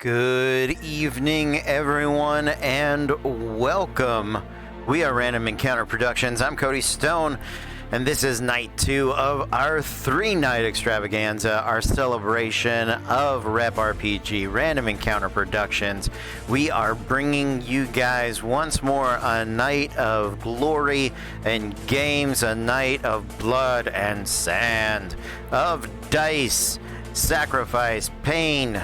Good evening, everyone, and welcome. We are Random Encounter Productions. I'm Cody Stone, and this is night 2 of our 3-night extravaganza, our celebration of Rep RPG, Random Encounter Productions. We are bringing you guys once more a night of glory and games, a night of blood and sand, of dice, sacrifice, pain,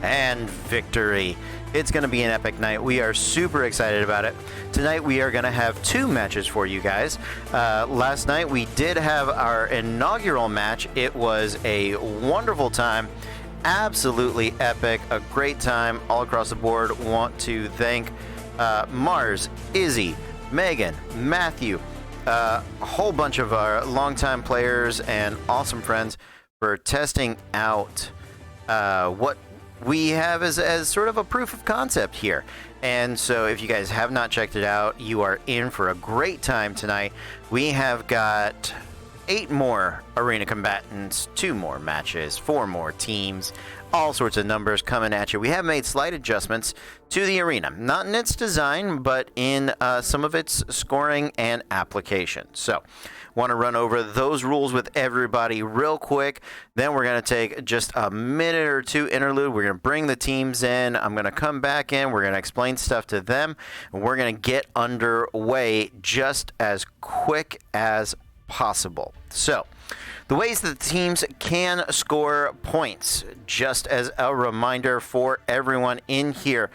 and victory. It's going to be an epic night. We are super excited about it. Tonight we are going to have 2 matches for you guys. Last night we did have our inaugural match. It was a wonderful time. Absolutely epic. A great time all across the board. Want to thank Mars, Izzy, Megan, Matthew, a whole bunch of our longtime players and awesome friends for testing out what we have as sort of a proof of concept here. And so if you guys have not checked it out, you are in for a great time tonight. We have got 8 more arena combatants, 2 more matches, 4 more teams, all sorts of numbers coming at you. We have made slight adjustments to the arena, not in its design, but in some of its scoring and application. So want to run over those rules with everybody real quick. Then we're going to take just a minute or 2 interlude. We're going to bring the teams in. I'm going to come back in. We're going to explain stuff to them. And we're going to get underway just as quick as possible. So the ways that the teams can score points, just as a reminder for everyone in here,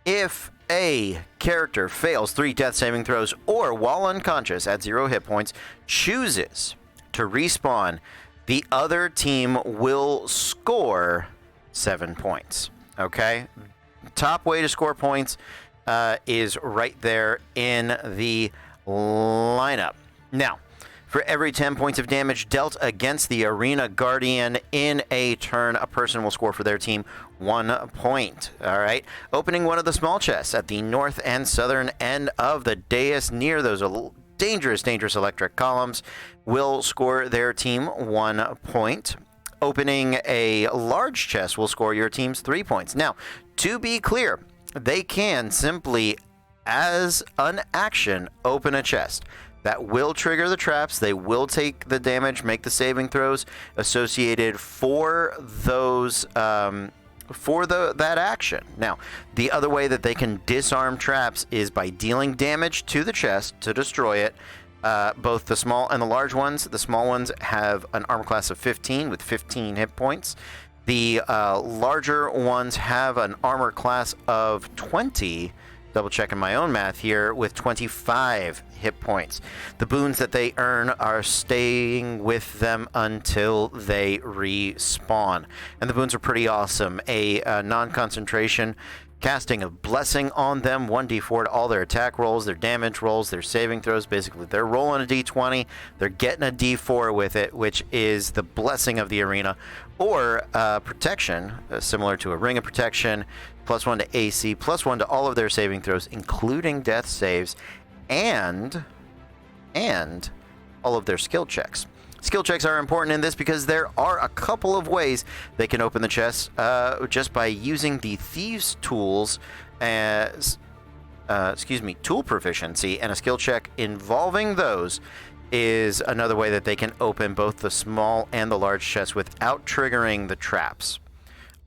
if a character fails 3 death saving throws or, while unconscious at 0 hit points, chooses to respawn, the other team will score 7 points. Okay? Top way to score points is right there in the lineup. Now, For every 10 points of damage dealt against the Arena Guardian in a turn, a person will score for their team 1 point. All right. Opening one of the small chests at the north and southern end of the dais near those dangerous electric columns will score their team 1 point. Opening a large chest will score your team's 3 points. Now, to be clear, they can simply, as an action, open a chest. That will trigger the traps. They will take the damage, make the saving throws associated for those that action. Now, the other way that they can disarm traps is by dealing damage to the chest to destroy it. Both the small and the large ones. The small ones have an armor class of 15 with 15 hit points. The larger ones have an armor class of 20. Double checking my own math here, with 25 hit points. The boons that they earn are staying with them until they respawn. And the boons are pretty awesome. A non-concentration casting of blessing on them, 1d4 to all their attack rolls, their damage rolls, their saving throws. Basically, they're rolling a d20, they're getting a d4 with it, which is the blessing of the arena. Or protection, similar to a ring of protection, +1 to AC, +1 to all of their saving throws, including death saves, and all of their skill checks. Skill checks are important in this because there are a couple of ways they can open the chest just by using the Thieves' tools as, tool proficiency, and a skill check involving those is another way that they can open both the small and the large chests without triggering the traps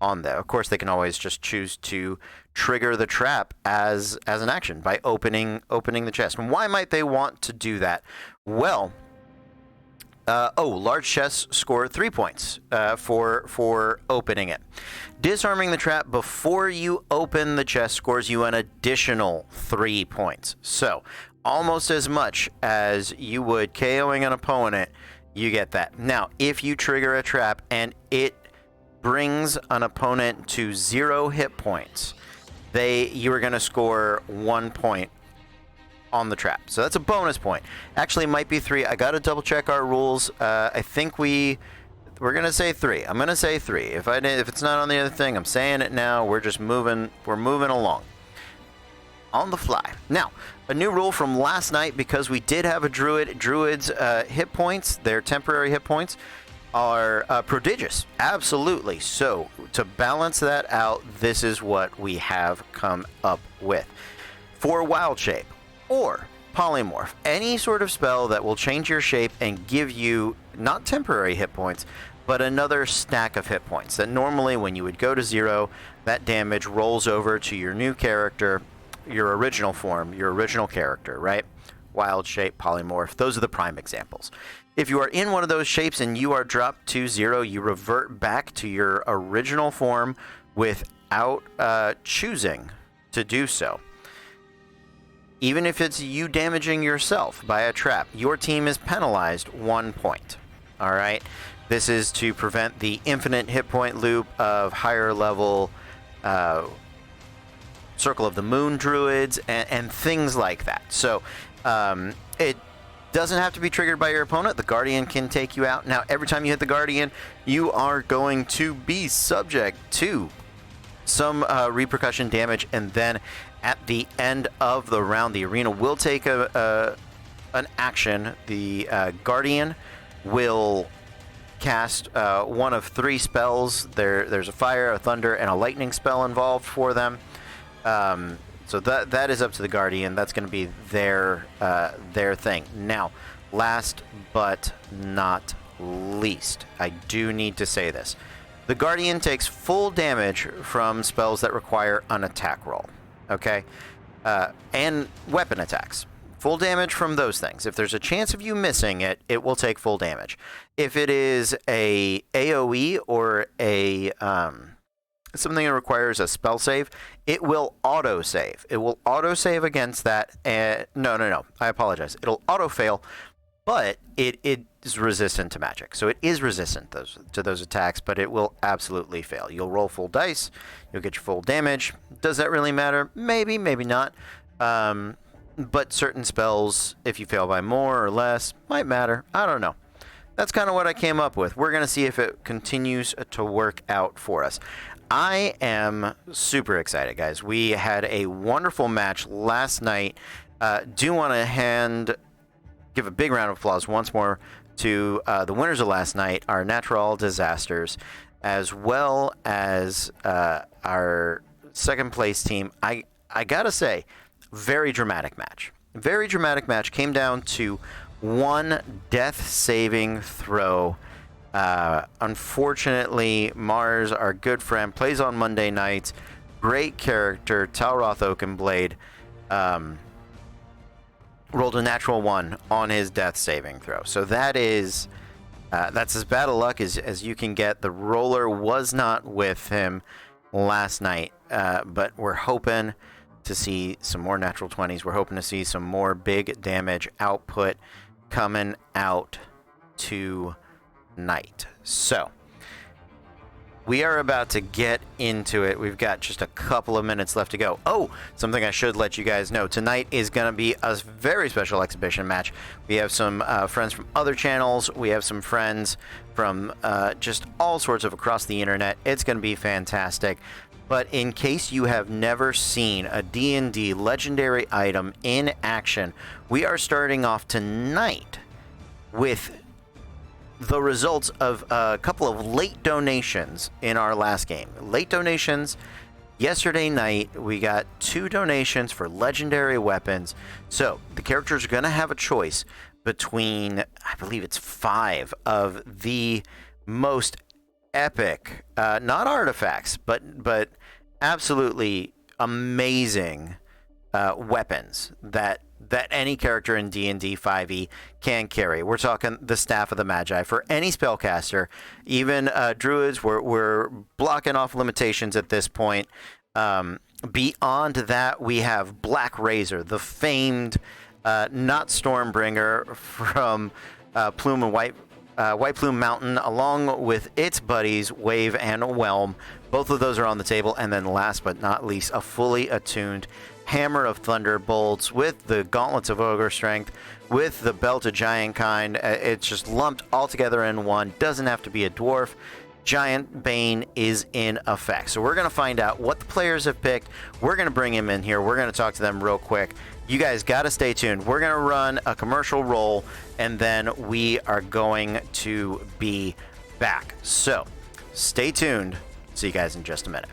on there. Of course, they can always just choose to trigger the trap as an action by opening the chest. And why might they want to do that? Well, large chests score 3 points for opening it. Disarming the trap before you open the chest scores you an additional 3 points. So, almost as much as you would KOing an opponent, you get that. Now, if you trigger a trap and it brings an opponent to 0 hit points, you are going to score 1 point on the trap. So that's a bonus point. Actually, it might be 3. I got to double check our rules. I think we're going to say 3. I'm going to say 3. If it's not on the other thing, I'm saying it now. We're just moving. We're moving along on the fly. Now, a new rule from last night, because we did have a druid. Druids' hit points, their temporary hit points, are prodigious. Absolutely. So, to balance that out, this is what we have come up with. For Wild Shape or Polymorph, any sort of spell that will change your shape and give you not temporary hit points, but another stack of hit points. That normally, when you would go to 0, that damage rolls over to your new character, your original form, your original character, right? Wild Shape, Polymorph, those are the prime examples. If you are in one of those shapes and you are dropped to 0, you revert back to your original form without choosing to do so. Even if it's you damaging yourself by a trap, your team is penalized 1 point. All right? This is to prevent the infinite hit point loop of higher level Circle of the Moon druids and things like that. So it doesn't have to be triggered by your opponent. The Guardian can take you out. Now, every time you hit the Guardian, you are going to be subject to some repercussion damage, and then at the end of the round, the arena will take an action. The Guardian will cast one of 3 spells. There's a fire, a thunder, and a lightning spell involved for them. So that is up to the Guardian. That's going to be their thing. Now, last but not least, I do need to say this. The Guardian takes full damage from spells that require an attack roll. Okay? And weapon attacks. Full damage from those things. If there's a chance of you missing it, it will take full damage. If it is a AoE or a something that requires a spell save, it will auto-save. It will auto-save against that. No. I apologize. It'll auto-fail, but it is resistant to magic. So it is resistant to those attacks, but it will absolutely fail. You'll roll full dice. You'll get your full damage. Does that really matter? Maybe, maybe not. but certain spells, if you fail by more or less, might matter. I don't know. That's kind of what I came up with. We're going to see if it continues to work out for us. I am super excited, guys. We had a wonderful match last night. Do want to give a big round of applause once more to the winners of last night, our natural disasters, as well as our second place team. I gotta say, very dramatic match. Very dramatic match. Came down to one death saving throw. Unfortunately, Mars, our good friend, plays on Monday nights. Great character, Talroth Oakenblade, rolled a natural 1 on his death saving throw. So that is that's as bad a luck as you can get. The roller was not with him last night, but we're hoping to see some more natural 20s. We're hoping to see some more big damage output coming out tonight. So we are about to get into it. We've got just a couple of minutes left to go. Oh, something I should let you guys know. Tonight is going to be a very special exhibition match. We have some friends from other channels. We have some friends from just all sorts of across the internet. It's going to be fantastic. But in case you have never seen a D&D legendary item in action, we are starting off tonight with the results of a couple of late donations in our last game. Late donations. Yesterday night, we got 2 donations for legendary weapons. So the characters are going to have a choice between, I believe it's 5 of the most epic, not artifacts, but absolutely amazing weapons that any character in D&D 5e can carry. We're talking the Staff of the Magi. For any spellcaster, even druids, we're blocking off limitations at this point. Beyond that, we have Black Razor, the famed, not Stormbringer from Plume and White Plume Mountain, along with its buddies, Wave and Whelm. Both of those are on the table. And then last but not least, a fully attuned Hammer of Thunderbolts with the Gauntlets of Ogre Strength, with the Belt of Giant Kind. It's just lumped all together in one. Doesn't have to be a dwarf. Giant Bane is in effect. So we're going to find out what the players have picked. We're going to bring him in here. We're going to talk to them real quick. You guys got to stay tuned. We're going to run a commercial roll, and then we are going to be back. So stay tuned. See you guys in just a minute.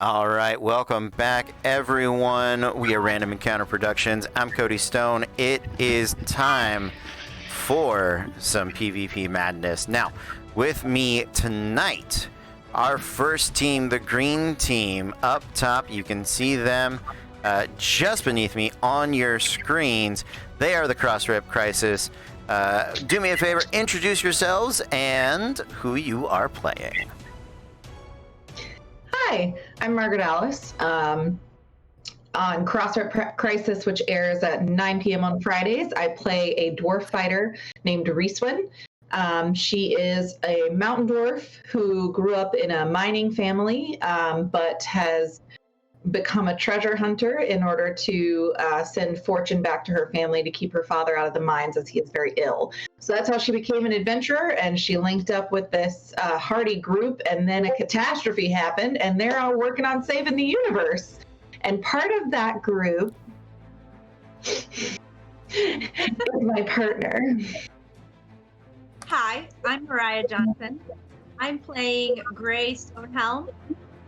All right, welcome back, everyone. We are Random Encounter Productions. I'm Cody Stone. It is time for some PvP madness. Now, with me tonight, our first team, the green team, up top. You can see them just beneath me on your screens. They are the Crossrip Crisis. Do me a favor, introduce yourselves and who you are playing. Hi, I'm Margaret Alice. On Crossrip Crisis, which airs at 9 p.m. on Fridays, I play a dwarf fighter named Reeswin. She is a mountain dwarf who grew up in a mining family, but has become a treasure hunter in order to send fortune back to her family to keep her father out of the mines as he is very ill. So that's how she became an adventurer, and she linked up with this hardy group, and then a catastrophe happened, and they're all working on saving the universe. And part of that group is my partner. Hi, I'm Mariah Johnson. I'm playing Gray Stonehelm.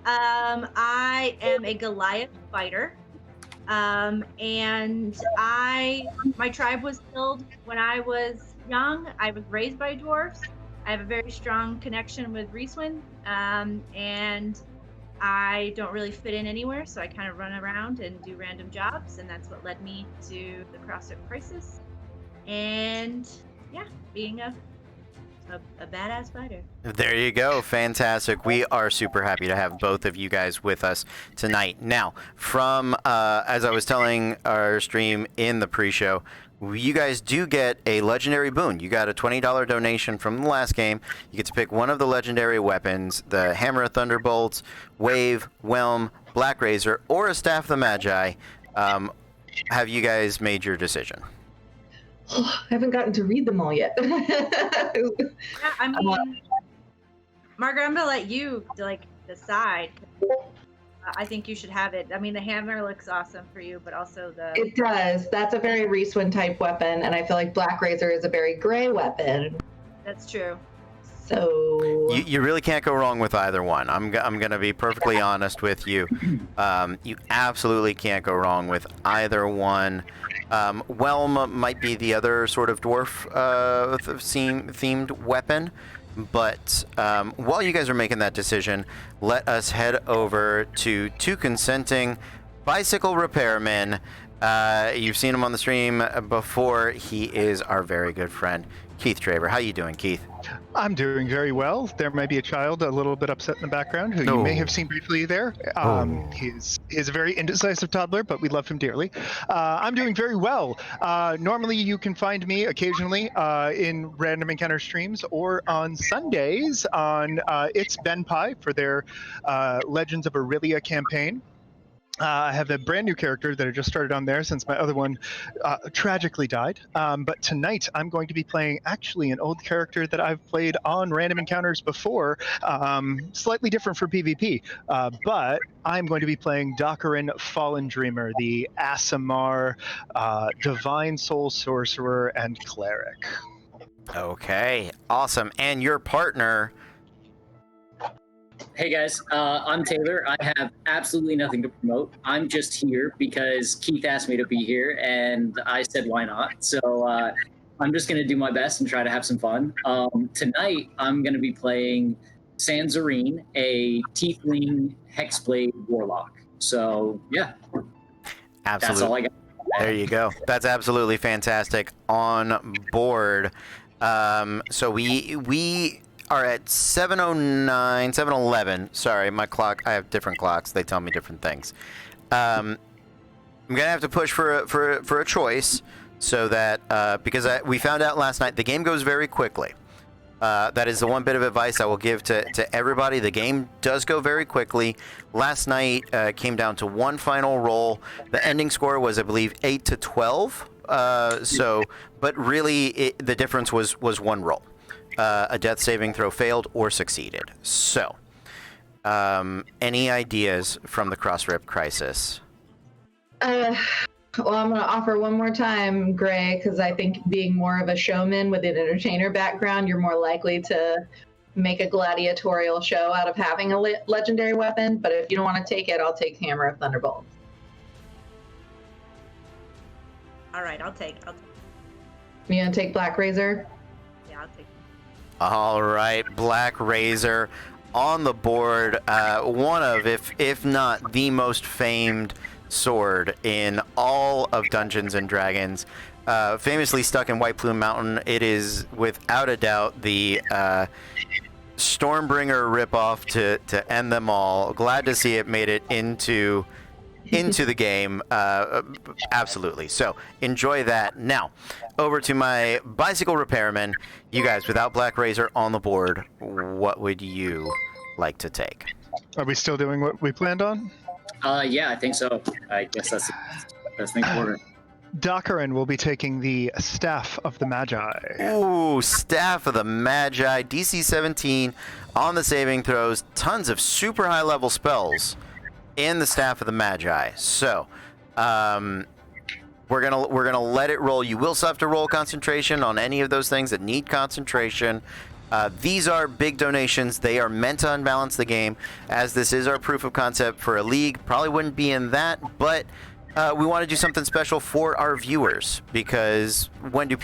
I am a Goliath fighter, and my tribe was killed when I was young. I was raised by dwarves. I have a very strong connection with Reeswin, and I don't really fit in anywhere, so I kind of run around and do random jobs, and that's what led me to the Crossrip Crisis, and yeah, being a badass fighter. There you go. Fantastic. We are super happy to have both of you guys with us tonight. Now, from as I was telling our stream in the pre-show, you guys do get a legendary boon. You got a $20 donation from the last game. You get to pick one of the legendary weapons, the Hammer of Thunderbolts, Wave, Whelm, Black Razor, or a Staff of the Magi. Have you guys made your decision? I haven't gotten to read them all yet. Yeah, I mean, Margaret, I'm gonna let you decide. I think you should have it. I mean, the hammer looks awesome for you, but also It does. That's a very Reeswin type weapon, and I feel like Black Razor is a very Gray weapon. That's true. So you really can't go wrong with either one. I'm going to be perfectly honest with you. You absolutely can't go wrong with either one. Whelm might be the other sort of dwarf themed weapon, but while you guys are making that decision, let us head over to two consenting bicycle repairmen. You've seen him on the stream before. He is our very good friend, Keith Traver. How you doing, Keith? I'm doing very well. There may be a child a little bit upset in the background who you may have seen briefly there. He's a very indecisive toddler, but we love him dearly. I'm doing very well. Normally you can find me occasionally in Random Encounter streams or on Sundays on It's Ben Pie for their Legends of Aurelia campaign. I have a brand new character that I just started on there since my other one tragically died. But tonight I'm going to be playing actually an old character that I've played on Random Encounters before, slightly different for PvP. But I'm going to be playing Dakarin Fallen Dreamer, the Aasimar Divine Soul Sorcerer and Cleric. Okay, awesome. And your partner... Hey guys, I'm Taylor. I have absolutely nothing to promote. I'm just here because Keith asked me to be here, and I said why not. So I'm just going to do my best and try to have some fun. Tonight, I'm going to be playing Sanzarine, a Tiefling Hexblade Warlock. So yeah, Absolutely. That's all I got. There you go. That's absolutely fantastic. On board. So we are at 7:09, 7:11. Sorry, my clock. I have different clocks. They tell me different things. I'm gonna have to push for a choice, so that because we found out last night the game goes very quickly. That is the one bit of advice I will give to everybody. The game does go very quickly. Last night came down to one final roll. The ending score was, I believe, 8-12. But really, the difference was one roll. A death saving throw failed or succeeded. So, any ideas from the Crossrip Crisis? Well, I'm going to offer one more time, Gray, because I think being more of a showman with an entertainer background, you're more likely to make a gladiatorial show out of having a legendary weapon. But if you don't want to take it, I'll take Hammer of Thunderbolt. All right, I'll take. You gonna take Black Razor? Yeah, I'll take. All right, Black Razor on the board. One of, if not the most famed sword in all of Dungeons and Dragons. Famously stuck in White Plume Mountain, it is without a doubt the Stormbringer ripoff to end them all. Glad to see it made it into the game. Absolutely. So enjoy that. Now, over to my bicycle repairman. You guys, without Black Razor on the board, what would you like to take? Are we still doing what we planned on? Yeah, I think so. I guess that's the order. Dockerin will be taking the Staff of the Magi. Ooh, Staff of the Magi, DC 17 on the saving throws. Tons of super high level spells in the Staff of the Magi. So, we're gonna let it roll. You will still have to roll concentration on any of those things that need concentration. These are big donations. They are meant to unbalance the game, as this is our proof of concept for a league. Probably wouldn't be in that, but we want to do something special for our viewers, because when do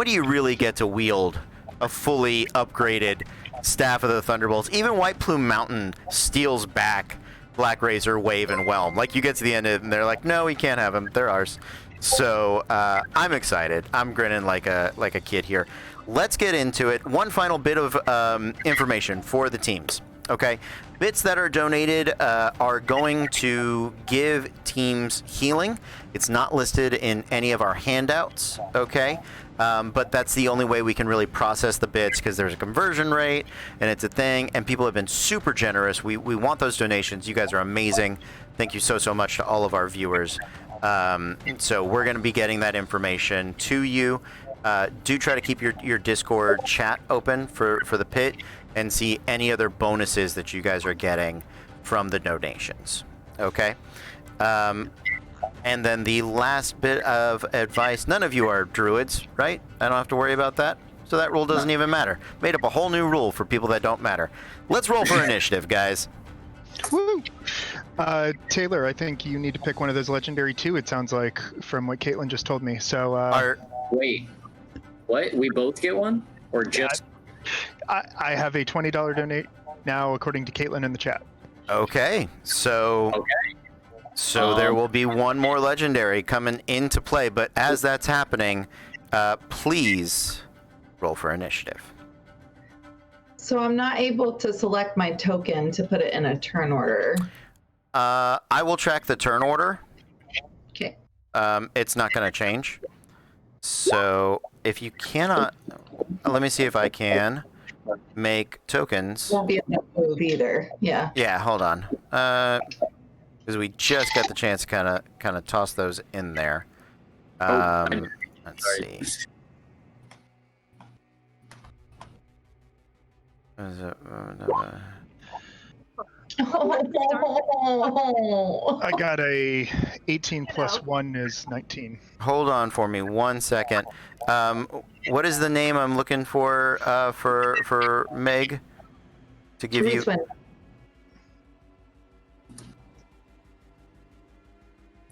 you really get to wield a fully upgraded Staff of the Thunderbolts? Even White Plume Mountain steals back Black Razor, Wave, and Whelm. Like, you get to the end of it and they're like, no, we can't have them. They're ours. So I'm excited. I'm grinning like a kid here. Let's get into it. One final bit of information for the teams. Okay, bits that are donated are going to give teams healing. It's not listed in any of our handouts, okay? But that's the only way we can really process the bits, because there's a conversion rate and it's a thing, and people have been super generous. We want those donations. You guys are amazing. Thank you so much to all of our viewers. So we're going to be getting that information to you. Do try to keep your Discord chat open for the pit, and see any other bonuses that you guys are getting from the donations. Okay? And then the last bit of advice, none of you are druids, right? I don't have to worry about that. So that rule doesn't even matter. Made up a whole new rule for people that don't matter. Let's roll for initiative, guys. Woo! Taylor, I think you need to pick one of those legendary too, it sounds like, from what Caitlin just told me. So, Wait, what? We both get one? Or just... I have a $20 donate now, according to Caitlin in the chat. Okay, so there will be one more legendary coming into play, but as that's happening, please roll for initiative. So I'm not able to select my token to put it in a turn order. I will track the turn order. Okay. It's not going to change. So if you cannot, let me see if I can make tokens. Won't be able to move either. Yeah. Yeah, hold on. Because we just got the chance to kind of toss those in there. Let's see. I got a 18 plus 1 is 19. Hold on for me 1 second. What is the name I'm looking for Meg to give you?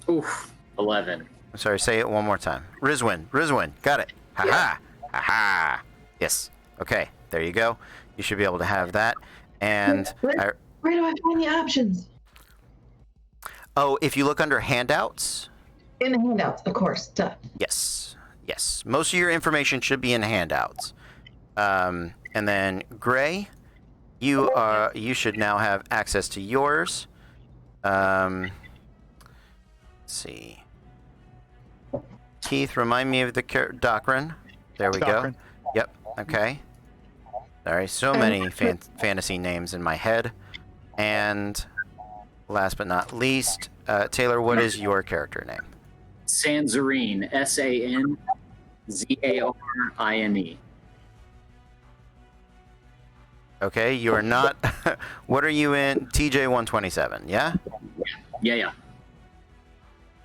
Oof, 11. I'm sorry, say it one more time. Rizwin, got it. Ha ha. Yes. Okay, there you go. You should be able to have that. And where do I find the options? Oh, if you look under handouts. In the handouts, of course. Duh. Yes. Most of your information should be in handouts. And then Gray, you should now have access to yours. Let's see. Keith, remind me of the Dockerin. There we go. Yep. Okay. Sorry, so many fantasy names in my head. And last but not least, Taylor, what is your character name? Sanzarine, Sanzarine. Okay, you are not. What are you in? TJ 127, yeah? Yeah.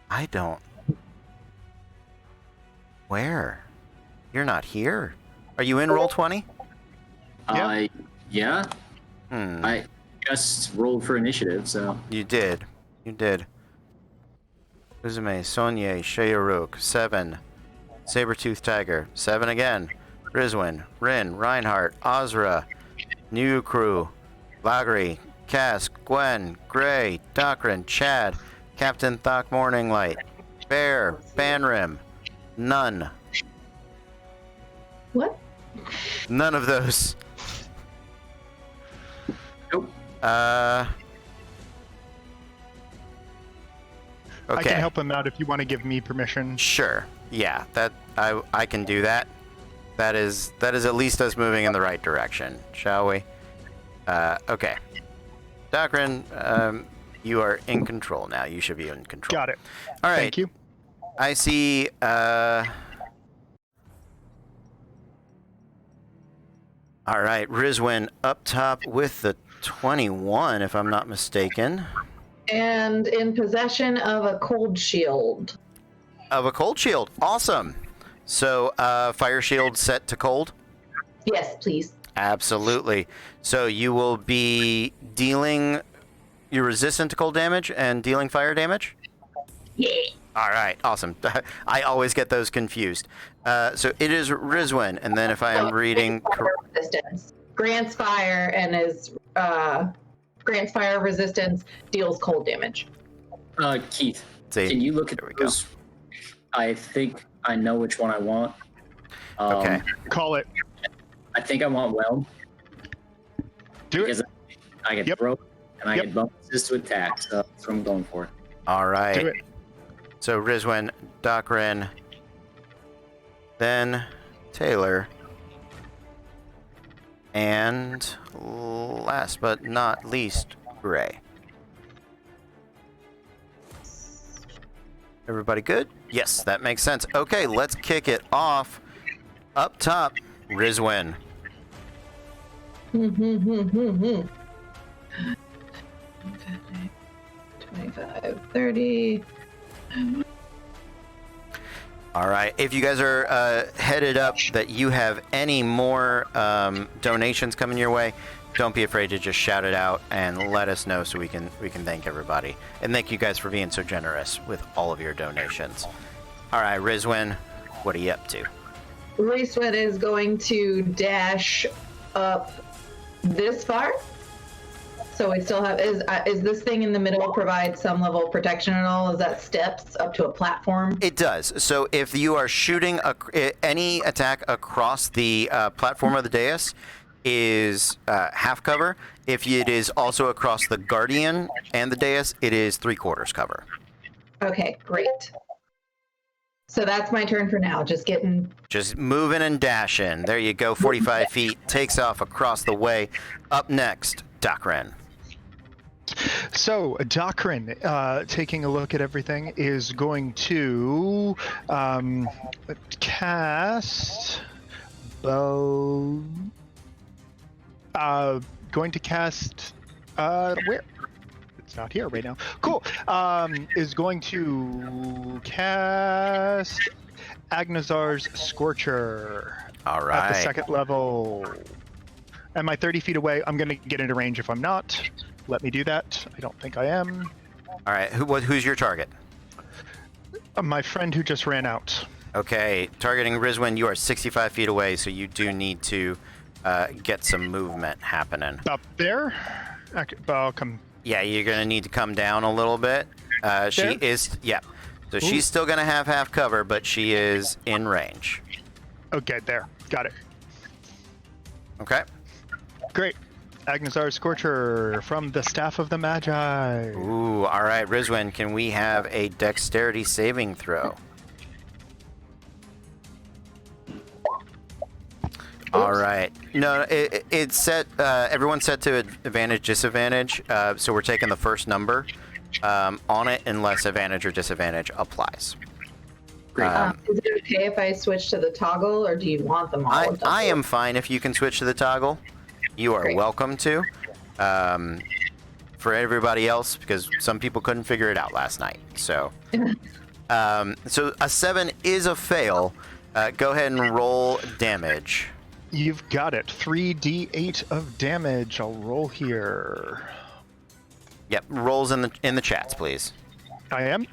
I don't. Where? You're not here. Are you in Roll20? Yeah. I just rolled for initiative, so. You did. Uzume, Sonye, Sheyaruk, 7. Sabertooth Tiger, 7 again. Rizwin, Rin, Reinhardt, Ozra, New Crew, Lagri, Cass, Gwen, Gray, Docrin, Chad, Captain Thok Morninglight, Bear, Banrim, none. What? None of those. Nope. Okay. I can help him out if you want to give me permission. Sure. Yeah, that I can do that. That is at least us moving in the right direction, shall we? Okay. Docrin, you are in control now. You should be in control. Got it. All right. Thank you. I see. All right, Rizwin up top with the 21, if I'm not mistaken. And in possession of a cold shield. Of a cold shield. Awesome. So, fire shield set to cold? Yes, please. Absolutely. So you will be dealing... You're resistant to cold damage and dealing fire damage? Yeah. All right, awesome. I always get those confused. So it is Rizwin, and then if I am reading... Resistance. Grants fire and is... grants fire resistance, deals cold damage. Keith, See, can you look at those? I think I know which one I want. Okay. Call it. I think I want Whelm. Do it. Because I get broke and I Yep. get bonuses to attack, so that's what I'm going for. All right. Do it. So Rizwin, Docrin, then Taylor, and last but not least, Gray. Everybody good? Yes, that makes sense. Okay, let's kick it off. Up top, Rizwin. 25, 30. All right. If you guys are headed up that you have any more donations coming your way, don't be afraid to just shout it out and let us know so we can thank everybody. And thank you guys for being so generous with all of your donations. All right, Rizwin, what are you up to? Rizwin is going to dash up this far. So we still have, is this thing in the middle provide some level of protection at all? Is that steps up to a platform? It does. So if you are shooting any attack across the platform of the dais is half cover. If it is also across the Guardian and the dais, it is 3/4 cover. Okay, great. So that's my turn for now. Just moving and dashing. There you go. 45 feet. Takes off across the way. Up next, Docrin. So, Docrin, taking a look at everything, is going to cast... going to cast... where? It's not here right now. Cool. Is going to cast Agnazar's Scorcher. All right. At the second level. Am I 30 feet away? I'm going to get into range if I'm not. Let me do that. I don't think I am. All right. Who's your target? My friend who just ran out. Okay. Targeting Rizwin, you are 65 feet away, so you do need to get some movement happening. Up there? I'll come. Yeah, you're going to need to come down a little bit. She is, yeah. So she's still going to have half cover, but she is in range. Okay, there. Got it. Okay. Great. Agnazar's Scorcher from the Staff of the Magi. Ooh, all right. Rizwin, can we have a dexterity saving throw? All right. No, it's set. Everyone's set to advantage, disadvantage. So we're taking the first number on it, unless advantage or disadvantage applies. Great. Is it okay if I switch to the toggle, or do you want them all? I am fine if you can switch to the toggle. You are welcome to. For everybody else, because some people couldn't figure it out last night. So, so a 7 is a fail. Go ahead and roll damage. You've got it. 3d8 of damage. I'll roll here. Yep, rolls in the chats, please. I am.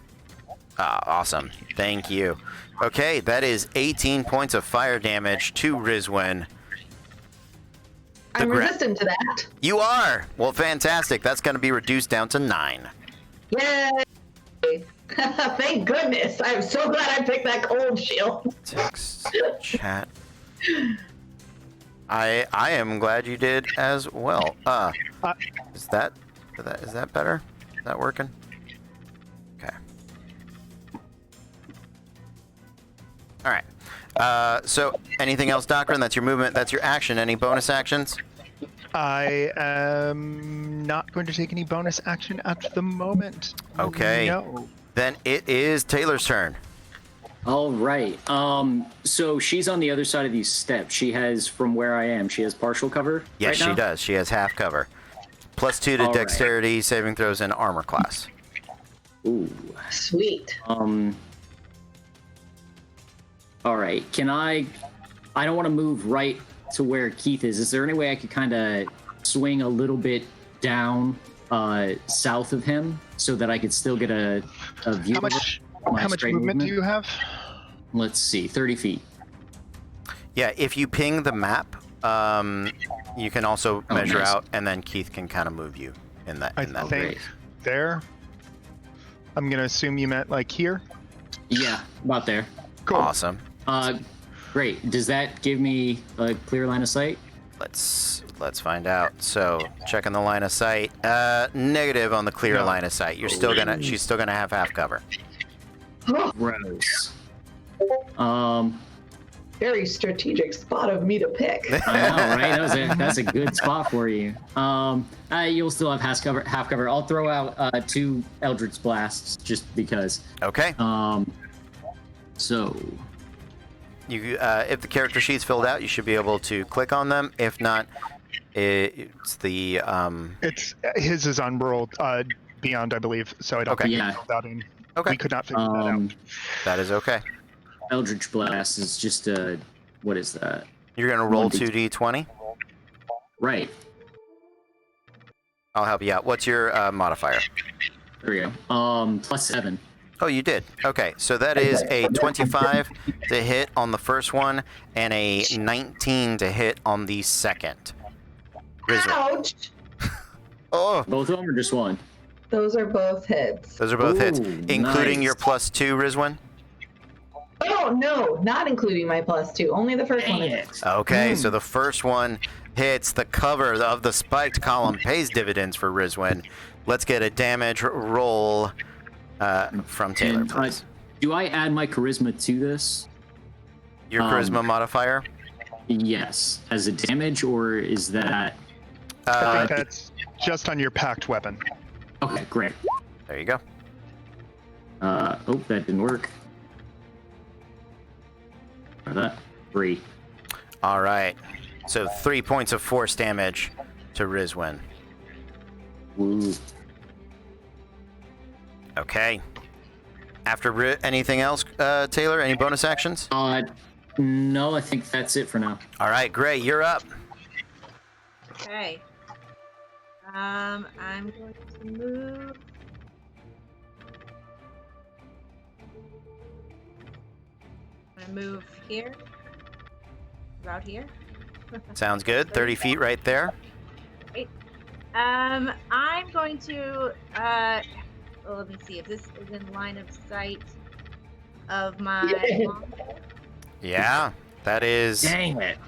Ah, awesome. Thank you. Okay, that is 18 points of fire damage to Rizwin. I'm resistant to that. You are! Well, fantastic. That's going to be reduced down to 9. Yay! Thank goodness. I'm so glad I picked that cold shield. Text chat. I am glad you did as well. Is that better? Is that working? Okay. All right. So anything else, Doctrine? That's your movement. That's your action. Any bonus actions? I am not going to take any bonus action at the moment. Okay. No. Then it is Taylor's turn. All right. So she's on the other side of these steps. She has, from where I am, she has partial cover. Yes, right now? she does. She has half cover. +2 to All right. dexterity, saving throws, and armor class. Ooh. Sweet. All right. Can I don't want to move right to where Keith is. Is there any way I could kind of swing a little bit down south of him so that I could still get a view How much of my how much straight movement do you have? Let's see, 30 feet. Yeah, if you ping the map, you can also measure nice. out, and then Keith can kind of move you in that. I In that think range. there. I'm gonna assume you meant like here. Yeah, about there. Cool. Awesome. Great. Does that give me a clear line of sight? Let's find out. So checking the line of sight. Negative on the clear No. line of sight. She's still gonna have half cover. Gross. Very strategic spot of me to pick. I know, right? That's a good spot for you. You'll still have half cover. I'll throw out 2 Eldritch Blasts just because. Okay. So You, if the character sheet's filled out, you should be able to click on them. If not, it's the. It's his is unrolled beyond, I believe. So I don't Okay. think Yeah. we filled that in. Okay. We could not figure that out. That is okay. Eldritch Blast is just what is that? You're gonna roll 1d20. 2d20. Right. I'll help you out. What's your modifier? There we go. +7. Oh, you did. Okay, so that is a 25 to hit on the first one and a 19 to hit on the second. Rizzo. Ouch! Oh, Both of them or just one? Those are both hits. those are both hits, Ooh, including nice. your +2, Rizwin. Oh, no, not including my +2. Only the first one. Dang is- it. Okay, so the first one hits. The cover of the spiked column pays dividends for Rizwin. Let's get a damage roll from Taylor, And, please. do I add my charisma to this? Your charisma modifier. Yes. As a damage, or is that? I think that's just on your packed weapon. Okay, great. There you go. Oh, that didn't work. Or that 3. All right. So 3 points of force damage to Rizwin. Woo. Okay. After anything else, Taylor? Any bonus actions? No, I think that's it for now. All right, Gray, you're up. Okay. I'm going to move. I'm gonna move here. About here. Sounds good. 30 feet right there. I'm going to let me see if this is in line of sight of my Yeah, that is Dang it.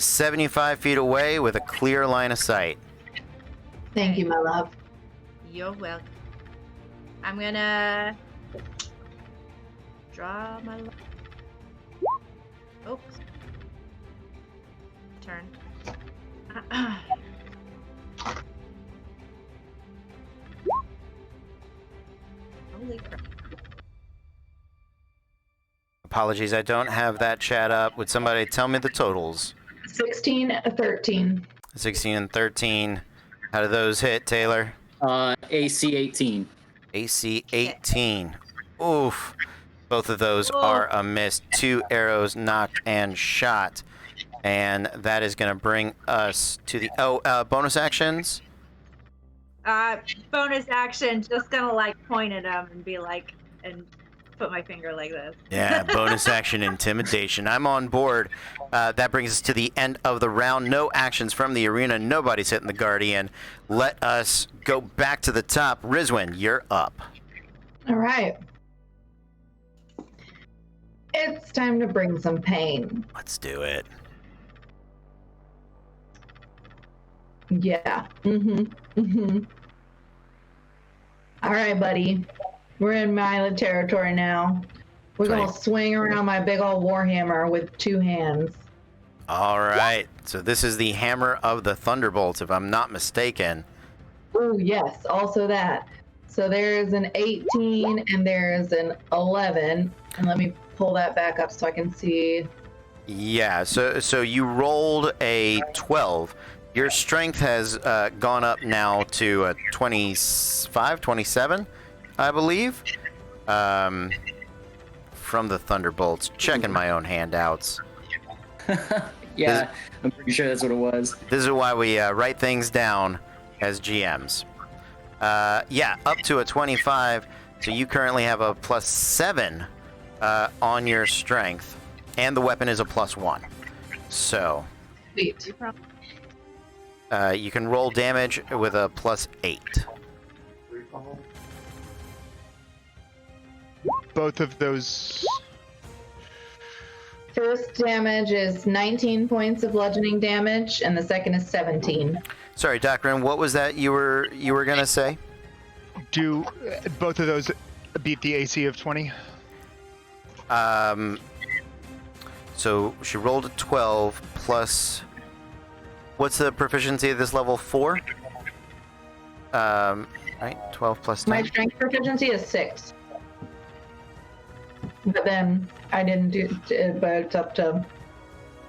75 feet away with a clear line of sight. Thank you, my love. You're welcome. I'm gonna draw my oops. Turn. Holy crap. Apologies, I don't have that chat up. Would somebody tell me the totals? 16, 13. 16 and 13. How do those hit, Taylor? AC 18. AC 18. Oof. Both of those Oh. are a miss. 2 arrows knocked and shot. And that is going to bring us to the bonus actions. Bonus action, just gonna like point at him and be like, and put my finger like this. Yeah, bonus action intimidation. I'm on board. That brings us to the end of the round. No actions from the arena. Nobody's hitting the Guardian. Let us go back to the top. Rizwin, you're up. All right. It's time to bring some pain. Let's do it. Yeah. All right, buddy. We're in Mila territory now. We're Right. gonna swing around my big old warhammer with 2 hands. All right. So this is the Hammer of the Thunderbolts, if I'm not mistaken. Oh, yes, also that. So there's an 18 and there's an 11. And let me pull that back up so I can see. Yeah, so you rolled a 12. Your strength has gone up now to a 25, 27, I believe, from the Thunderbolts. Checking my own handouts. Yeah, I'm pretty sure that's what it was. This is why we write things down as GMs. Yeah, up to a 25. So you currently have a +7 on your strength, and the weapon is a +1. So Sweet. you can roll damage with a +8. Both of those. First damage is 19 points of bludgeoning damage, and the second is 17. Sorry, Docrin, what was that you were gonna say? Do both of those beat the AC of 20? So she rolled a 12 plus. What's the proficiency of this level? 4. Right, 12 plus 10. My strength proficiency is 6. But then I didn't do it, but it's up to.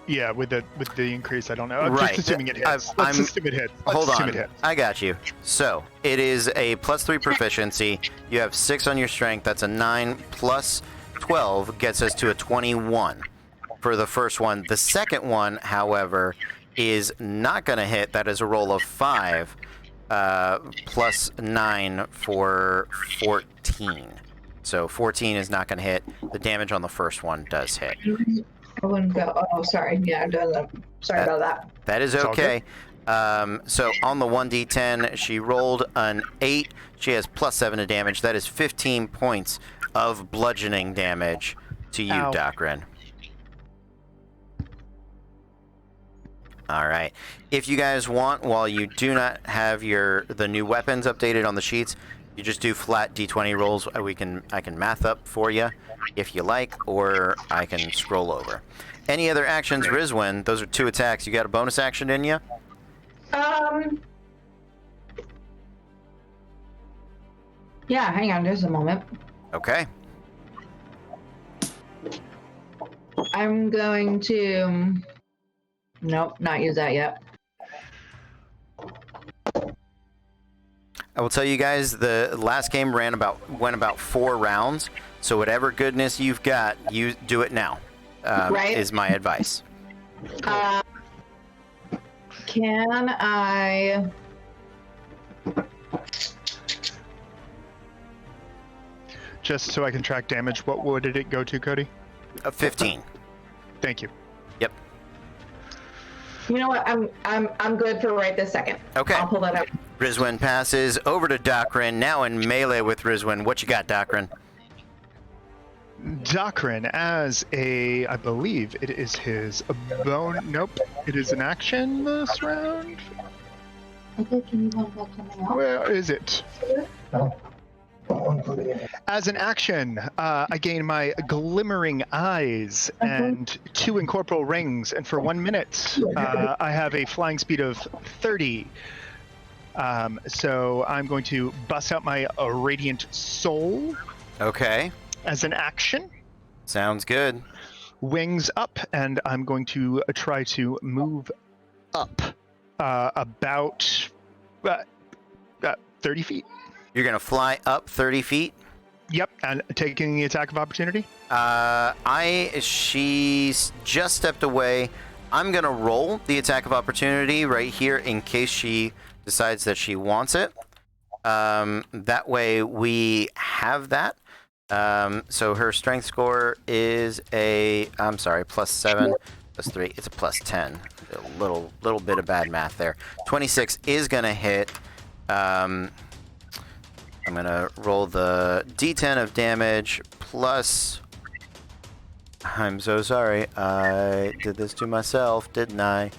Yeah, with the increase, I don't know. I'm Right. just assuming it hits. I'm- Let's assume it hits. Hold Let's on, assume it hits. I got you. So it is a +3 proficiency. You have 6 on your strength. That's a 9 plus 12 gets us to a 21 for the first one. The second one, however, is not going to hit. That is a roll of 5 plus 9 for 14. So 14 is not going to hit. The damage on the first one does hit. I wouldn't go. Oh, sorry. Yeah, it doesn't. Sorry about that. That is It's all okay. So on the 1d10, she rolled an 8. She has +7 to damage. That is 15 points of bludgeoning damage to you, Ow. Docrin. All right. If you guys want, while you do not have the new weapons updated on the sheets, you just do flat d20 rolls. I can math up for you if you like, or I can scroll over. Any other actions, Rizwin? Those are 2 attacks. You got a bonus action, didn't you? Yeah, hang on just a moment. Okay. I'm going to. Nope, not use that yet. I will tell you guys, the last game went about 4 rounds. So whatever goodness you've got, you do it now. Right. Is my advice. Can I? Just so I can track damage, what did it go to, Cody? 15. Thank you. Yep. You know what? I'm good for right this second. Okay. I'll pull that up. Rizwin passes over to Docrin, now in melee with Rizwin. What you got, Docrin? Docrin, I believe it is his bone. Nope, it is an action this round. Okay, can you point that something else? Where is it? As an action, I gain my glimmering eyes and 2 incorporeal rings, and for 1 minute, I have a flying speed of 30. So I'm going to bust out my radiant soul Okay. as an action. Sounds good. Wings up, and I'm going to try to move up about 30 feet. You're going to fly up 30 feet. Yep, and taking the attack of opportunity. She's just stepped away. I'm going to roll the attack of opportunity right here in case she decides that she wants it. That way we have that. So her strength score is +7, +3. It's a +10. A little bit of bad math there. 26 is going to hit. I'm going to roll the D10 of damage plus... I'm so sorry. I did this to myself, didn't I?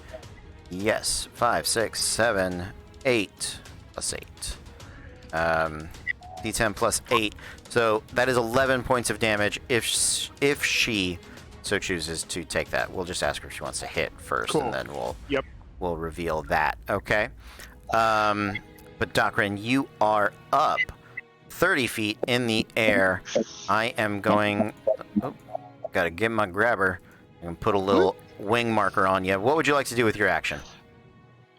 Yes. 5, 6, 7, 8 plus 8. D10 plus 8. So that is 11 points of damage if she so chooses to take that. We'll just ask her if she wants to hit first, Cool. and then Yep. we'll reveal that. Okay. But Docrin, you are up 30 feet in the air. I am going... Oh, gotta get my grabber and put a little wing marker on you. What would you like to do with your action?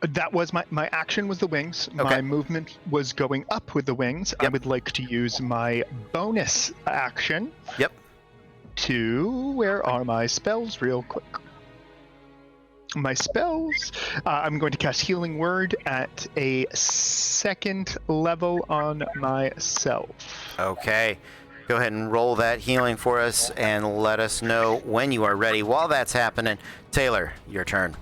That was my action was the wings. Okay. My movement was going up with the wings. Yep. I would like to use my bonus action. Yep. Where are my spells real quick? My spells, I'm going to cast Healing Word at a 2nd level on myself. Okay. Go ahead and roll that healing for us and let us know when you are ready. While that's happening, Taylor, your turn.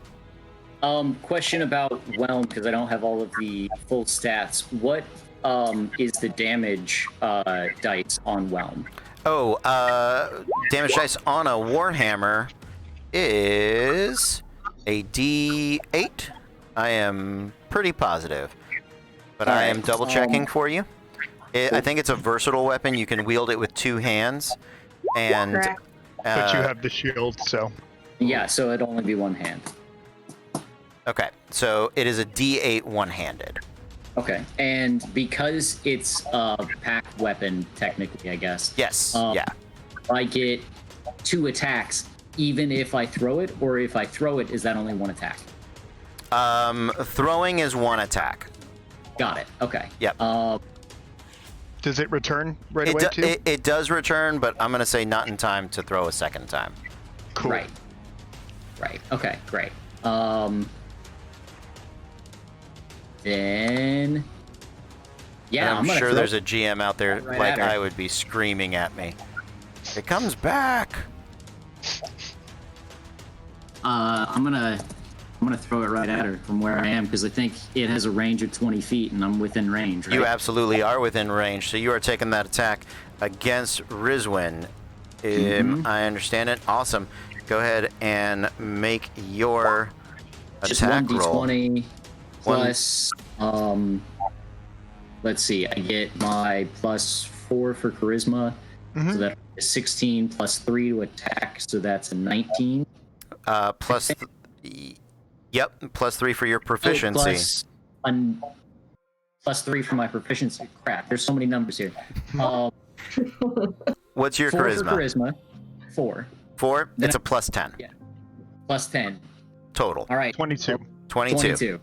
Question about Whelm, because I don't have all of the full stats. What is the damage dice on Whelm? Oh, damage dice on a Warhammer is a D8. I am pretty positive, but I am double checking for you. I think it's a versatile weapon. You can wield it with 2 hands, and Correct. But you have the shield, so... Yeah, so it'd only be one hand. Okay, so it is a D8 one-handed. Okay, and because it's a packed weapon, technically, I guess. Yes. Yeah. I get 2 attacks, even if I throw it, or if I throw it, is that only 1 attack? Throwing is 1 attack. Got it. Okay. Yep. Does it return right away, too? It does return, but I'm going to say not in time to throw a second time. Cool. Right. Okay, great. Then... Yeah, I'm gonna sure throw there's a GM out there right like at her. I would be screaming at me. It comes back! I'm gonna throw it right at her from where I am, because I think it has a range of 20 feet, and I'm within range, right? You absolutely are within range, so you are taking that attack against Rizwin. I understand it. Awesome. Go ahead and make your Just attack roll. 1d20 plus, let's see, I get my +4 for charisma, so that is 16 plus 3 to attack, so that's a 19. Plus, yep, +3 for your proficiency. Plus 3 for my proficiency. Crap, there's so many numbers here. What's your 4 charisma? for charisma. 4. 4? Then It's a +10 Yeah. Plus 10. total. All right. 22. 22.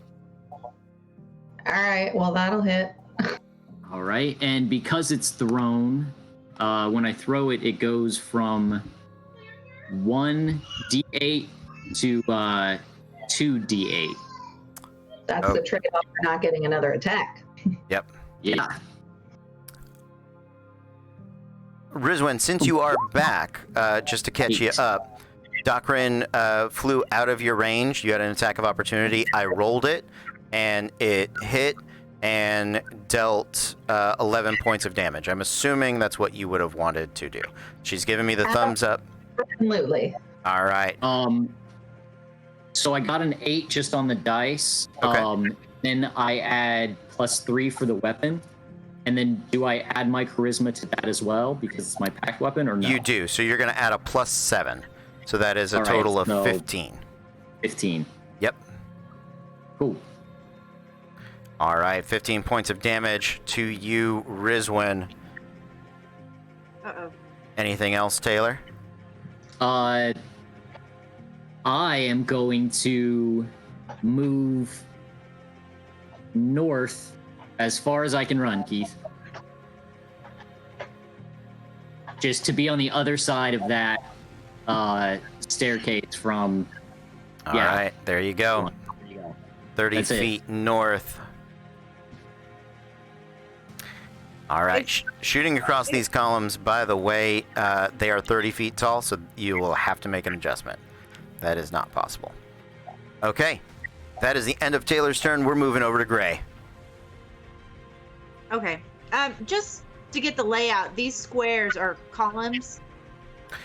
All right, well, that'll hit. All right, and because it's thrown, when I throw it, it goes from 1d8 to 2d8. That's the trade-off for not getting another attack. Yep. Yeah. Rizwin, since you are back, just to catch you up, Docrin flew out of your range. You had an attack of opportunity. I rolled it, and it hit and dealt 11 points of damage. I'm assuming that's what you would have wanted to do. She's giving me the thumbs up. Absolutely. All right. So I got an 8 just on the dice. Okay. Then I add +3 for the weapon. And then do I add my charisma to that as well because it's my pack weapon, or no? You do. So you're going to add a +7. So that is a All right, total of so 15. 15. Yep. Cool. All right. 15 points of damage to you, Rizwin. Uh-oh. Anything else, Taylor? I am going to move north as far as I can run, Keith. Just to be on the other side of that staircase from All right, there you go. There you go. 30 That's it. feet north. All right, shooting across these columns, by the way, they are 30 feet tall, so you will have to make an adjustment. That is not possible. Okay, that is the end of Taylor's turn. We're moving over to Gray. Okay. Just to get the layout, these squares are columns.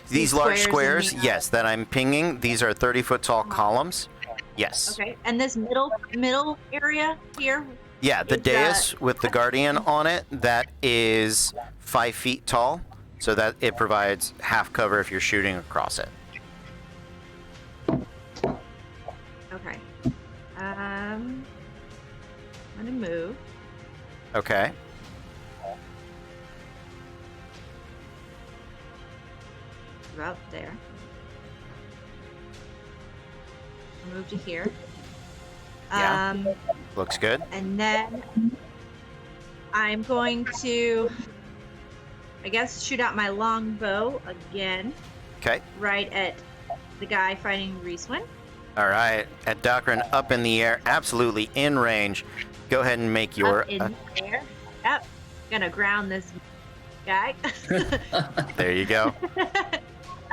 These large squares squares, in the, yes, that I'm pinging, these are 30-foot tall columns. Yes. Okay. And this middle area here. Yeah, the dais with the Guardian on it, that is 5 feet tall, so that it provides half cover if you're shooting across it. Okay. I'm gonna move. Okay. About there. Move to here. Yeah. Looks good. And then I'm going to, I guess, shoot out my longbow again, Okay. right at the guy fighting Reeswin. All right. At Docrin, up in the air, absolutely in range. Go ahead and make your... Up in there. Yep. Gonna ground this guy. there you go.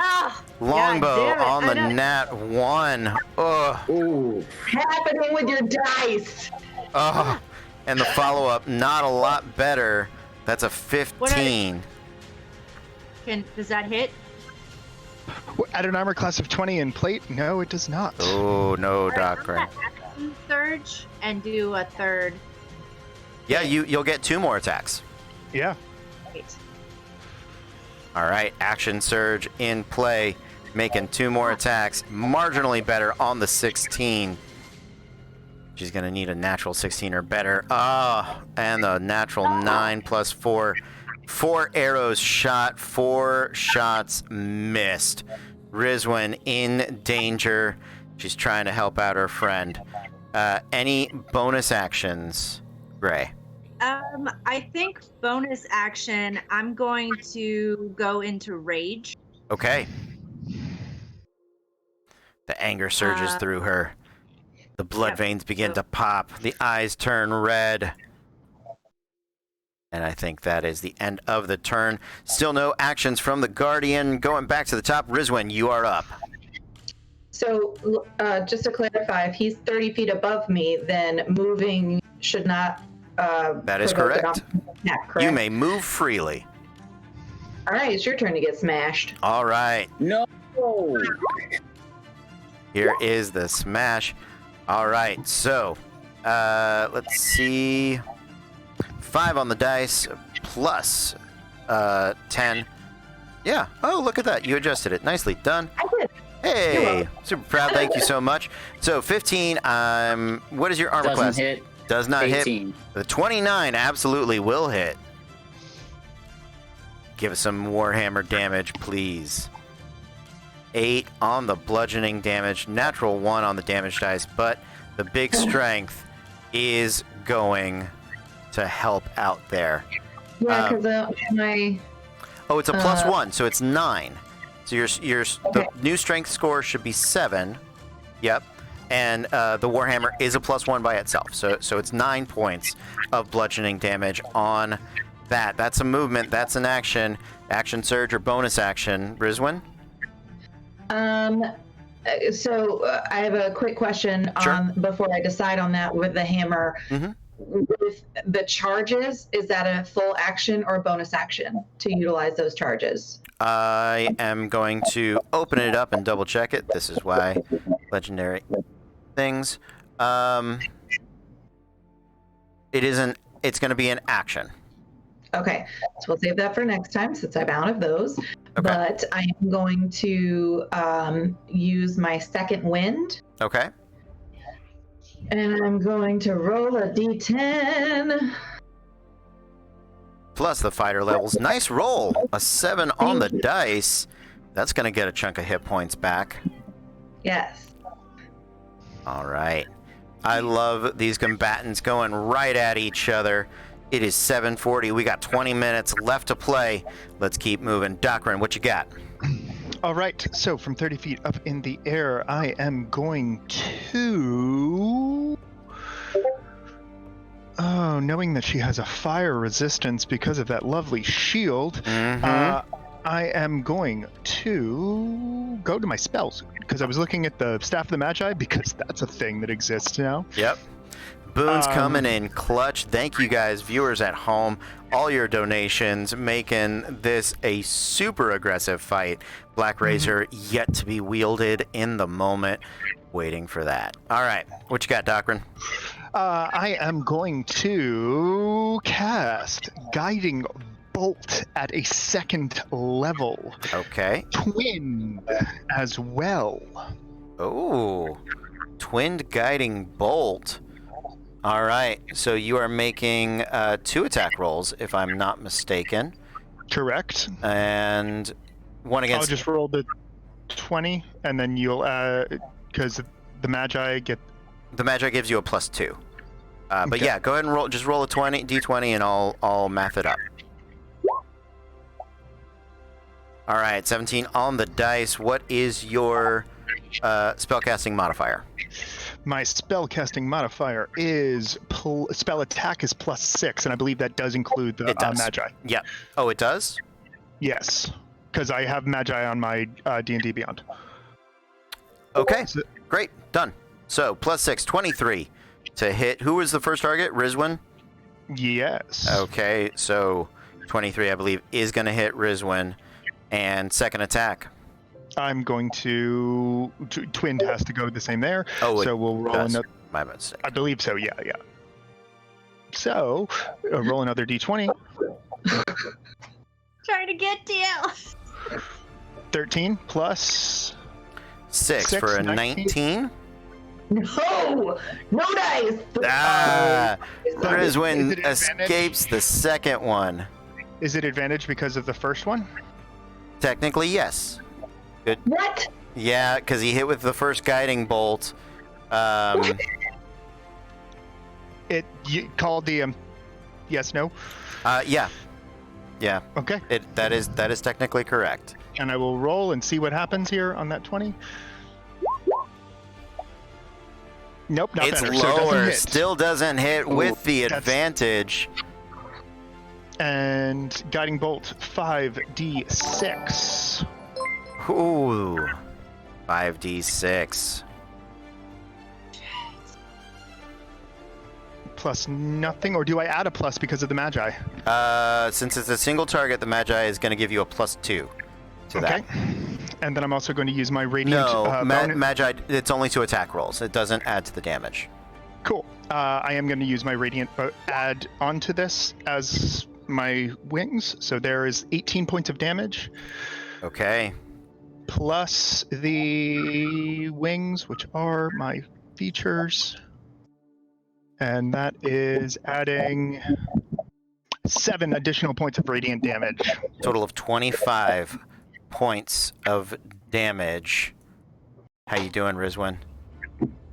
Oh, Longbow on the I know. nat 1. Oh. Ooh. Happening with your dice. Oh. And the follow-up, not a lot better. That's a 15. Does that hit? At an armor class of 20 in plate, no, it does not. Oh, no, All right, I'm Docrin. gonna action surge and do a third. Yeah, you'll get 2 more attacks. Yeah. Hit. All right, action surge in play, making 2 more attacks, marginally better on the 16. She's gonna need a natural 16 or better. Ah, and the natural 9 plus 4. 4 arrows shot, 4 shots missed. Rizwin in danger. She's trying to help out her friend. Any bonus actions, Gray? I think bonus action, I'm going to go into rage. Okay. The anger surges through her. The blood Yep. veins begin to pop. The eyes turn red. And I think that is the end of the turn. Still no actions from the Guardian. Going back to the top, Rizwin, you are up. So, just to clarify, if he's 30 feet above me, then moving should not. That is provoke an correct. opportunity attack, correct? You may move freely. All right, it's your turn to get smashed. All right. No. Here is the smash. All right. So, let's see. 5 on the dice plus 10. Yeah. Oh, look at that. You adjusted it. Nicely done. I did. Hey, super proud. Thank you so much. So 15. What is your armor Doesn't class? hit. Does not 18. hit. The 29 absolutely will hit. Give us some Warhammer damage, please. 8 on the bludgeoning damage. Natural 1 on the damage dice, but the big strength is going to help out there. Yeah, because my. Oh, it's a plus 1, so it's 9. So the Okay. new strength score should be 7. Yep. And the Warhammer is a plus 1 by itself. So it's 9 points of bludgeoning damage on that. That's a movement. That's an action. Action surge or bonus action. Rizwin? So I have a quick question Sure. before I decide on that with the hammer. Mm-hmm. With the charges, is that a full action or a bonus action to utilize those charges? I am going to open it up and double check it. This is why legendary things. It's going to be an action. Okay, so we'll save that for next time since I'm out of those. Okay. But I am going to use my second wind. Okay. And I'm going to roll a d10. Plus the fighter levels. Nice roll. A 7 on the dice. That's going to get a chunk of hit points back. Yes. All right. I love these combatants going right at each other. It is 7:40. We got 20 minutes left to play. Let's keep moving. Docrin, what you got? All right, so from 30 feet up in the air, I am going to... Oh, knowing that she has a fire resistance because of that lovely shield, I am going to go to my spells, because I was looking at the Staff of the Magi, because that's a thing that exists now. Yep. Boons coming in clutch. Thank you guys, viewers at home. All your donations making this a super aggressive fight. Black Razor yet to be wielded in the moment. Waiting for that. All right. What you got, Docrin? I am going to cast Guiding Bolt at a 2nd level. Okay. Twin as well. Oh. Twinned Guiding Bolt. All right, so you are making 2 attack rolls, if I'm not mistaken. Correct. And one against... I'll just roll the 20, and then you'll, because the Magi get... The Magi gives you a +2. But Okay. yeah, go ahead and roll. Just roll a d20, and I'll math it up. All right, 17 on the dice. What is your spellcasting modifier? My spellcasting modifier is spell attack is +6, and I believe that does include the It does. Magi. Yeah. Oh, it does? Yes, because I have Magi on my D&D Beyond. Okay, great. Done. So, +6, 23 to hit. Who was the first target? Rizwin? Yes. Okay, so 23, I believe, is going to hit Rizwin. And second attack. I'm going to... Twin has to go the same there. Oh, so we'll roll does. another... My mistake. I believe so, yeah. So, roll another d20. Trying to get to you. 13 plus... 6 for a 19. No dice. Rizwin Is it escapes the second one. Is it advantage because of the first one? Technically, yes. Good. What? Yeah, because he hit with the first guiding bolt. You called the yes, no? Yeah. Okay. That is technically correct. And I will roll and see what happens here on that 20. Nope, not It's better. So it doesn't lower. hit. Still doesn't hit with the that's- advantage. And guiding bolt 5d6 Ooh. 5d6. plus nothing, or do I add a plus because of the Magi? Since it's a single target, the Magi is going to give you a +2 to that. And then I'm also going to use my radiant. No, bonus. Magi, it's only to attack rolls. It doesn't add to the damage. Cool. I am going to use my radiant add onto this as my wings. So there is 18 points of damage. Okay. Plus the wings, which are my features. And that is adding 7 additional points of radiant damage. Total of 25 points of damage. How you doing, Rizwin?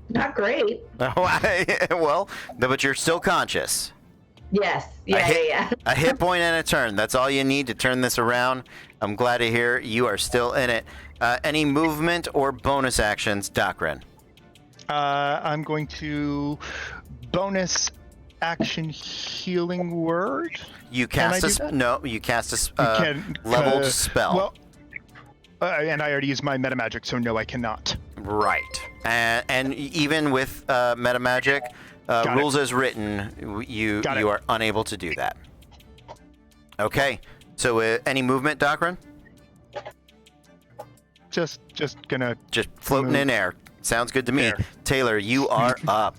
Not great. Well, but you're still conscious. Yes. Yeah. A hit point and a turn. That's all you need to turn this around. I'm glad to hear you are still in it. Any movement or bonus actions, Docrin? I'm going to bonus action healing word. You Can I cast do that? no. You cast a Can- leveled spell. Well, and I already used my meta magic, so no, I cannot. Right. And even with meta magic, rules as written, you are unable to do that. Okay. So any movement, Docrin? Just gonna Just floating in air. Sounds good to me. There. Taylor, you are up.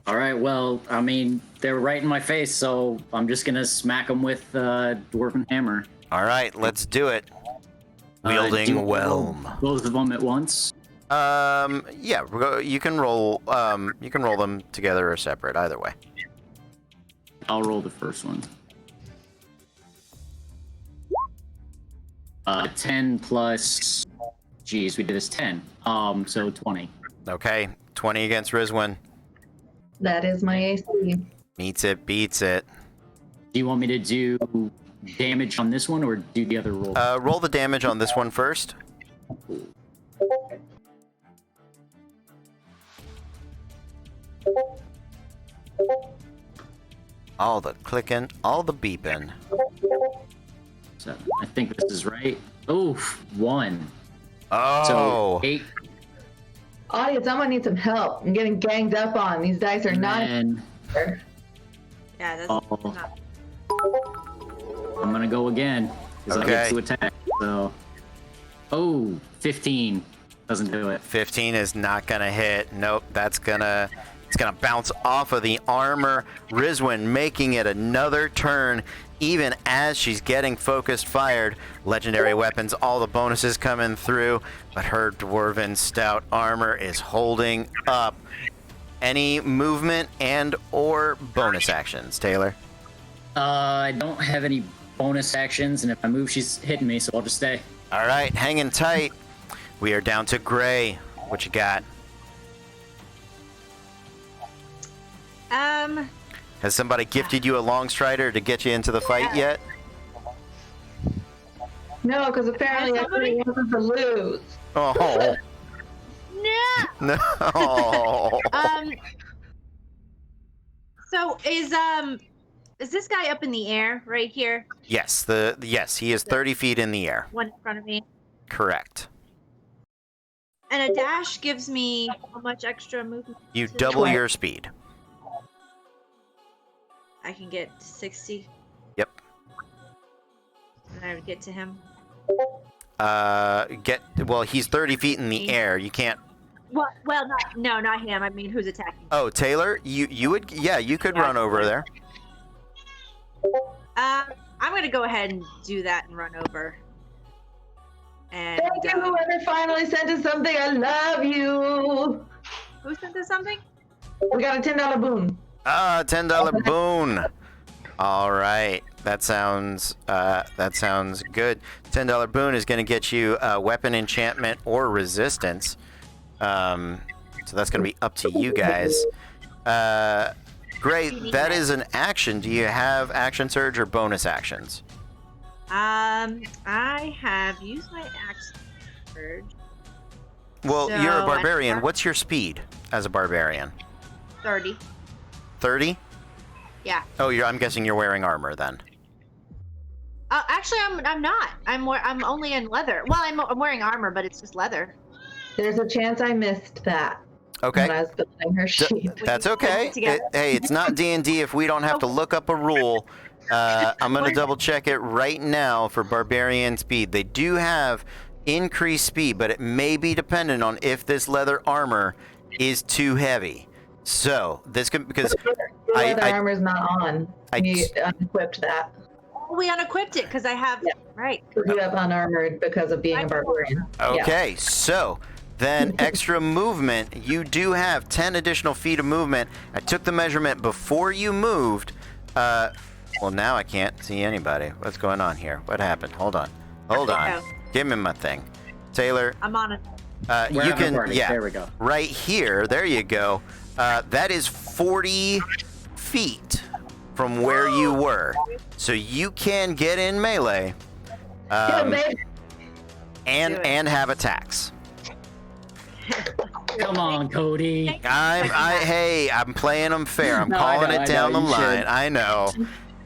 All right, well, I mean, they're right in my face, so I'm just gonna smack them with Dwarven Hammer. All right, let's do it. Wielding Do Whelm. Both of them at once. Yeah, you can roll. You can roll them together or separate. Either way. I'll roll the first one. 10 plus. Geez, we did this 10. So 20. Okay, 20 against Rizwin. That is my AC. Meets it, beats it. Do you want me to do damage on this one or do the other roll? Roll the damage on this one first. All the clicking, all the beeping. So I think this is right. Oof, 1. Oh. So 8. Audience, someone needs some help. I'm getting ganged up on. These dice are not. And Yeah, that's Oh. not. I'm gonna go again because I get Okay. to attack. So, 15 doesn't do it. 15 is not gonna hit. Nope, it's gonna bounce off of the armor. Rizwin making it another turn, even as she's getting focused fired. Legendary weapons, all the bonuses coming through, but her dwarven stout armor is holding up. Any movement and or bonus actions, Taylor? I don't have any bonus actions, and if I move, she's hitting me, so I'll just stay. All right, hanging tight. We are down to Gray. What you got? Has somebody gifted you a long strider to get you into the fight yet? No, because apparently Somebody- everybody wants to lose. Oh, No. no. So is this guy up in the air right here? Yes, he is 30 feet in the air. One in front of me. Correct. And a dash gives me how much extra movement? You to- double your speed. I can get to 60. Yep. And I would get to him. Well, he's 30 feet in the air. You can't. Well, not him. I mean, who's attacking? Oh, Taylor, you would, yeah, you could run over there. I'm gonna go ahead and do that and run over. And Thank you, whoever finally sent us something. I love you. who sent us something? We got a $10 boon. $10 boon. All right, that sounds good. $10 boon is going to get you weapon enchantment or resistance. So that's going to be up to you guys. Great, that is an action. Do you have action surge or bonus actions? I have used my action surge. Well, So, you're a barbarian. I- What's your speed as a barbarian? 30. 30? Yeah. Oh, I'm guessing you're wearing armor then. Actually, I'm not. I'm only in leather. Well, I'm wearing armor, but it's just leather. There's a chance I missed that when Okay. I was building her sheet. That's okay. Together. Hey, it's not D&D if we don't have to look up a rule. I'm going to double check it right now for barbarian speed. They do have increased speed, but it may be dependent on if this leather armor is too heavy. So this could, because Your leather armor's not on. You unequipped that. We unequipped it because I have right. Because you have unarmored because of being a barbarian. Okay, so then extra movement. You do have 10 additional feet of movement. I took the measurement before you moved. Well, now I can't see anybody. What's going on here? What happened? Hold on. Give me my thing. Taylor, I'm on it. you can, yeah, There we go. right here. There you go. That is 40 feet from where you were. So you can get in melee and have attacks. Come on, Cody. Hey, I'm playing them fair. I'm No, calling I know, it down the you line. should. I know.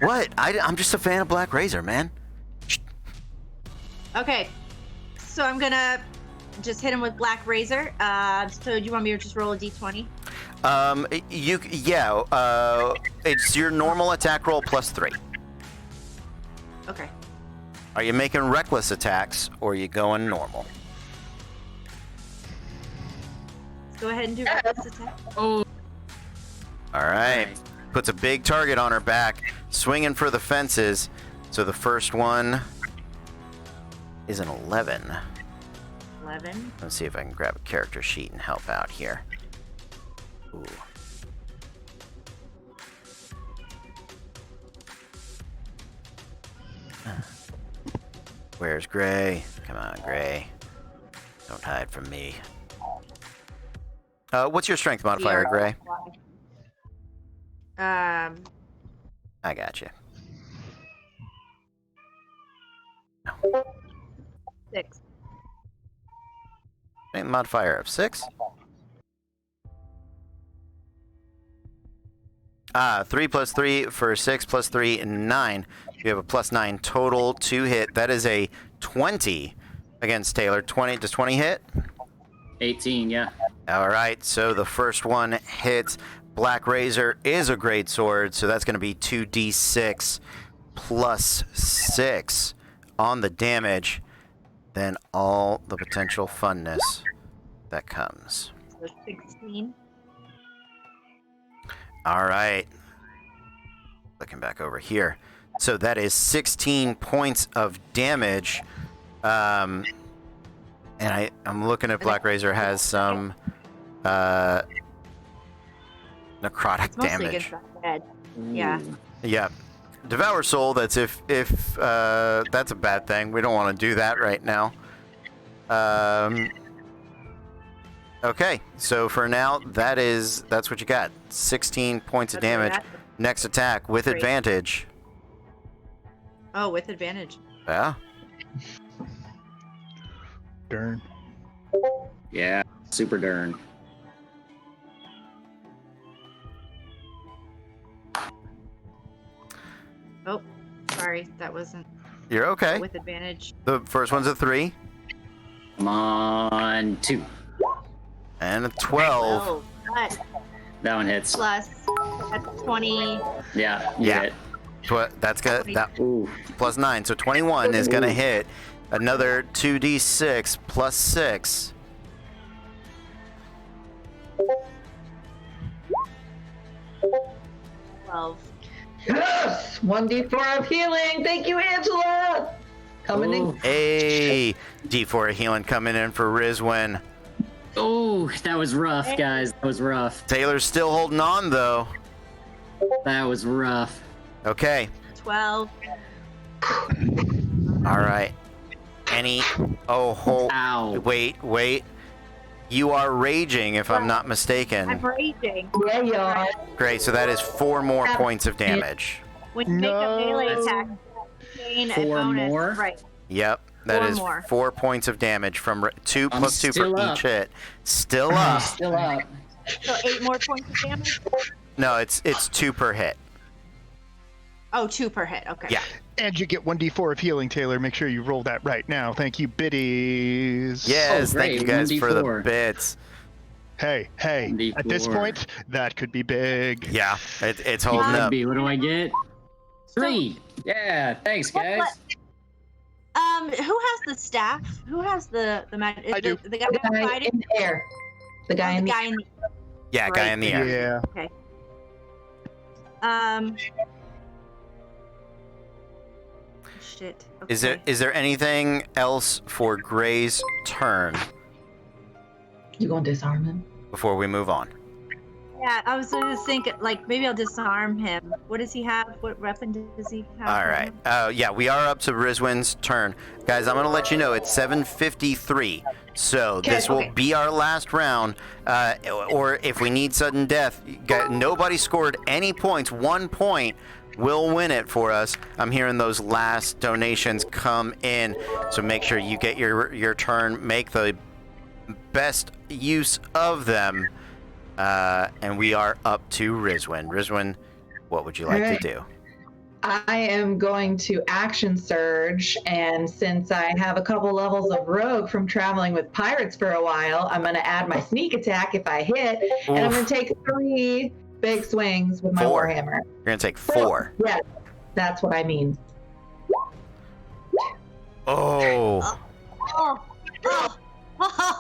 What? I'm just a fan of Black Razor, man. Okay, so I'm gonna just hit him with Black Razor. So do you want me to just roll a d20? It's your normal attack roll plus 3. Okay. Are you making reckless attacks or are you going normal? Let's go ahead and do reckless attack. Oh, All right. Nice. Puts a big target on her back, swinging for the fences. So the first one is an 11. 11. Let's see if I can grab a character sheet and help out here. Ooh. Where's Gray? Come on, Gray. Don't hide from me. What's your strength modifier, Gray? I got you. 6. strength modifier of 6. 3 plus 3 for 6 plus 3 and 9. You have a plus 9 total to hit. That is a 20 against Taylor. 20. Does 20 hit? 18, yeah. All right. So the first one hits. Black Razor is a great sword, so that's going to be 2d6 plus 6 on the damage. Then all the potential funness that comes. So 16. All right. Looking back over here. So that is 16 points of damage. And I'm looking at Black Razor has some necrotic It's mostly damage. against that head. Yeah. Yeah. Devour Soul, that's if that's a bad thing. We don't want to do that right now. Okay, so for now, that's what you got. 16 points of damage. Next attack with Great. advantage. Oh, with advantage. Yeah. Darn. Yeah, super darn. Oh, sorry, that wasn't You're okay. with advantage. The first one's a 3 Come on, 2. and a 12. Oh, that That one hits. plus that's 20. Yeah, you Yeah. hit. That's got that Ooh. plus 9, so 21 is gonna hit. Another 2d6 plus 6. Yes! 1d4 of healing. Thank you, Angela. Coming in. Hey, D4 of healing coming in for Rizwin. Oh, that was rough, guys. That was rough. Taylor's still holding on though. That was rough. Okay. 12. All right. Ow. Wait. You are raging, if I'm not mistaken. I'm raging. Yeah, you are. Great. So that is 4 more points of damage. When you make a melee No. attack, gain a 4 bonus. more? Right. Yep. That 4 is more. 4 points of damage from 2 I'm plus 2 for still up. each hit. Still up. Still up. So 8 more points of damage? No, it's 2 per hit. Oh, 2 per hit. Okay. Yeah. And you get 1d4 of healing, Taylor. Make sure you roll that right now. Thank you, biddies. Yes, thank great. you guys for the 1d4. bits. Hey, at this 1d4. point, that could be big. Yeah, it's holding Could up. be. What do I get? 3. Yeah, thanks, guys. Who has the staff? Who has the magic? I do. The guy The guy fighting? in the air. The guy in the guy in the Yeah, guy in the air. Yeah. Okay. Shit. Okay. Is there anything else for Gray's turn You gonna disarm him? before we move on? Yeah, I was just thinking, like, maybe I'll disarm him. What does he have? What weapon does he have? All right. Yeah, we are up to Rizwin's turn. Guys, I'm going to let you know it's 7:53. So this will okay. be our last round. Or if we need sudden death, nobody scored any points. 1 point will win it for us. I'm hearing those last donations come in. So make sure you get your turn. Make the best use of them. And we are up to Rizwin. Rizwin, what would you like to do? I am going to action surge, and since I have a couple levels of rogue from traveling with pirates for a while, I'm going to add my sneak attack if I hit, and I'm going to take 3 big swings with my 4. warhammer. You're going to take 4. Yes, that's what I mean. Oh.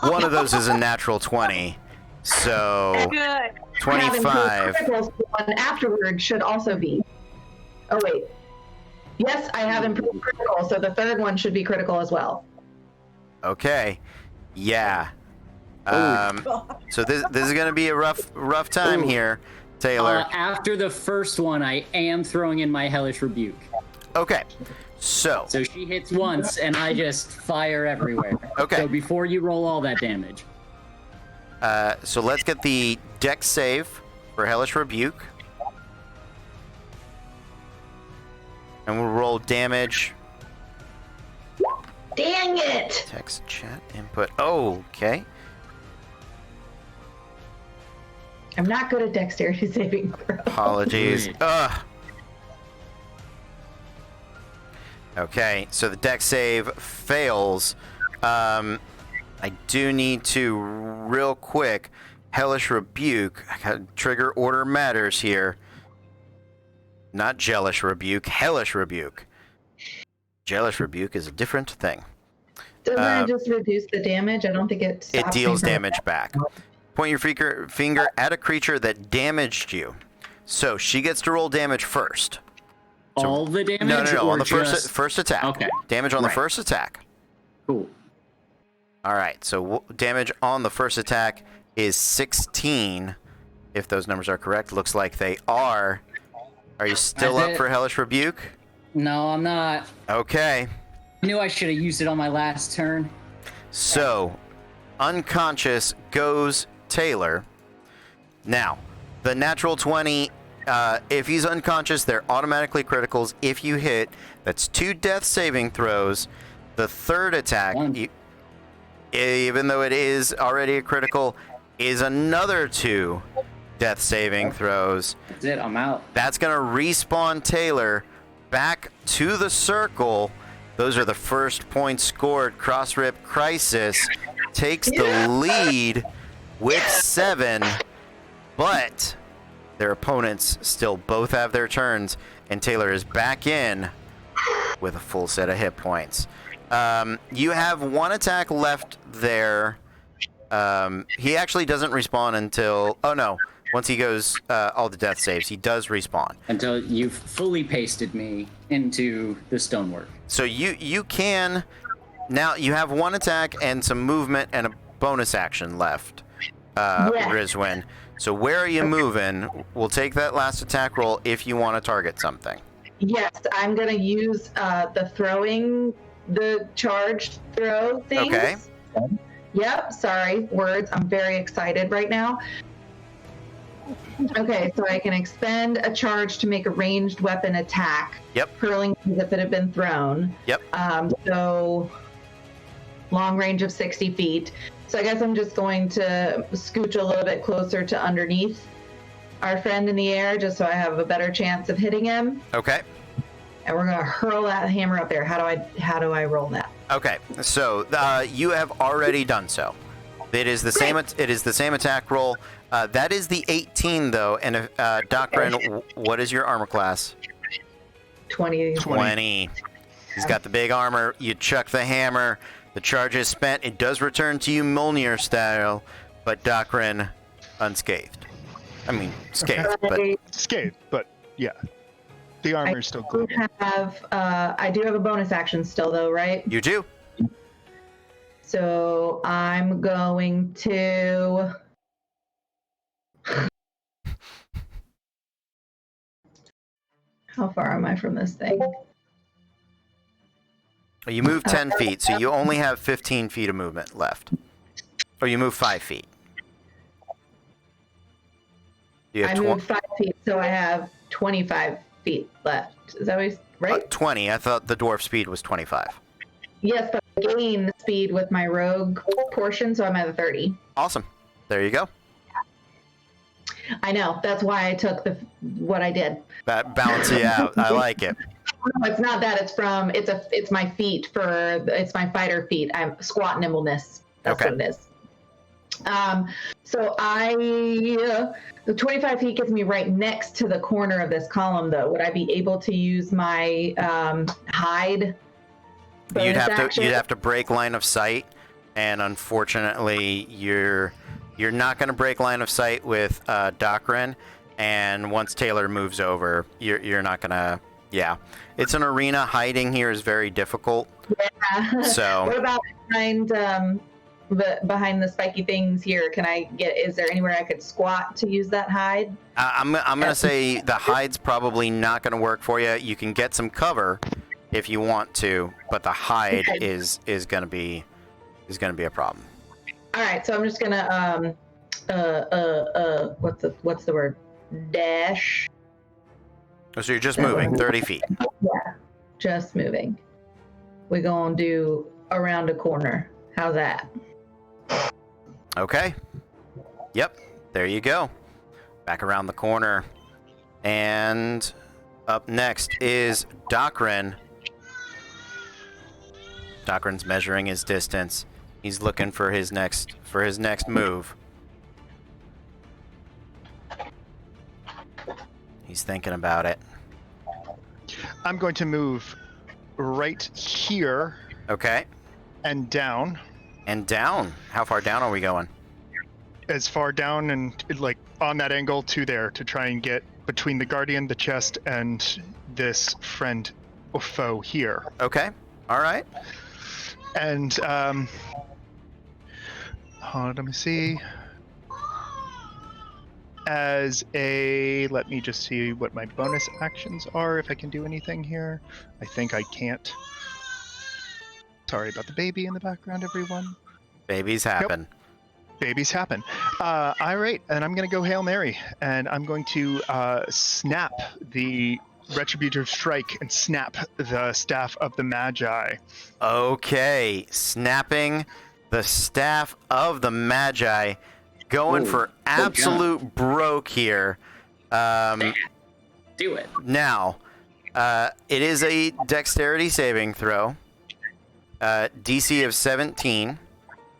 One of those is a natural 20. So Good. Having 25. criticals, one afterward should also be. Oh wait. Yes, I have improved critical, so the third one should be critical as well. Okay. Yeah. So this is going to be a rough time Ooh. here, Taylor. After the first one, I am throwing in my Hellish Rebuke. Okay. So So she hits once, and I just fire everywhere. Okay. So before you roll all that damage. so let's get the dex save for Hellish Rebuke. And we'll roll damage. Dang it! Text chat input. Oh, okay. I'm not good at dexterity saving throws. Apologies. Ugh. Okay, so the dex save fails. I do need to, real quick, Hellish Rebuke. I gotta trigger order matters here. Not Jellish Rebuke, Hellish Rebuke. Jellish Rebuke is a different thing. Doesn't it just reduce the damage? I don't think it stops It deals me from damage back. Point your finger at a creature that damaged you. So she gets to roll damage first. So, All the damage? No. Or On the just... first attack. Okay. Damage on the Right. first attack. Cool. All right. So damage on the first attack is 16. If those numbers are correct, looks like they are. Are you still up for Hellish Rebuke? No, I'm not. Okay. I knew I should have used it on my last turn. So, unconscious goes Taylor. Now, the natural 20, if he's unconscious, they're automatically criticals. If you hit, that's 2 death saving throws. The third attack, even though it is already a critical, is another 2 death saving throws. That's it, I'm out. That's going to respawn Taylor back to the circle. Those are the first points scored. Crossrip Crisis takes the lead with 7, but their opponents still both have their turns, and Taylor is back in with a full set of hit points. You have 1 attack left there. He actually doesn't respawn until... Oh, no. Once he goes all the death saves, he does respawn. Until you've fully pasted me into the stonework. So you can... Now, you have 1 attack and some movement and a bonus action left, Rizwin. So where are you moving? We'll take that last attack roll if you want to target something. Yes, I'm going to use the charged throw things. Okay. Yep, sorry, words. I'm very excited right now. Okay, so I can expend a charge to make a ranged weapon attack. Yep. Hurling as if it had been thrown. Yep. So long range of 60 feet. So I guess I'm just going to scooch a little bit closer to underneath our friend in the air, just so I have a better chance of hitting him. Okay. And we're gonna hurl that hammer up there. How do I roll that? Okay. So you have already done so. It is the same. It is the same attack roll. That is the 18 though. And Doctrine, what is your armor class? 20. 20. He's got the big armor. You chuck the hammer. The charge is spent. It does return to you Mjolnir style, but Doctrine unscathed. I mean, scathed, but Scathed, but yeah. The armor's still good. I do have a bonus action still though, right? you do. So I'm going to... How far am I from this thing? You move 10 feet, so you only have 15 feet of movement left. Or you move 5 feet. You have I moved 5 feet, so I have 25 feet left. Is that right? 20. I thought the dwarf speed was 25. Yes, but I gain speed with my rogue portion, so I'm at a 30. Awesome. There you go. I know. That's why I took what I did. That balances you out. I like it. No, it's not that. It's my feet it's my fighter feet. I'm squat nimbleness. That's Okay. what it is. So the 25 feet gets me right next to the corner of this column, though. Would I be able to use my hide? You'd bonus action? have to break line of sight, and unfortunately, you're not going to break line of sight with Doctrine. And once Taylor moves over, you're not going to. Yeah, it's an arena. Hiding here is very difficult. Yeah. So What about behind the spiky things here? Is there anywhere I could squat to use that hide? I'm gonna say the hide's probably not gonna work for you. You can get some cover if you want to, but the hide is gonna be a problem. All right, so I'm just gonna what's the word? Dash. So you're just moving 30 feet. Yeah, just moving. We're gonna do around a corner. How's that? Okay. Yep. There you go. Back around the corner. And up next is Docrin. Docrin's measuring his distance. He's looking for his next move. He's thinking about it. I'm going to move right here. Okay. And down. And down. How far down are we going? As far down and like on that angle to there to try and get between the guardian, the chest, and this friend or foe here. Okay. All right. And let me see. Let me just see what my bonus actions are, if I can do anything here. I think I can't. Sorry about the baby in the background, everyone. Babies happen. Nope. Babies happen. All right, and I'm going to go Hail Mary, and I'm going to snap the Retributive Strike and snap the Staff of the Magi. Okay, snapping the Staff of the Magi. Going for absolute broke here. Do it. Now, it is a dexterity saving throw. DC of 17.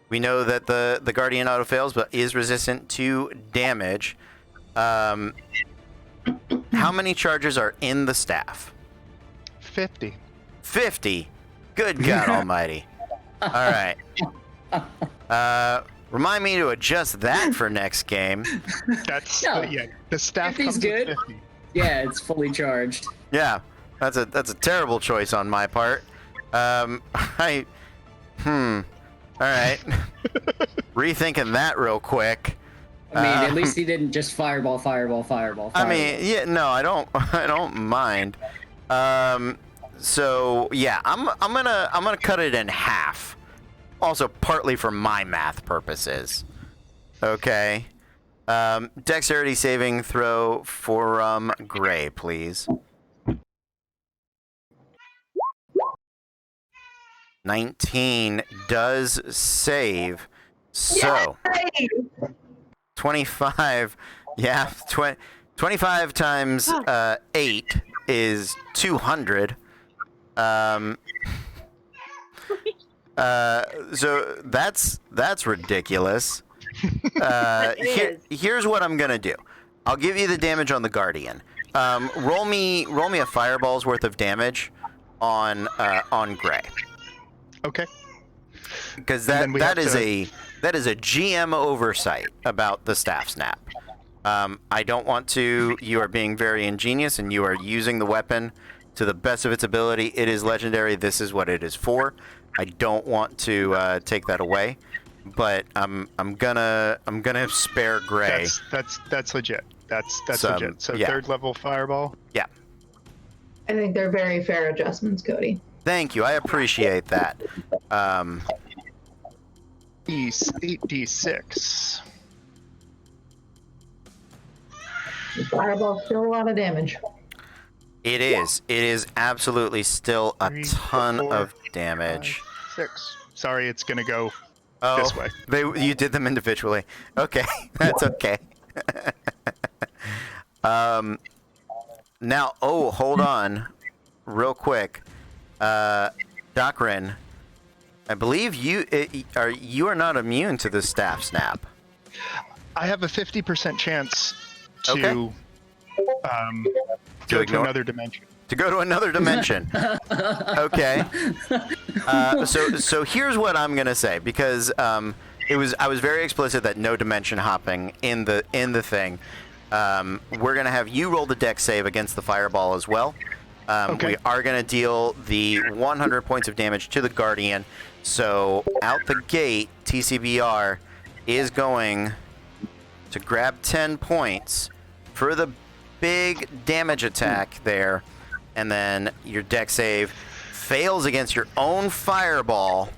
We know that the Guardian auto fails, but is resistant to damage. How many charges are in the staff? 50. 50? Good God almighty. All right. Remind me to adjust that for next game. That's No. yeah. The staff 50's comes good. with 50. Yeah, it's fully charged. Yeah, that's a terrible choice on my part. All right. Rethinking that real quick. I mean, at least he didn't just fireball. I mean, yeah, no, I don't mind. So yeah, I'm gonna cut it in half. Also, partly for my math purposes. Okay. Dexterity saving throw for Gray, please. 19 does save. So, Yay! 25. Yeah, 25 times 8 is 200. So that's ridiculous. Here's what I'm gonna do. I'll give you the damage on the Guardian. Roll me a fireball's worth of damage on Gray. Okay. Because that is a GM oversight about the staff snap. I don't want to. You are being very ingenious, and you are using the weapon to the best of its ability. It is legendary. This is what it is for. I don't want to take that away, but I'm gonna spare Gray. That's legit. That's legit. So yeah. Third level fireball. Yeah. I think they're very fair adjustments, Cody. Thank you. I appreciate that. 8d6. Fireball still a lot of damage. It is. It is absolutely still a 3, ton 4, of damage. 5, 6. Sorry, it's gonna go Oh, this way. you did them individually. Okay, that's okay. Now, hold on, real quick, Docrin. I believe you are not immune to the staff snap. I have a 50% chance to Okay. go to ignore- another dimension. To go to another dimension. Okay. So here's what I'm gonna say, because I was very explicit that no dimension hopping in the thing. We're gonna have you roll the dex save against the fireball as well. Okay. We are gonna deal the 100 points of damage to the Guardian. So out the gate, TCBR is going to grab 10 points for the big damage attack there. And then your dex save fails against your own fireball.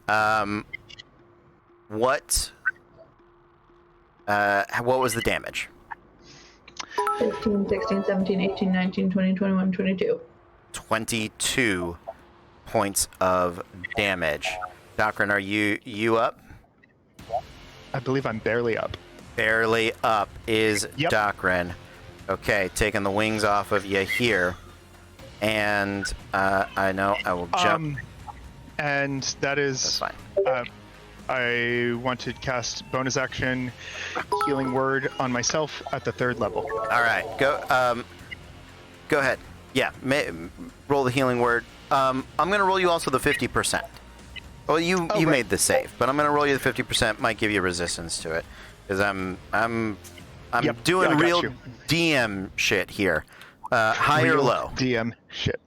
What was the damage? 15, 16, 17, 18, 19, 20, 21, 22. 22 points of damage. Docrin, are you up? I believe I'm barely up. Barely up is Yep. Docrin. Okay, taking the wings off of you here. And I know I will jump. And that That's is, fine. I want to cast bonus action healing word on myself at the 3rd level. All right, go ahead. Yeah, roll the healing word. I'm going to roll you also the 50%. Well, you right. made the save, but I'm going to roll you the 50%. Might give you resistance to it because I'm Yep, doing I got real you. DM shit here. High or Real low? DM shit.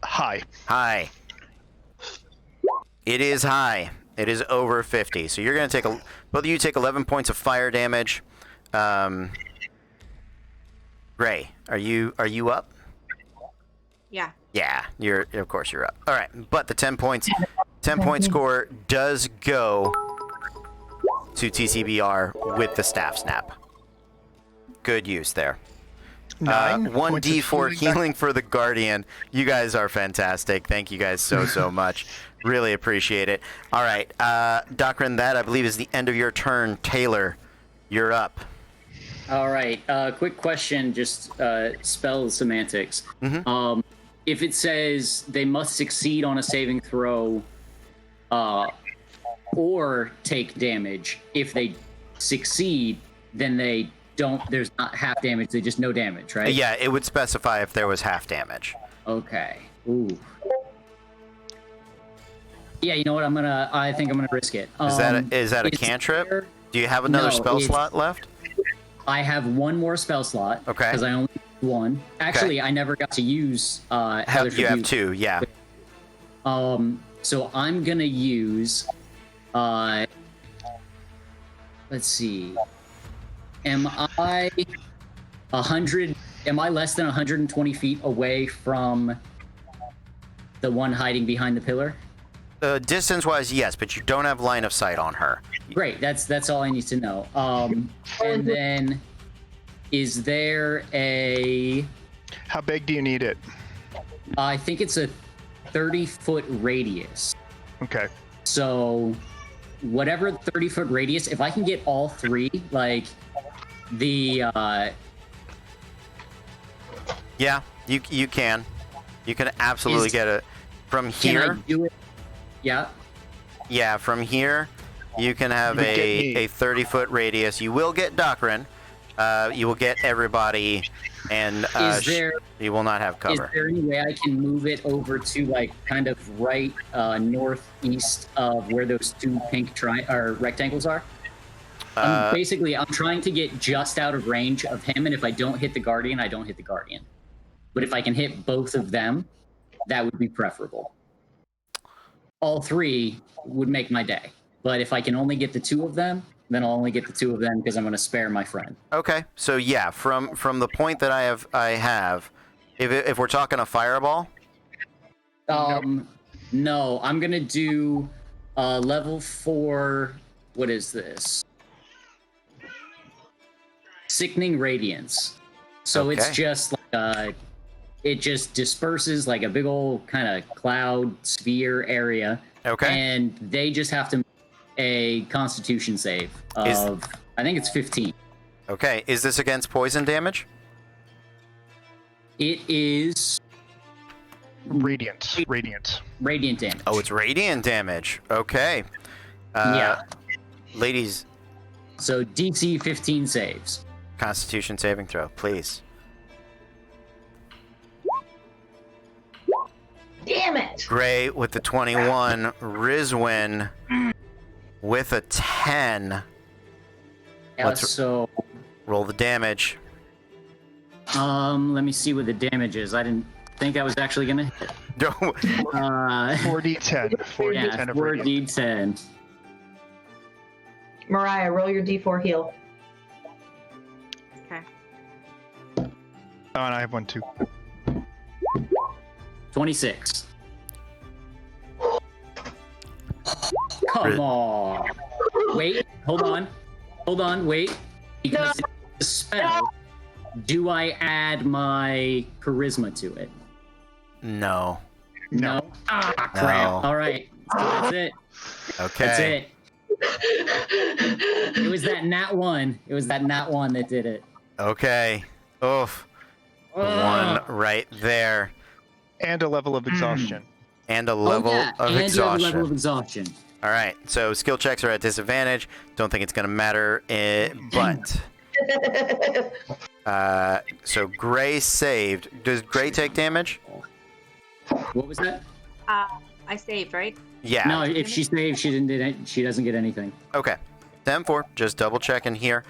High. High. It is high. It is over 50. So you're going to take both of you take 11 points of fire damage. Ray, are you up? Yeah. Yeah, of course you're up. All right, but the 10 point score does go to TCBR with the staff snap. Good use there. 9 1 points of D4 back. healing for the Guardian. You guys are fantastic. Thank you guys so much. Really appreciate it. All right, Docrin, that I believe is the end of your turn. Taylor, you're up. All right. Quick question, just spell semantics. Mm-hmm. If it says they must succeed on a saving throw or take damage, if they succeed, then they don't. There's not half damage. They just no damage, right? Yeah, it would specify if there was half damage. Okay. Ooh. Yeah, you know what? I think I'm gonna risk it. Is that a cantrip? Do you have another spell slot left? I have one more spell slot. Okay. Because I only have one. Actually, I never got to use. You have 2, yeah. So I'm gonna use. Let's see. Am I 100? Am I less than 120 feet away from the one hiding behind the pillar? Distance-wise, yes, but you don't have line of sight on her. Great. That's all I need to know. And then, is there a? How big do you need it? I think it's a 30-foot radius. Okay. So, whatever 30-foot radius, if I can get all 3, like the. Yeah, you can. You can absolutely get it from here. Can I do it? Yeah. Yeah, from here, you can have You would get a 30-foot radius. You will get Docrin. You will get everybody, and you will not have cover. Is there any way I can move it over to like kind of right northeast of where those 2 pink rectangles are? I'm trying to get just out of range of him, and if I don't hit the Guardian, I don't hit the Guardian. But if I can hit both of them, that would be preferable. All 3 would make my day. But if I can only get the 2 of them, then I'll only get the 2 of them because I'm going to spare my friend. Okay, so yeah, from the point that I have, if we're talking a fireball. No, I'm going to do level 4. What is this? Sickening Radiance. So Okay. it's just like it just disperses like a big old kind of cloud sphere area. Okay. And they just have to make a Constitution save of I think it's 15. Okay, is this against poison damage? It is Radiant. radiant damage. Oh, it's radiant damage. Okay. Yeah. Ladies, So DC 15 saves. Constitution saving throw, please. Damn it! Gray with the 21, Rizwin with a 10. Let's- So Roll the damage. let me see what the damage is. I didn't think I was actually gonna hit. No. 4d10. 4d10 of radiant. 4d10. Mariah, roll your D4 heal. Okay. Oh, and I have one too. 26. Come on. Wait, hold on, wait. Because it's a spell, do I add my charisma to it? No. No. Ah, crap. No. All right. So that's it. Okay. That's it. It was that nat 1. It was that nat 1 that did it. Okay. Oof. One right there. And a level of exhaustion. And a level of and you have a exhaustion. level of exhaustion. All right. So skill checks are at disadvantage. Don't think it's going to matter, but... so Gray saved. Does Gray take damage? What was that? I saved, right? Yeah. No, if she saved, she doesn't get anything. Okay. 10-4. Just double checking here.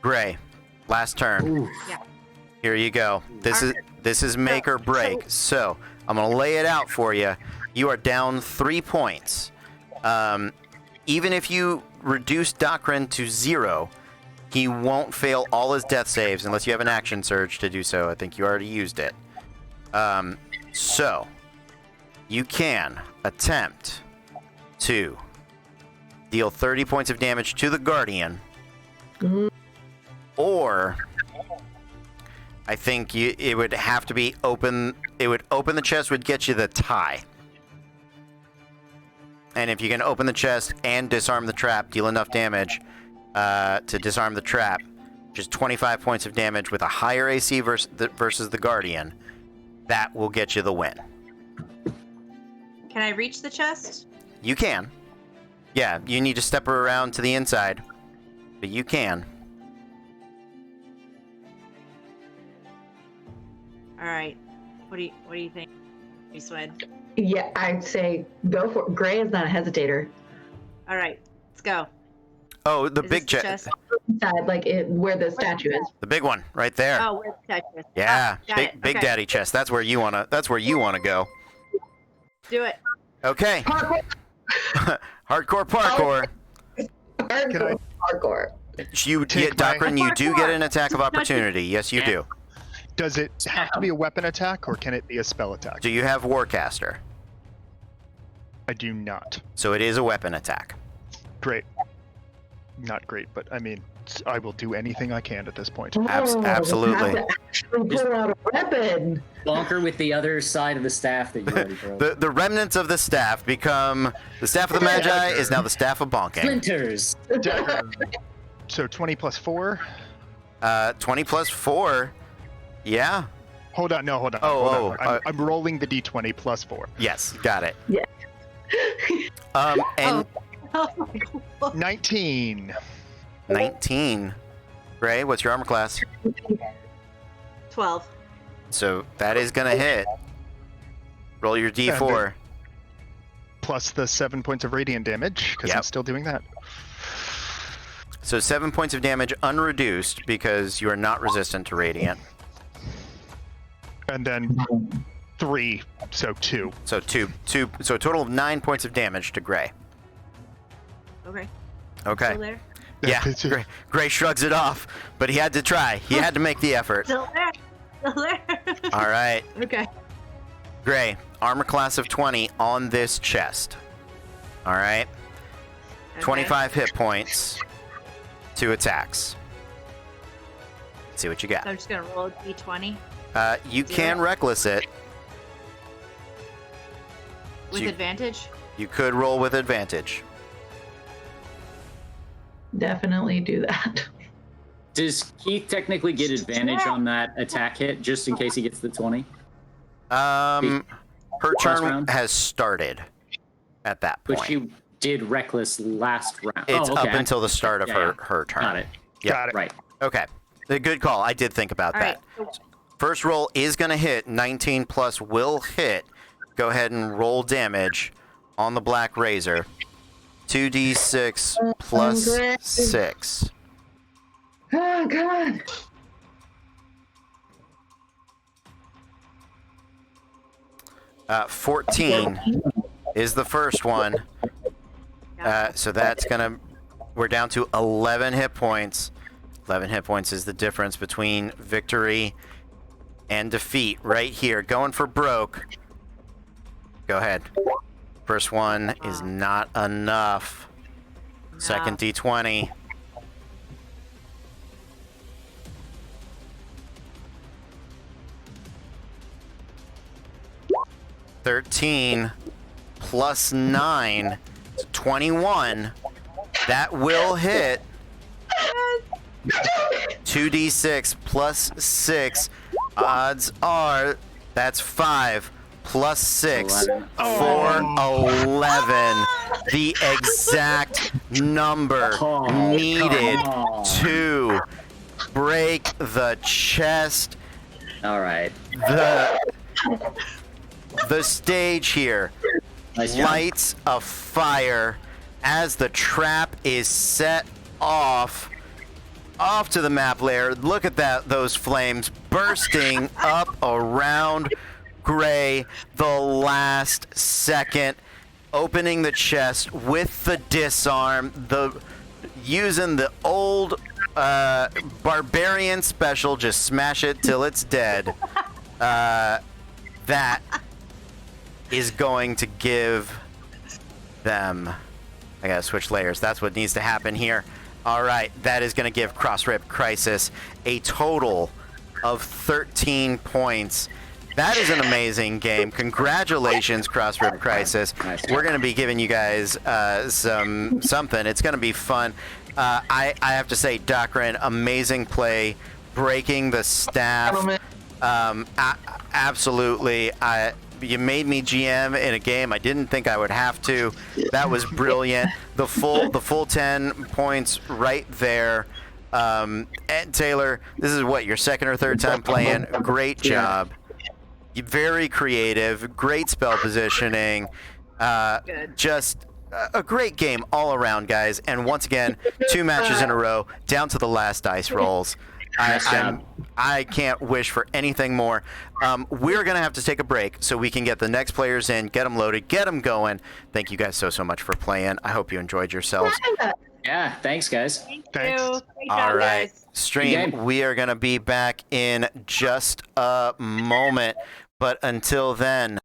Gray, last turn. Ooh. Yeah. Here you go. This is make or break. So I'm gonna lay it out for you. You are down 3 points. Even if you reduce Docrin to 0, he won't fail all his death saves unless you have an action surge to do so. I think you already used it. So you can attempt to deal 30 points of damage to the Guardian, or I think it would have to be open. It would open the chest, would get you the tie. And if you can open the chest and disarm the trap, deal enough damage to disarm the trap, just 25 points of damage with a higher AC versus the Guardian, that will get you the win. Can I reach the chest? You can. Yeah, you need to step her around to the inside, but you can. All right. What do you think? You Swed? Yeah, I'd say go for it. Gray is not a hesitator. All right. Let's go. Oh, the Is big this the chest. Inside, like where the statue is. The big one, right there. Oh, where's the chest? is? Yeah, Oh, got it. big Okay. daddy chest. That's where you wanna go. Do it. Okay. Parkour. Hardcore parkour. Hardcore. You Take Docrin, you do get an attack of opportunity. Yes, you do. Does it have to be a weapon attack, or can it be a spell attack? Do you have Warcaster? I do not. So it is a weapon attack. Great. Not great, but I mean, I will do anything I can at this point. Absolutely. You have to actually pull out a weapon. Bonker with the other side of the staff that you already broke. The remnants of the staff become the staff of the Magi is now the staff of bonking. Splinters. So 20 plus 4? 20 plus 4. Yeah. Hold on. Oh, I'm rolling the d20 plus 4. Yes, got it. Yeah. And Oh my God. 19. 19. Gray, what's your armor class? 12. So that is gonna hit. Roll your d4. Plus the 7 points of radiant damage, because I'm Yep. still doing that. So 7 points of damage unreduced because you are not resistant to radiant. And then 3, so 2. So two. So a total of 9 points of damage to Gray. Okay. Okay. Still there? Yeah. Gray shrugs it off, but he had to try. He had to make the effort. Still there? Still there? All right. Okay. Gray, armor class of 20 on this chest. All right. Okay. 25 hit points. 2 attacks. Let's see what you So got. I'm just gonna roll a d20 You can reckless it. with You- advantage. You could roll with advantage. Definitely do that. Does Keith technically get advantage on that attack hit, just in case he gets the 20? Her Last turn round? has started at that But point. she did reckless last round. It's oh, okay. up until the start of Yeah, her turn. Got it. Yep. Got it. Right. Okay. A good call. I did think about All that. right. First roll is going to hit. 19 plus will hit. Go ahead and roll damage on the Black Razor. 2d6 plus Great. 6. Oh, God. Uh, 14 is the first one. So that's going to... We're down to 11 hit points. 11 hit points is the difference between victory and defeat right here. Going for broke. Go ahead. First one is not enough. Second d20. $13 plus 9, 21. That will hit. 2d6 plus 6. Odds are that's 5 plus 6 for 11. The exact number needed to break the chest. All right. The stage here lights a fire as the trap is set off to the map layer. Look at those flames bursting up around Gray. The last second, opening the chest with the disarm, using the old barbarian special, just smash it till it's dead. That is going to give them... I gotta switch layers. That's what needs to happen here. All right, that is going to give Cross-Rip Crisis a total of 13 points. That is an amazing game. Congratulations, Cross-Rip Crisis. We're going to be giving you guys something. It's going to be fun. I have to say, Docrin, amazing play, breaking the staff. Absolutely. You made me GM in a game I didn't think I would have to. That was brilliant. The full 10 points right there. And Taylor, this is what, your second or third time playing? Great job. Very creative, great spell positioning. Just a great game all around, guys. And once again, 2 matches in a row, down to the last dice rolls. I can't wish for anything more. We're going to have to take a break so we can get the next players in, get them loaded, get them going. Thank you guys so much for playing. I hope you enjoyed yourselves. Yeah, thanks, guys. Thank Thanks. you. Great All job, right, guys. stream, we are going to be back in just a moment. But until then...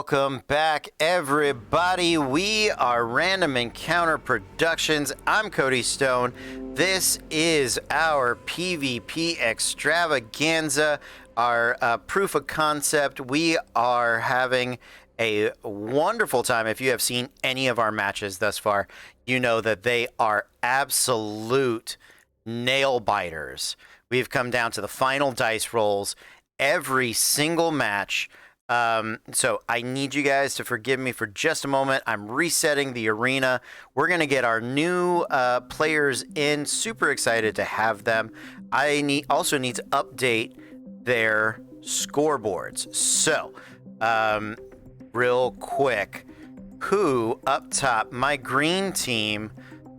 welcome back, everybody. We are Random Encounter Productions. I'm Cody Stone. This is our PvP extravaganza, our proof of concept. We are having a wonderful time. If you have seen any of our matches thus far, you know that they are absolute nail biters. We've come down to the final dice rolls every single match. So I need you guys to forgive me for just a moment. I'm resetting the arena. We're going to get our new players in. Super excited to have them. I also need to update their scoreboards. So, real quick, who up top? My green team.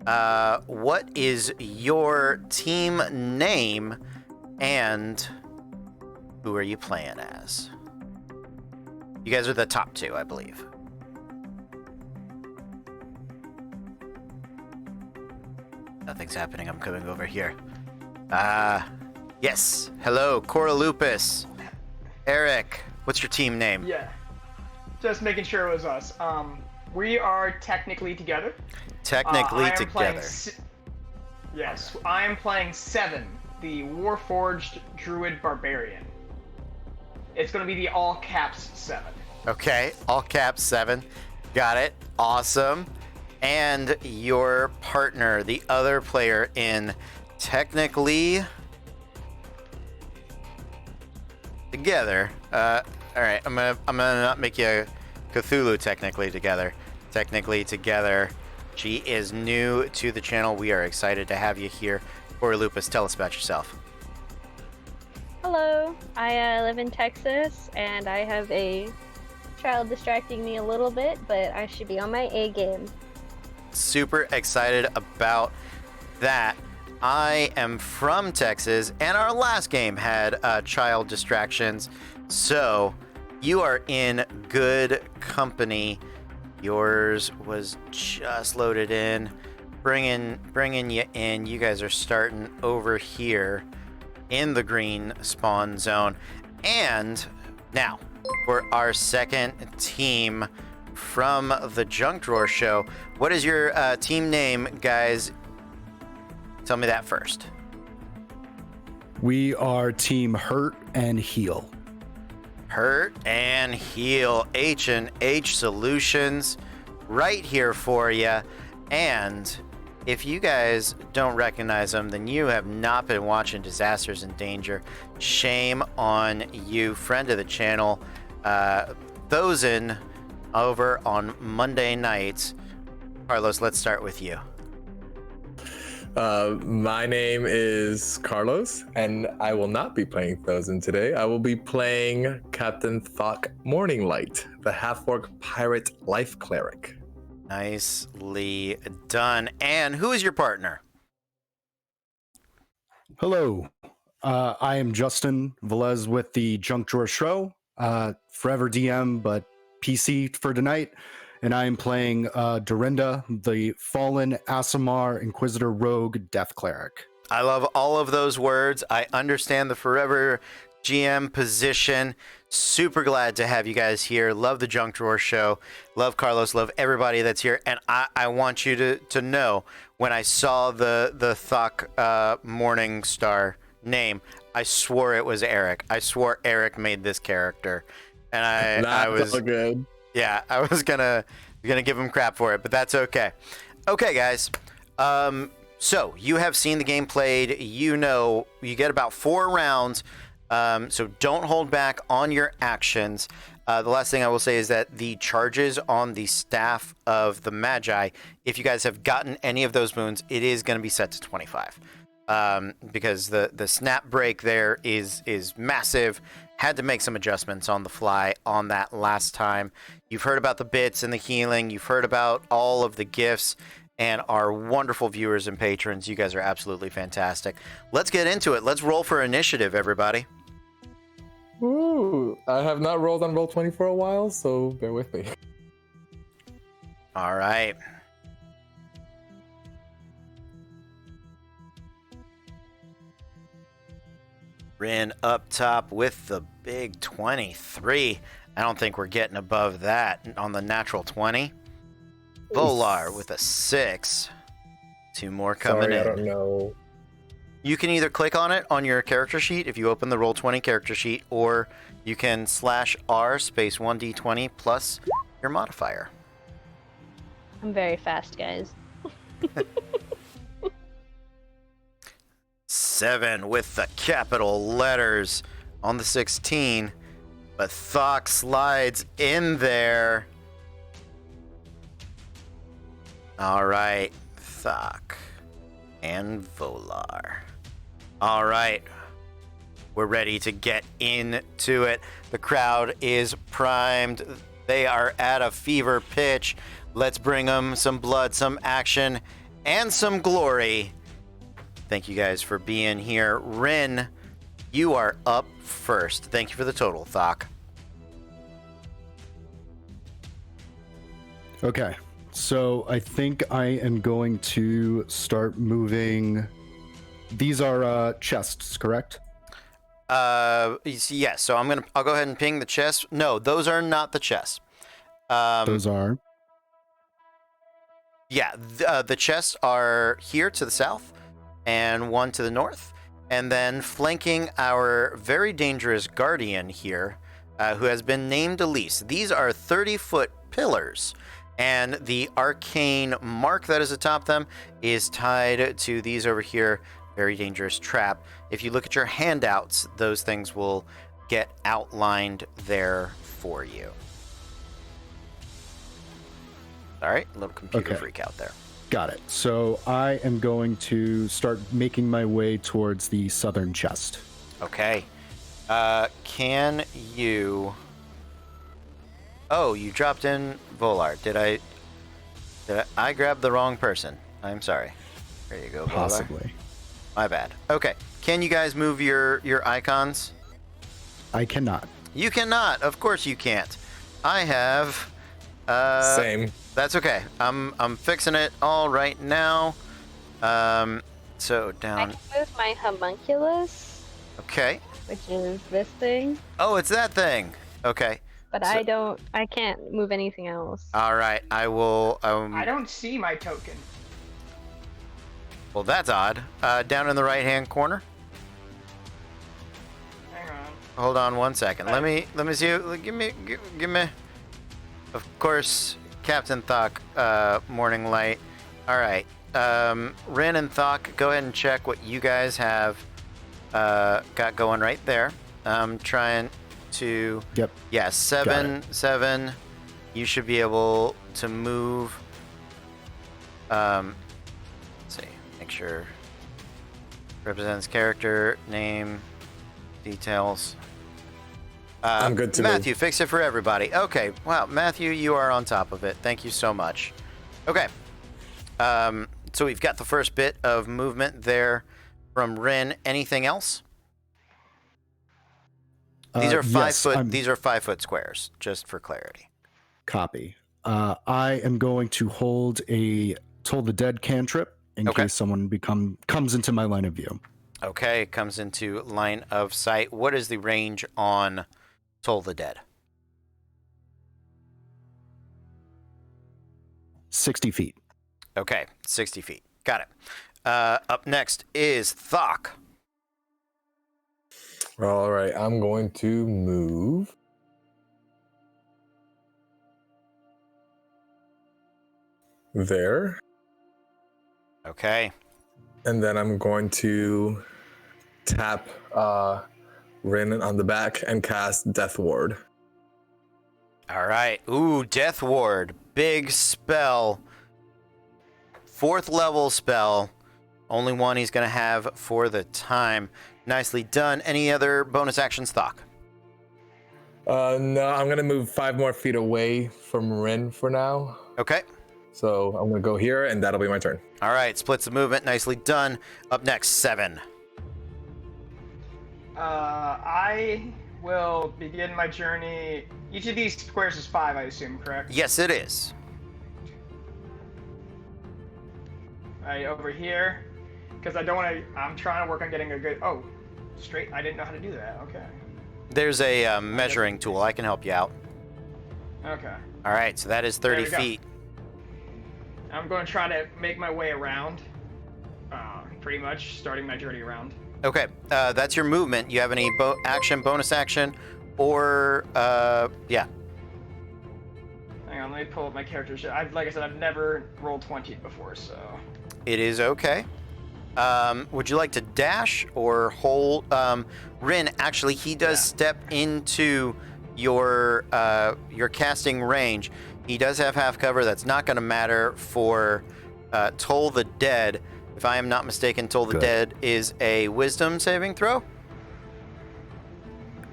What is your team name? And who are you playing as? You guys are the top two, I believe. Nothing's happening. I'm coming over here. Yes. Hello, Cora Lupus. Eric, what's your team name? Yeah. Just making sure it was us. We are technically together. Technically together. Yes, I am playing Seven, the Warforged Druid Barbarian. It's going to be the all caps 7. Okay, all caps 7. Got it. Awesome. And your partner, the other player in Technically Together. All right, I'm gonna not make you Cthulhu Technically Together. Technically Together. She is new to the channel. We are excited to have you here. Cora Lupus, tell us about yourself. Hello, I live in Texas, and I have a child distracting me a little bit, but I should be on my A game. Super excited about that. I am from Texas, and our last game had child distractions, so you are in good company. Yours was just loaded in. Bringing you in. You guys are starting over here in the green spawn zone. And now for our second team from the Junk Drawer Show. What is your team name, guys? Tell me that first. We are Team Hurt and Heal. Hurt and Heal. H&H Solutions right here for you. And if you guys don't recognize them, then you have not been watching Disasters in Danger. Shame on you. Friend of the channel, those in over on Monday nights. Carlos, let's start with you. My name is Carlos, and I will not be playing Thozen today. I will be playing Captain Thok Morninglight, the half-orc pirate life cleric. Nicely done. And who is your partner? Hello, I am Justin Velez with the Junk Drawer Show, forever DM, but PC for tonight. And I am playing Dorinda, the fallen Aasimar Inquisitor Rogue Death Cleric. I love all of those words. I understand the forever GM position. Super glad to have you guys here. Love the Junk Drawer Show. Love Carlos. Love everybody that's here. And I want you to know, when I saw the Thok Morningstar name, I swore it was Eric. I swore Eric made this character. And I was so good. Yeah, I was gonna give him crap for it, but that's okay. Okay, guys. So you have seen the game played. You know you get about 4 rounds. So don't hold back on your actions. The last thing I will say is that the charges on the staff of the Magi, if you guys have gotten any of those moons, it is going to be set to 25. Because the snap break there is massive. Had to make some adjustments on the fly on that last time. You've heard about the bits and the healing. You've heard about all of the gifts and our wonderful viewers and patrons. You guys are absolutely fantastic. Let's get into it. Let's roll for initiative, everybody. Ooh, I have not rolled on Roll20 for a while, so bear with me. All right. Rin up top with the big 23. I don't think we're getting above that on the natural 20. Volar with a 6. 2 more coming Sorry, in. I don't know. You can either click on it on your character sheet if you open the Roll20 character sheet, or you can /R space 1d20 plus your modifier. I'm very fast, guys. 7 with the capital letters on the 16. But Thok slides in there. All right, Thok and Volar. All right, we're ready to get into it. The crowd is primed. They are at a fever pitch. Let's bring them some blood, some action, and some glory. Thank you guys for being here. Rin, you are up first. Thank you for the total, Thok. Okay, so I think I am going to start moving. These are chests, correct? Yes. So I'll go ahead and ping the chest. No, those are not the chests. Those are. Yeah, the chests are here to the south, and one to the north, and then flanking our very dangerous guardian here, who has been named Elise. These are 30-foot pillars, and the arcane mark that is atop them is tied to these over here. Very dangerous trap. If you look at your handouts, those things will get outlined there for you. All right, a little computer freak out there. Got it. So I am going to start making my way towards the southern chest. Okay. Can you... Oh, you dropped in Volar. Did I grab the wrong person? I'm sorry. There you go, Volar. Possibly. My bad. Okay. Can you guys move your icons? I cannot. You cannot. Of course you can't. I have... Same. That's okay. I'm fixing it all right now. So I down... can move my homunculus, Okay. which is this thing, Oh, it's that thing. Okay. but I can't move anything else. All right. I will... I don't see my token. Well, that's odd. Down in the right-hand corner. Hang on. Hold on one second. Let me see. Give me. Of course, Captain Thok, Morning Light. All right. Rin and Thok, go ahead and check what you guys have got going right there. I'm trying to. Yep. Yeah, 7. You should be able to move. Let's see. Make sure. Represents character, name, details. I'm good to Matthew, move. fix it for everybody. Okay. Wow, Matthew, you are on top of it. Thank you so much. Okay. So we've got the first bit of movement there from Rin. Anything else? These are 5 foot. These are 5 foot squares, just for clarity. Copy. I am going to hold a Toll the Dead cantrip in case someone comes into my line of view. Okay, it comes into line of sight. What is the range on Toll the Dead? 60 feet. Okay, 60 feet. Got it. Up next is Thok. All right, I'm going to move there. Okay. And then I'm going to tap Rin on the back and cast Death Ward. All right. Ooh, Death Ward. Big spell. 4th level spell. Only one he's going to have for the time. Nicely done. Any other bonus actions, Thok? No, I'm going to move 5 more feet away from Rin for now. Okay. So I'm going to go here, and that'll be my turn. All right. Splits the movement. Nicely done. Up next, 7. I will begin my journey. Each of these squares is 5, I assume, correct? Yes, it is. Right over here, because I don't want to. I'm trying to work on getting a good. Oh, straight. I didn't know how to do that. Okay. There's a measuring tool. I can help you out. Okay. All right, so that is 30 There we go. feet. I'm going to try to make my way around. Pretty much starting my journey around. Okay, that's your movement. You have any action, bonus action, or yeah. Hang on, let me pull up my characters. Like I said, I've never rolled 20 before, so. It is okay. Would you like to dash or hold? Rin, actually, he does step into your casting range. He does have half cover. That's not going to matter for Toll the Dead. If I am not mistaken, Toll the Dead is a wisdom saving throw?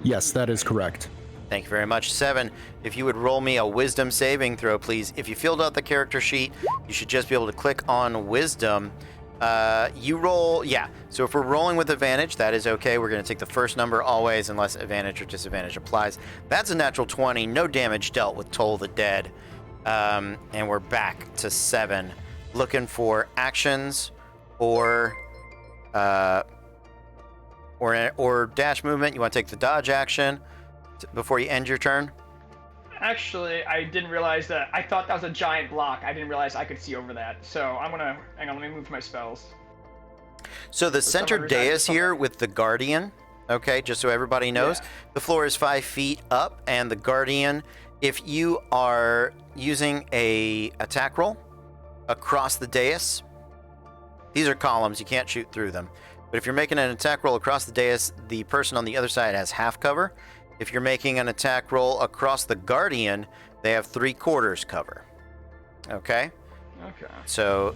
Yes, that is correct. Thank you very much. 7, if you would roll me a wisdom saving throw, please. If you filled out the character sheet, you should just be able to click on wisdom. You roll, yeah. So if we're rolling with advantage, that is okay. We're going to take the first number always, unless advantage or disadvantage applies. That's a natural 20. No damage dealt with Toll the Dead. And we're back to 7. Looking for actions or dash movement. You want to take the dodge action before you end your turn? Actually, I didn't realize that. I thought that was a giant block. I didn't realize I could see over that. So I'm gonna hang on. Let me move my spells. So the center dais here with the Guardian, okay, just so everybody knows, the floor is 5 feet up, and the Guardian, if you are using a attack roll across the dais, these are columns, you can't shoot through them. But if you're making an attack roll across the dais, the person on the other side has half cover. If you're making an attack roll across the Guardian, they have 3/4 cover. Okay? Okay. So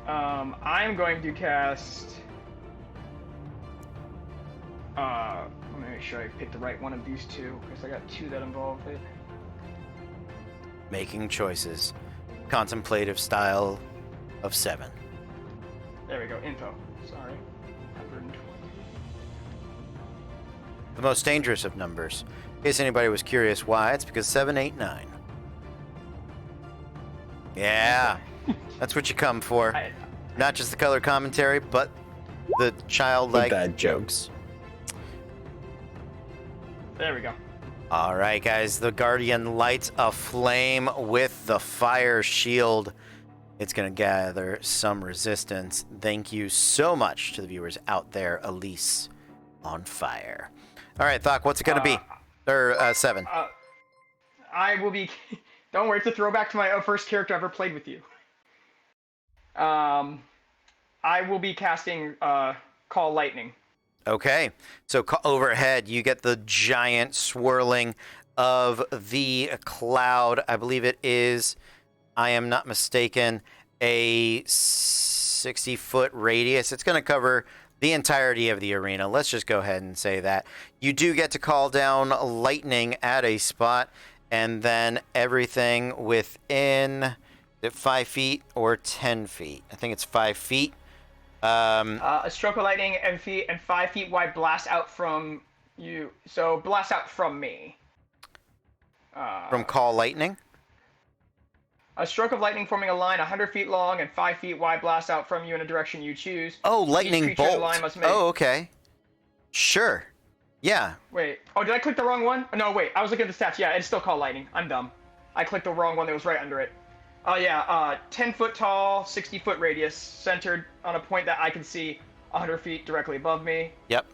I'm going to cast. Let me make sure I pick the right one of these two, because I got 2 that involve it. making choices. Contemplative style of 7. There we go. Info. Sorry. 120. The most dangerous of numbers. In case anybody was curious why, it's because 7, 8, 9. Yeah, that's what you come for. Not just the color commentary, but the childlike bad jokes. There we go. All right, guys. The Guardian lights a flame with the fire shield. It's going to gather some resistance. Thank you so much to the viewers out there. Elise on fire. All right, Thok, what's it going to be? Or 7. I will be... Don't worry, it's a throwback to my first character I ever played with you. I will be casting Call Lightning. Okay, so overhead, you get the giant swirling of the cloud. I believe it is, I am not mistaken, a 60-foot radius. It's going to cover the entirety of the arena. Let's just go ahead and say that. You do get to call down lightning at a spot, and then everything within 5 feet or 10 feet. I think it's 5 feet. A stroke of lightning and 5 feet wide blast out from you. So blast out from me. From Call Lightning? A stroke of lightning forming a line 100 feet long and 5 feet wide blast out from you in a direction you choose. Oh, lightning Each creature in bolt. the line must make... Oh, okay. Sure. Yeah. Wait. Oh, did I click the wrong one? No, wait. I was looking at the stats. Yeah, it's still called lightning. I'm dumb. I clicked the wrong one that was right under it. Oh, yeah. 10 foot tall, 60 foot radius, centered on a point that I can see 100 feet directly above me. Yep.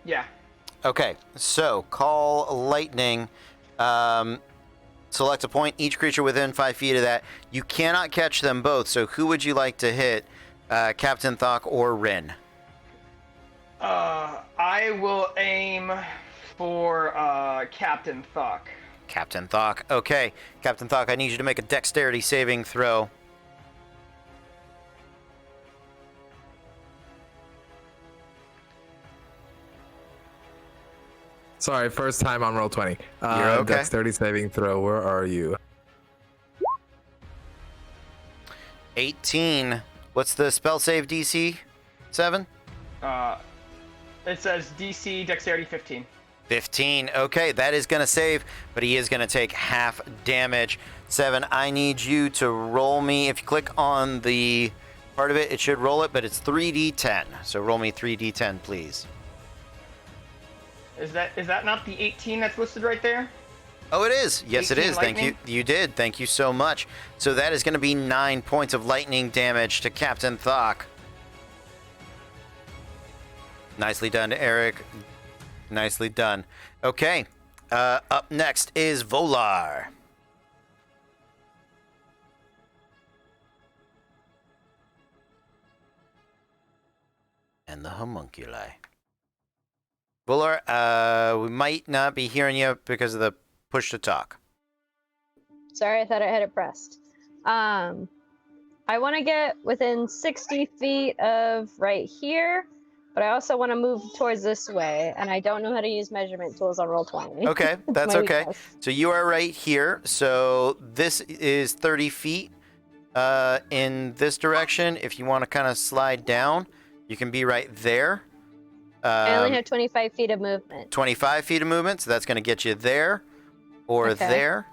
Yeah. Okay. So, Call Lightning. Select a point. Each creature within 5 feet of that. You cannot catch them both. So, who would you like to hit? Captain Thok or Rin? I will aim for Captain Thok. Captain Thok. Okay. Captain Thok, I need you to make a dexterity saving throw. Sorry, first time on roll 20. You're okay. Dexterity saving throw. Where are you? 18. What's the spell save DC? 7? It says DC Dexterity 15. 15. Okay, that is going to save, but he is going to take half damage. 7, I need you to roll me. If you click on the part of it, it should roll it, but it's 3d10. So roll me 3d10, please. Is that not the 18 that's listed right there? Oh, it is. Yes, it 18 is. Thank you. lightning? You did. Thank you so much. So that is going to be 9 points of lightning damage to Captain Thok. Nicely done, Eric. Nicely done. Okay. Up next is Volar. And the homunculi. Volar, we might not be hearing you because of the push to talk. Sorry, I thought I had it pressed. I want to get within 60 feet of right here, but I also want to move towards this way, and I don't know how to use measurement tools on Roll20. Okay, that's my okay. weakness. So you are right here. So this is 30 feet in this direction. If you want to kind of slide down, you can be right there. I only have 25 feet of movement. 25 feet of movement, so that's going to get you there or Okay. there.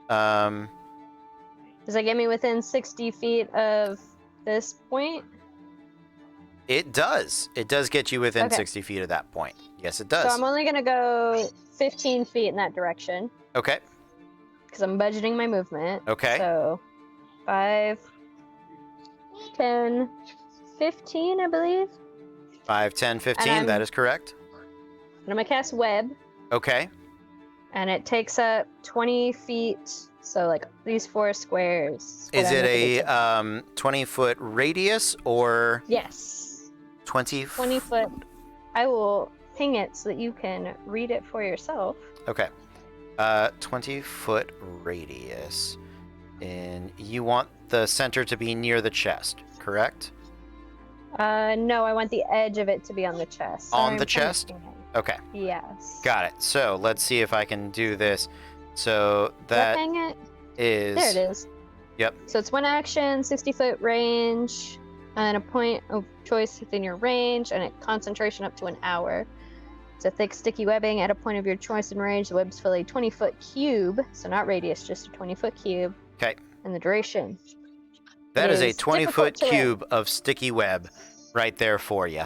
Does that get me within 60 feet of this point? It does. It does get you within Okay. 60 feet of that point. Yes, it So does. I'm only going to go 15 feet in that direction Okay. because I'm budgeting my movement. Okay. So 5, 10, 15, I believe. 5, 10, 15. And That is correct. And I'm going to cast Web, Okay. and it takes up 20 feet. So, like, these 4 squares. Is what I'm it looking a at. 20-foot radius or Yes. 20? 20 foot. I will ping it so that you can read it for yourself. Okay. 20-foot radius. And you want the center to be near the chest, correct? No, I want the edge of it to be on the chest. On I'm the trying to chest? ping it. Okay. Yes. Got it. So let's see if I can do this. So Did I that ping it? is. There it is. Yep. So it's 1 action, 60-foot range, and a point of choice within your range, and a concentration up to an hour. It's a thick, sticky webbing at a point of your choice in range. The webs fill a 20-foot cube, so not radius, just a 20-foot cube. Okay. And the duration. That It is a is difficult 20-foot to read. cube of sticky web right there for you.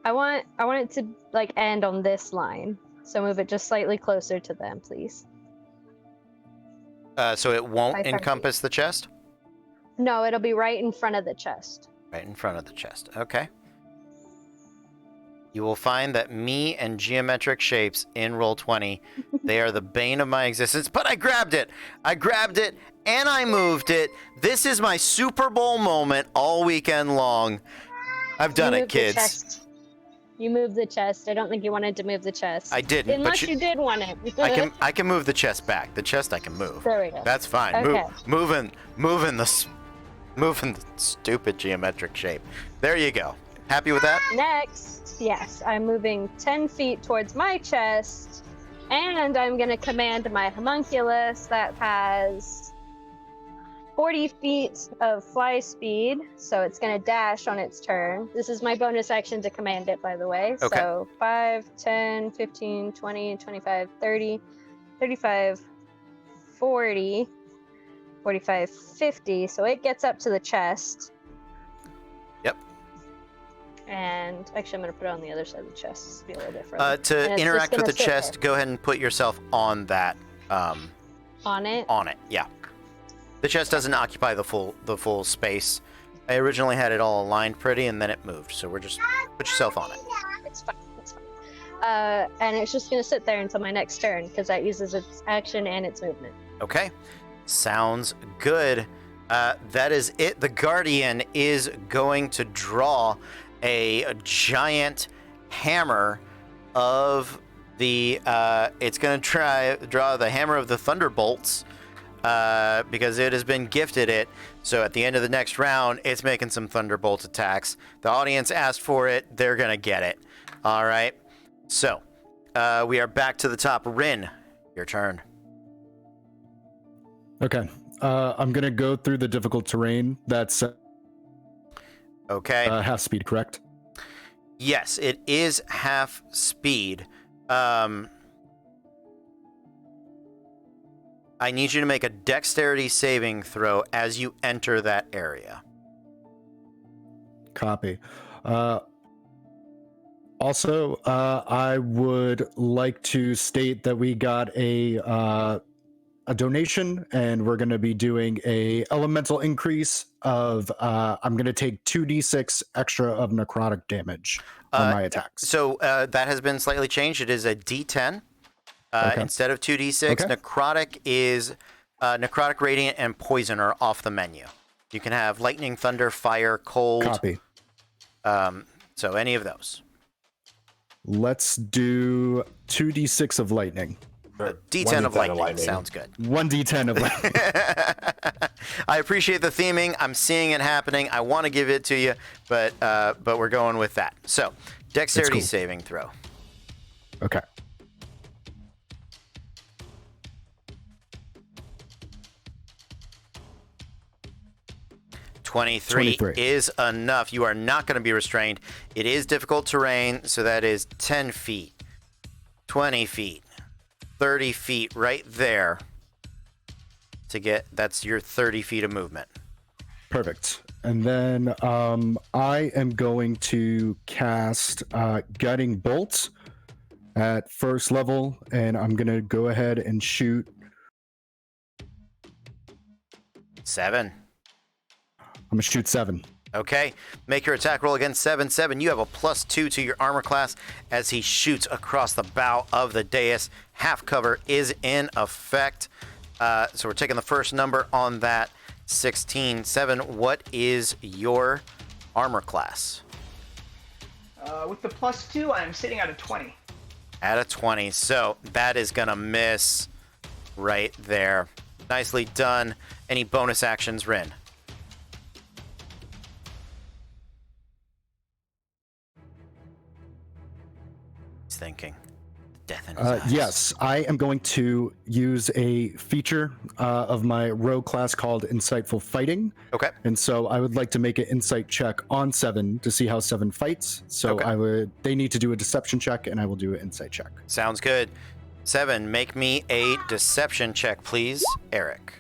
I want it to like end on this line. So move it just slightly closer to them, please. So it won't 5 feet. encompass the chest? No, it'll be right in front of the chest. Right in front of the chest. Okay. You will find that me and geometric shapes in Roll20, they are the bane of my existence, but I grabbed it. I grabbed it and I moved it. This is my Super Bowl moment all weekend long. I've done You it, moved the kids. chest. You moved the chest. I don't think you wanted to move the chest. I didn't, Unless but you did want it. I can move the chest back. The chest I can move. There we go. That's fine. Okay. Moving the stupid geometric shape. There you go. Happy with that? Next, yes, I'm moving 10 feet towards my chest, and I'm going to command my homunculus that has 40 feet of fly speed, so it's going to dash on its turn. This is my bonus action to command it, by the way. Okay. So 5, 10, 15, 20, 25, 30, 35, 40, 45, 50. So it gets up to the chest. Yep. And actually, I'm going to put it on the other side of the chest to be a little bit further. To And it's interact just with the gonna sit chest, go ahead and put yourself on that. on it. On it, yeah. The chest doesn't occupy the full space. I originally had it all aligned pretty, and then it moved. So we're just put yourself on it. It's fine. It's fine. And it's just going to sit there until my next turn because that uses its action and its movement. Okay, sounds good. That is it. The Guardian is going to draw a giant hammer of the. It's going to draw the hammer of the Thunderbolts. Because it has been gifted it. So at the end of the next round, it's making some Thunderbolt attacks. The audience asked for it. They're going to get it. All right. So we are back to the top. Rin, your turn. Okay. I'm going to go through the difficult terrain. That's Okay. half speed, correct? Yes, it is half speed. I need you to make a dexterity saving throw as you enter that area. Copy. Also, I would like to state that we got a donation, and we're going to be doing a elemental increase of. I'm going to take 2d6 extra of necrotic damage on my attacks. So that has been slightly changed. It is a D10 instead of 2d6. Okay. Necrotic is necrotic, radiant, and poison are off the menu. You can have lightning, thunder, fire, cold. Copy. So any of those. Let's do 2d6 of lightning. D10 of lightning sounds good. 1d10 of lightning. I appreciate the theming. I'm seeing it happening. I want to give it to you, but we're going with that. So, dexterity saving throw. Okay. Twenty-three is enough. You are not going to be restrained. It is difficult terrain, so that is 10 feet, 20 feet, 30 feet right there to get, that's your 30 feet of movement. Perfect. And then I am going to cast Guiding Bolt at first level, and I'm going to go ahead and shoot 7. I'm going to shoot 7. Okay, make your attack roll against 7. 7, you have a +2 to your armor class as he shoots across the bow of the dais. Half cover is in effect. So we're taking the first number on that, 16. 7, what is your armor class? With the +2, I'm sitting at a 20. At a 20, so that is going to miss right there. Nicely done. Any bonus actions, Rin? Thinking. Death in his eyes. Yes, I am going to use a feature of my rogue class called Insightful Fighting. Okay. And so I would like to make an insight check on 7 to see how 7 fights. So they need to do a deception check, and I will do an insight check. Sounds good. 7, make me a deception check, please, Eric.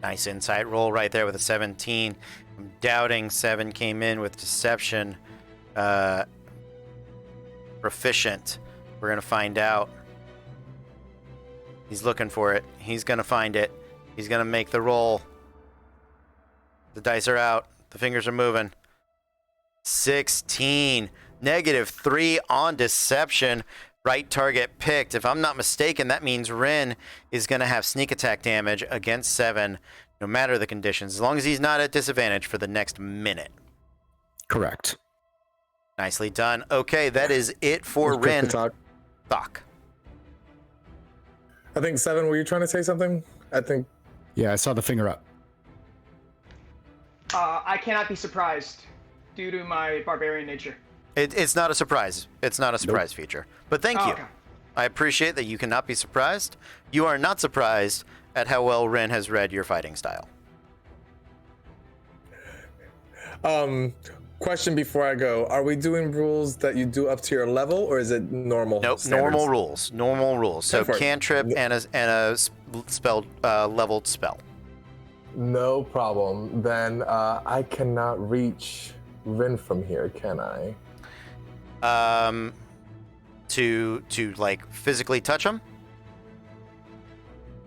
Nice insight roll right there with a 17. I'm doubting 7 came in with deception. Proficient. We're going to find out. He's looking for it. He's going to find it. He's going to make the roll. The dice are out. The fingers are moving. 16. -3 on deception. Right target picked. If I'm not mistaken, that means Rin is going to have sneak attack damage against 7, no matter the conditions, as long as he's not at disadvantage for the next minute. Correct. Nicely done. Okay, that is it for Rin. Talk. I think 7, were you trying to say something? I think. Yeah, I saw the finger up. I cannot be surprised due to my barbarian nature. It's not a surprise. It's not a surprise feature. But thank you. Okay. I appreciate that you cannot be surprised. You are not surprised at how well Rin has read your fighting style. Question before I go. Are we doing rules that you do up to your level, or is it normal? Nope, standards? normal rules. So cantrip and a spell, leveled spell. No problem. Then I cannot reach Rin from here, can I? To like physically touch him?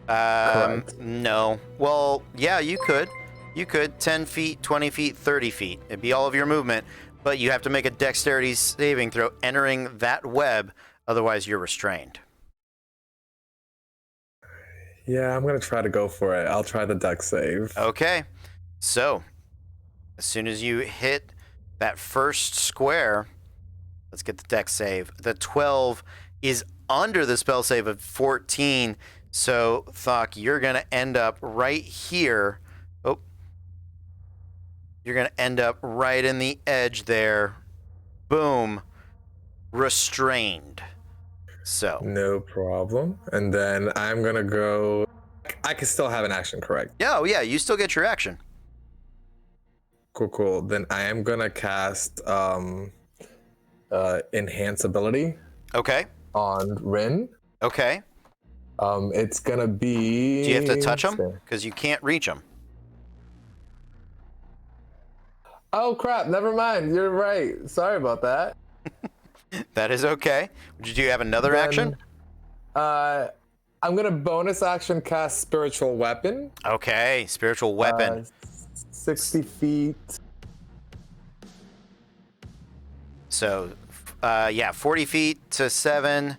Correct. No. Well, yeah, you could. You could 10 feet, 20 feet, 30 feet. It'd be all of your movement, but you have to make a dexterity saving throw entering that web, otherwise you're restrained. Yeah, I'm gonna try to go for it. I'll try the dex save. Okay. So, as soon as you hit that first square, let's get the dex save. The 12 is under the spell save of 14. So, Thok, you're going to end up right here. Oh. You're going to end up right in the edge there. Boom. Restrained. So. No problem. And then I'm going to go. I can still have an action, correct? Yeah, oh, yeah. You still get your action. Cool. Then I am going to cast Enhance Ability. Okay. On Rin. Okay. It's gonna be. Do you have to touch them? Because you can't reach them. Oh crap! Never mind. You're right. Sorry about that. That is okay. Do you have another action? I'm gonna bonus action cast Spiritual Weapon. Okay, spiritual weapon. 60 feet. So, 40 feet to 7,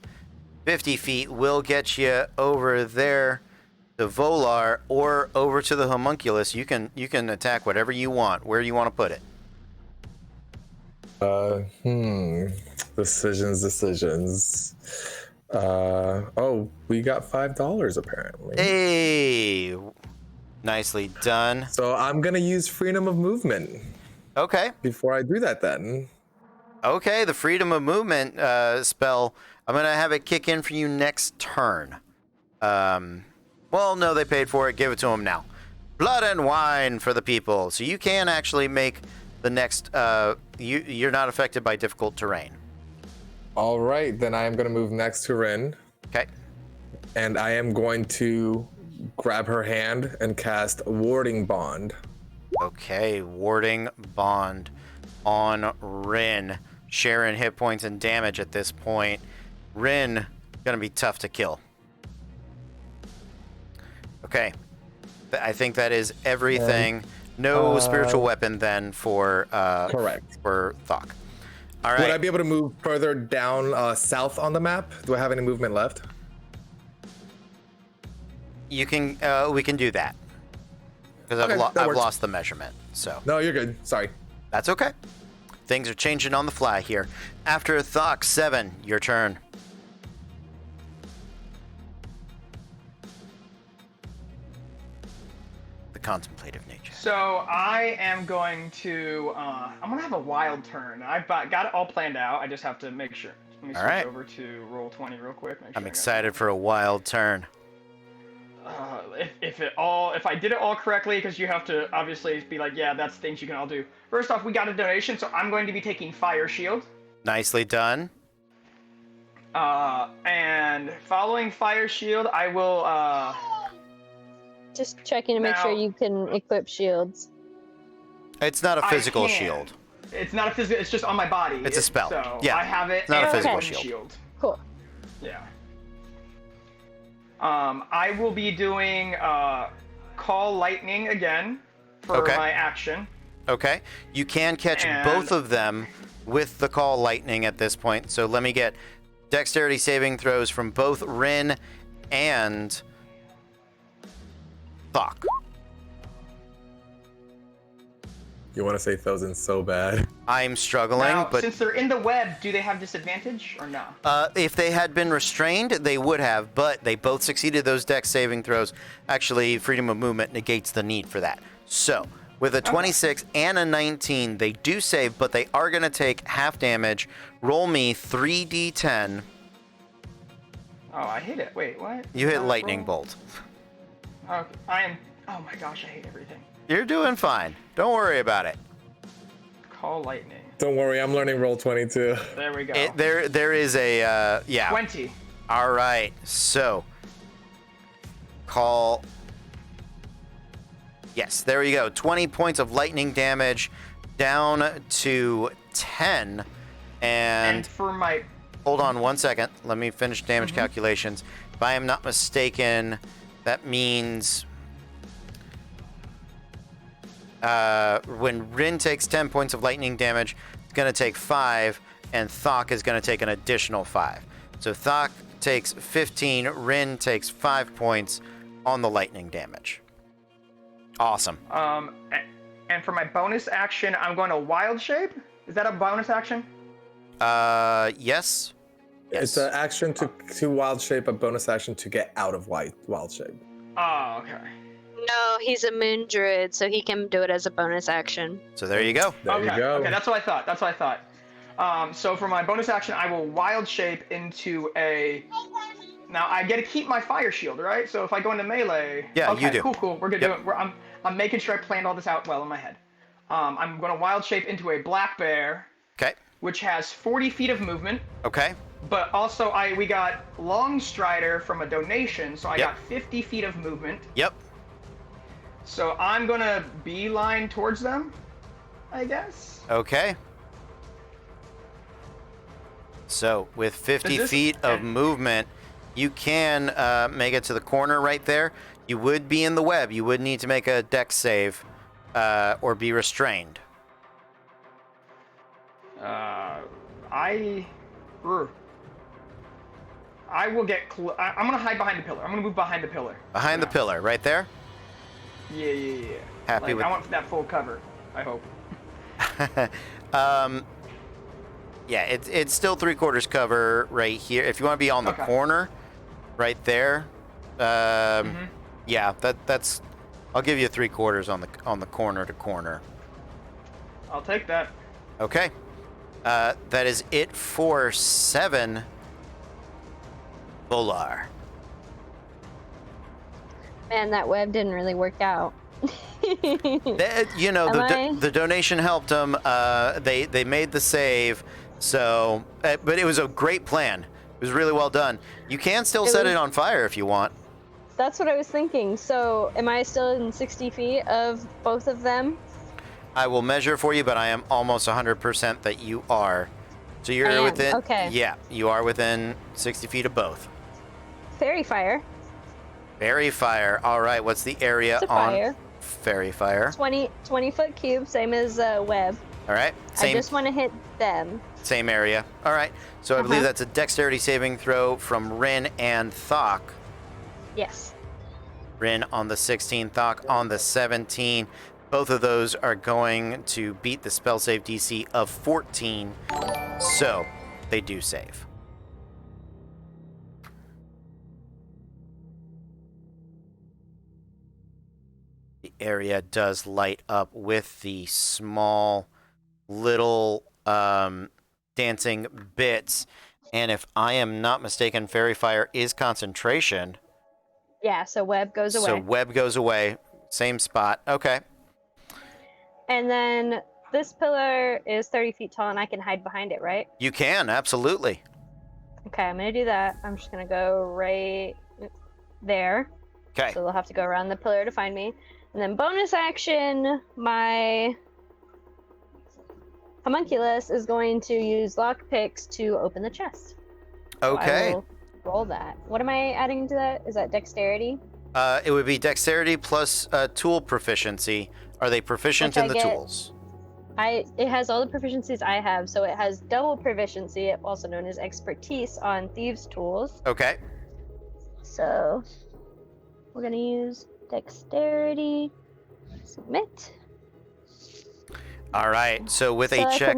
50 feet will get you over there to Volar or over to the homunculus. You can attack whatever you want. Where you want to put it. Decisions. We got $5 apparently. Hey, nicely done. So I'm gonna use freedom of movement. Okay. Before I do that, then. Okay, the freedom of movement spell. I'm gonna have it kick in for you next turn. Well, no, they paid for it. Give it to them now. Blood and wine for the people. So you can actually make the next. You're not affected by difficult terrain. All right, then I am going to move next to Rin. Okay. And I am going to grab her hand and cast Warding Bond. Okay, Warding Bond on Rin. Sharing hit points and damage at this point. Rin, gonna be tough to kill. Okay. I think that is everything. No spiritual weapon then for correct. For Thok. All right. Would I be able to move further down south on the map? Do I have any movement left? You can. We can do that because I've lost the measurement. So. No, you're good. Sorry. That's okay. Things are changing on the fly here. After Thok 7, your turn. The contemplative nature. So I am going to. I'm gonna have a wild turn. I've got it all planned out. I just have to make sure. Let me switch over to roll 20 real quick. I'm excited for a wild turn. If I did it all correctly, because you have to obviously be like, yeah, that's things you can all do. First off, we got a donation, so I'm going to be taking Fire Shield. Nicely done. And following Fire Shield, I will. Just checking to make sure you can equip shields. It's not a physical shield. It's not a physical. It's just on my body. It's a spell. So yeah. I have it. It's not a physical shield. Cool. Yeah. I will be doing Call Lightning again for my action. Okay. You can catch both of them with the Call Lightning at this point. So let me get dexterity saving throws from both Rin and Thok. You want to say Thousand so bad. I'm struggling, now, but since they're in the web, do they have disadvantage or no? If they had been restrained, they would have, but they both succeeded those dex saving throws. Actually, freedom of movement negates the need for that. So, with a 26 and a 19, they do save, but they are going to take half damage. Roll me 3d10. Oh, I hit it. Wait, what? You hit lightning bolt. Oh, I am. Oh my gosh, I hate everything. You're doing fine. Don't worry about it. Call Lightning. Don't worry, I'm learning roll 22. There we go. There is a 20. All right, so call. Yes, there you go. 20 points of lightning damage, down to 10, and for my. Hold on 1 second. Let me finish damage calculations. If I am not mistaken, that means. When Rin takes 10 points of lightning damage, it's going to take 5, and Thok is going to take an additional 5. So Thok takes 15, Rin takes 5 points on the lightning damage. Awesome. And for my bonus action, I'm going to Wild Shape. Is that a bonus action? Yes. It's an action to Wild Shape, a bonus action to get out of Wild Shape. Oh, okay. No, he's a moon druid, so he can do it as a bonus action. So there you go. There you go. Okay, that's what I thought. So for my bonus action, I will Wild Shape into a. Now I get to keep my Fire Shield, right? So if I go into melee. Yeah, okay, you do. Cool. We're gonna do it. I'm making sure I planned all this out well in my head. I'm gonna Wild Shape into a black bear. Okay. which has 40 feet of movement. Okay. But also, we got Long Strider from a donation, so I Yep. got 50 feet of movement. Yep. So I'm gonna beeline towards them, I guess. Okay. So with 50 feet of movement, you can make it to the corner right there. You would be in the web. You would need to make a dex save or be restrained. I will get. I'm gonna hide behind the pillar. I'm gonna move behind the pillar. Behind the pillar, right there. Yeah. Happy like, with. I want that full cover. I hope. Yeah, it's still 3/4 cover right here. If you want to be on the corner, right there. Yeah, that's. I'll give you 3/4 on the corner to corner. I'll take that. Okay. That is it for 7. Volar. Man, that web didn't really work out. The donation helped them. They made the save. So, but it was a great plan. It was really well done. You can still set it on fire if you want. That's what I was thinking. So, am I still in 60 feet of both of them? I will measure for you, but I am almost 100% that you are. So you're within. Okay. Yeah, you are within 60 feet of both. Fairy fire. Fairy fire. All right. What's the area on fire. Fairy fire? 20 foot cube, same as web. All right. I just want to hit them. Same area. All right. So I believe that's a dexterity saving throw from Rin and Thok. Yes. Rin on the 16, Thok on the 17. Both of those are going to beat the spell save DC of 14. So they do save. The area does light up with the small little dancing bits. And if I am not mistaken, Fairy Fire is concentration. Yeah, so web goes away. So web goes away. Same spot. Okay. And then this pillar is 30 feet tall and I can hide behind it, right? You can, absolutely. Okay, I'm going to do that. I'm just going to go right there. Okay. So they'll have to go around the pillar to find me. And then bonus action, my homunculus is going to use lockpicks to open the chest. Okay. So I will roll that. What am I adding to that? Is that dexterity? It would be dexterity plus tool proficiency. Are they proficient in the tools? It has all the proficiencies I have, so it has double proficiency, also known as expertise, on thieves' tools. Okay. So we're gonna use dexterity. Submit. All right. So with a that's check.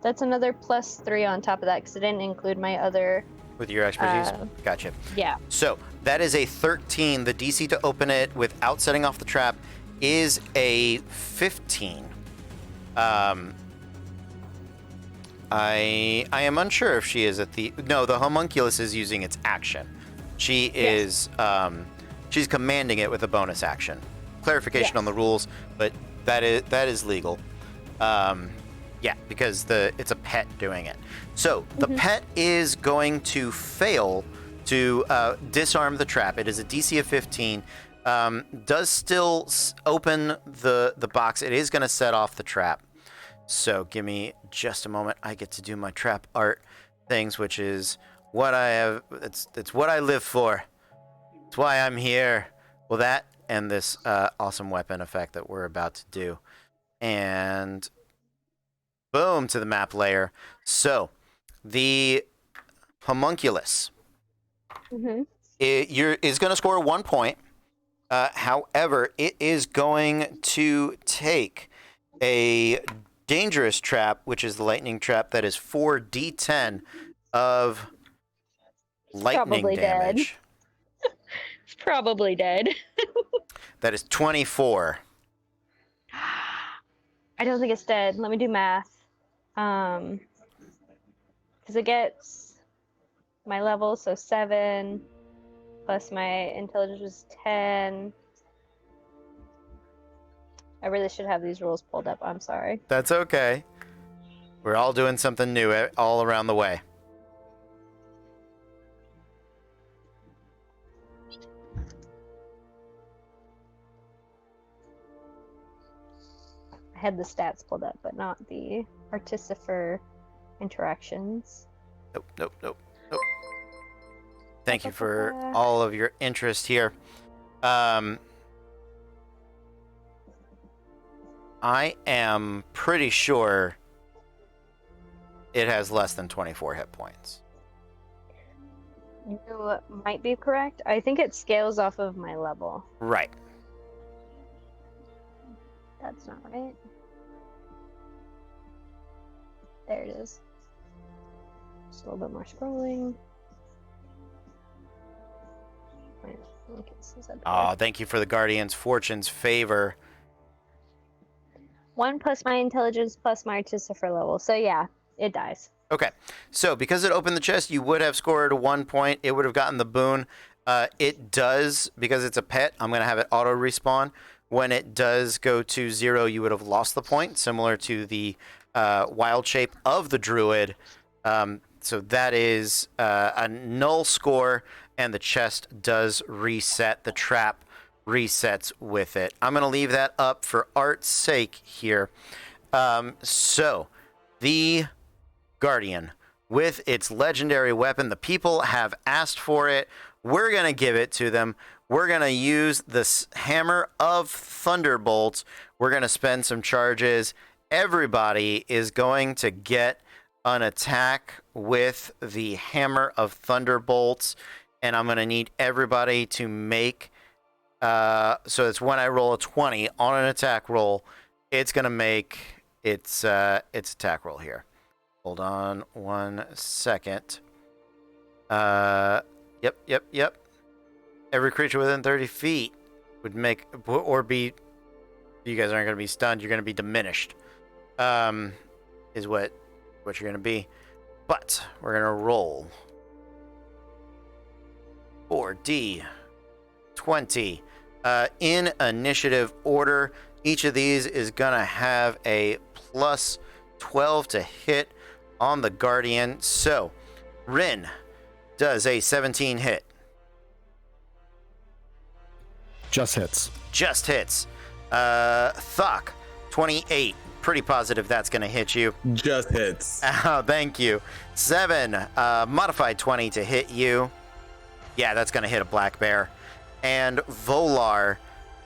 That's another +3 on top of that because I didn't include my other. With your expertise? Gotcha. Yeah. So that is a 13. The DC to open it without setting off the trap is a 15. I am unsure if she is at the. No, the homunculus is using its action. She is. She's commanding it with a bonus action. Clarification on the rules, but that is legal. Yeah, because it's a pet doing it. So the pet is going to fail to disarm the trap. It is a DC of 15. Does still open the box. It is going to set off the trap. So give me just a moment. I get to do my trap art things, which is what I have. It's what I live for. It's why I'm here. Well, that and this awesome weapon effect that we're about to do. And boom to the map layer. So the homunculus is going to score 1 point. However, it is going to take a dangerous trap, which is the lightning trap, that is 4d10 of lightning damage. It's probably dead. That is 24. I don't think it's dead. Let me do math. Because it gets my level, so 7 plus my intelligence was 10. I really should have these rules pulled up. I'm sorry. That's okay. We're all doing something new all around the way. I had the stats pulled up, but not the Artificer interactions. Nope. Thank you for all of your interest here. I am pretty sure it has less than 24 hit points. You might be correct. I think it scales off of my level. Right. That's not right. There it is. Just a little bit more scrolling. Oh, thank you for the Guardian's Fortune's favor. 1 plus my intelligence plus my Artificer level. So yeah, it dies. Okay, so because it opened the chest, you would have scored 1 point. It would have gotten the boon. It does, because it's a pet, I'm going to have it auto respawn. When it does go to 0, you would have lost the point, similar to the wild shape of the druid. So that is a null score, and the chest does reset. The trap resets with it. I'm going to leave that up for art's sake here. So the Guardian, with its legendary weapon, the people have asked for it. We're going to give it to them. We're going to use this Hammer of Thunderbolts. We're going to spend some charges. Everybody is going to get an attack with the Hammer of Thunderbolts, and I'm going to need everybody to make so it's when I roll a 20 on an attack roll, it's going to make its attack roll here. Hold on 1 second. Yep. Every creature within 30 feet would make or be. You guys aren't going to be stunned. You're going to be diminished. Is what you're going to be. But we're going to roll 4d20 in initiative order. Each of these is going to have a plus 12 to hit on the Guardian. So Rin does a 17 hit. Just hits. Thok, 28. Pretty positive that's going to hit you. Just hits. Oh, thank you. 7, modified 20 to hit you. Yeah, that's going to hit a black bear. And Volar,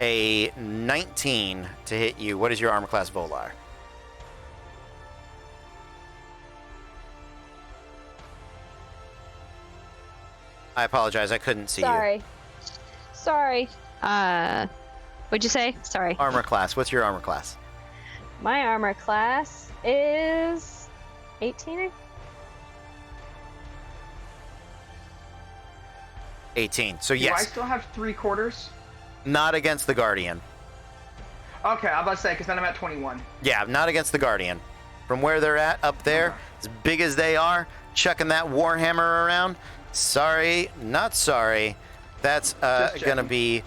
a 19 to hit you. What is your armor class, Volar? I apologize, I couldn't see you. Sorry. What'd you say? Sorry. Armor class. What's your armor class? My armor class is 18. 18. So yes. Do I still have 3/4? Not against the Guardian. Okay, I was about to say, because then I'm at 21. Yeah, not against the Guardian. From where they're at, up there, as big as they are, chucking that Warhammer around. Sorry, not sorry. That's going to be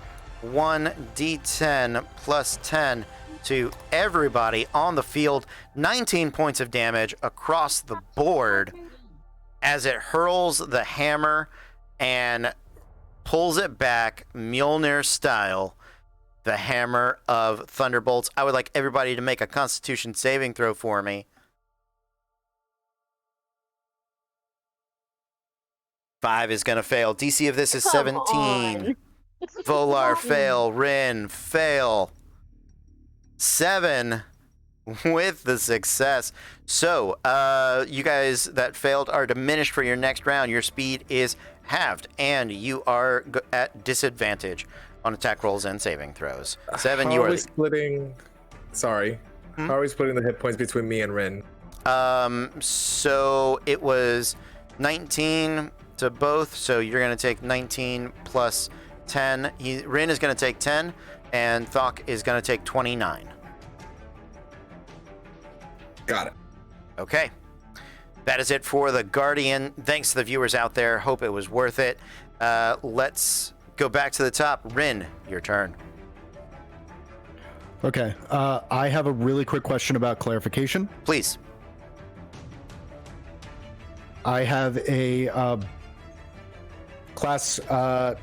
1d10 plus 10 to everybody on the field. 19 points of damage across the board as it hurls the hammer and pulls it back Mjolnir style. The Hammer of Thunderbolts. I would like everybody to make a Constitution saving throw for me. 5 is going to fail. DC of this is 17. Volar, fail. Rin, fail. 7 with the success. So, you guys that failed are diminished for your next round. Your speed is halved, and you are at disadvantage on attack rolls and saving throws. 7, you are splitting. Sorry. How are we splitting the hit points between me and Rin? So it was 19 to both, so you're going to take 19 plus 10. Rin is going to take 10, and Thok is going to take 29. Got it. Okay. That is it for the Guardian. Thanks to the viewers out there. Hope it was worth it. Let's go back to the top. Rin, your turn. Okay. I have a really quick question about clarification. Please. I have a class a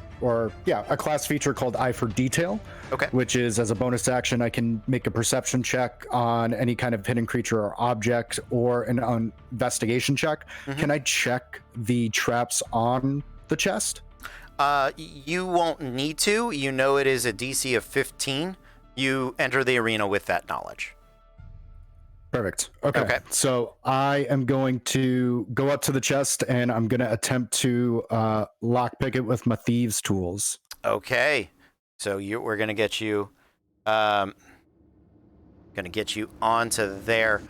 class feature called Eye for Detail. Okay. Which is, as a bonus action, I can make a perception check on any kind of hidden creature or object, or an investigation check. Mm-hmm. Can I check the traps on the chest? You won't need to. You know it is a DC of 15. You enter the arena with that knowledge. Perfect. Okay. So I am going to go up to the chest, and I'm going to attempt to lockpick it with my thieves' tools. Okay. So we're going to get you onto there.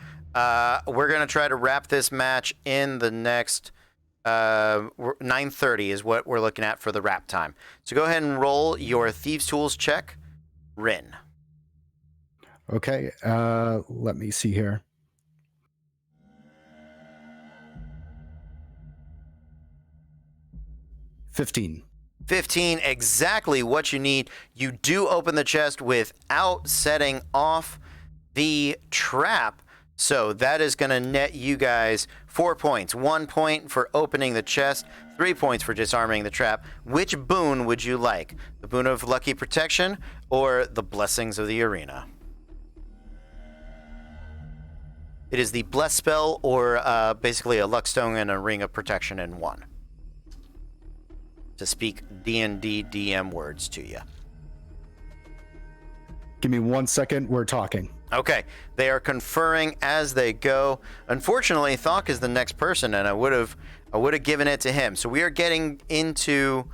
We're going to try to wrap this match in the next 9:30 is what we're looking at for the wrap time. So go ahead and roll your thieves' tools check, Rin. Okay, let me see here. $15. 15, exactly what you need. You do open the chest without setting off the trap. So that is going to net you guys 4 points. 1 point for opening the chest, 3 points for disarming the trap. Which boon would you like? The boon of lucky protection or the blessings of the arena? It is the bless spell, or basically a luck stone and a ring of protection in one. To speak D&D DM words to you. Give me 1 second. We're talking. Okay, they are conferring as they go. Unfortunately, Thok is the next person, and I would have given it to him. So we are getting into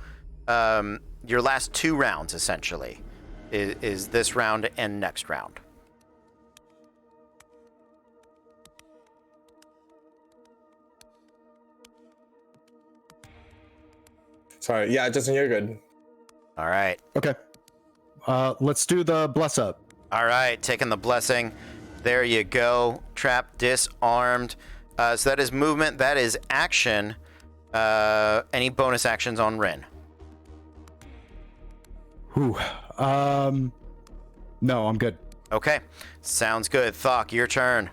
your last 2 rounds, essentially. Is this round and next round. Sorry. Yeah, Justin, you're good. All right. Okay. Let's do the bless up. All right, taking the blessing. There you go. Trap disarmed. So that is movement. That is action. Any bonus actions on Rin? Whew. No, I'm good. Okay. Sounds good. Thok, your turn.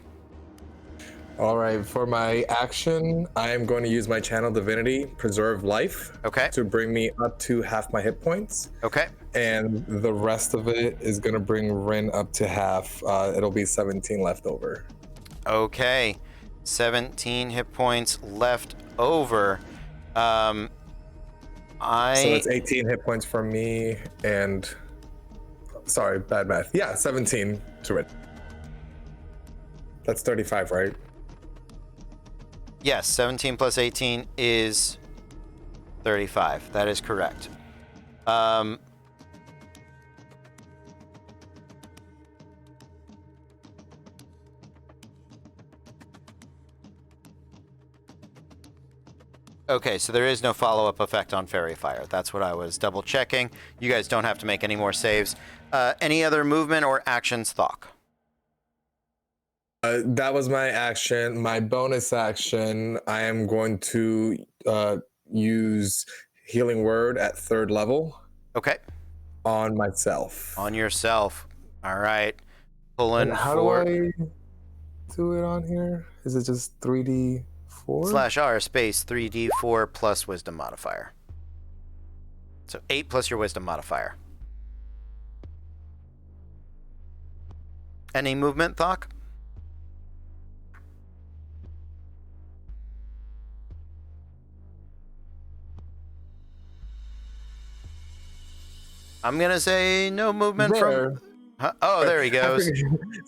All right, for my action, I am going to use my Channel Divinity, Preserve Life, Okay. to bring me up to half my hit points. Okay. And the rest of it is going to bring Rin up to half. It'll be 17 left over. Okay. 17 hit points left over. So that's 18 hit points for me, and sorry, bad math. Yeah, 17 to Rin. That's 35, right? Yes, 17 plus 18 is 35. That is correct. Okay, so there is no follow-up effect on Fairy Fire. That's what I was double checking. You guys don't have to make any more saves. Any other movement or actions, Thok? That was my action. My bonus action, I am going to use Healing Word at 3rd level. Okay. On myself. On yourself. All right. Pulling How do I do it on here? Is it just 3D4? /R space 3D4 plus wisdom modifier. So 8 plus your wisdom modifier. Any movement, Thok? I'm gonna say no movement from. Huh? Oh, there he goes.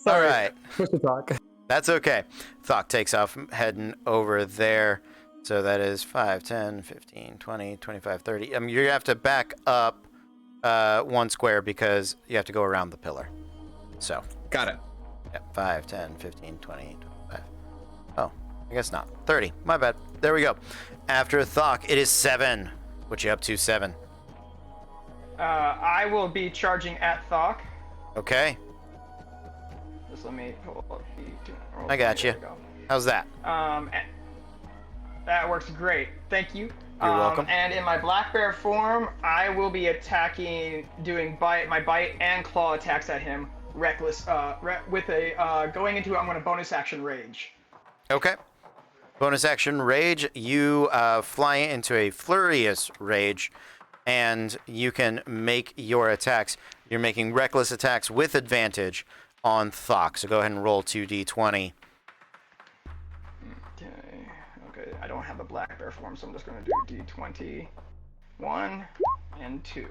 All right. Push the talk. That's okay. Thok takes off, heading over there. So that is 5, 10, 15, 20, 25, 30. You're going to have to back up 1 square because you have to go around the pillar. So. Got it. Yeah, 5, 10, 15, 20, 25. Oh, I guess not. 30. My bad. There we go. After Thok, it is 7. What you up to, 7? I will be charging at Thok. Okay. Just let me pull up the... I got you. How's that? That works great. Thank you. You're welcome. And in my black bear form, I will be attacking, doing my bite and claw attacks at him, reckless. With a going into it, I'm going to bonus action rage. Okay. Bonus action rage. You fly into a furious rage, and you can make your attacks. You're making reckless attacks with advantage on Thok. So go ahead and roll 2d20. Okay, I don't have a black bear form, so I'm just going to do d20. 1 and 2.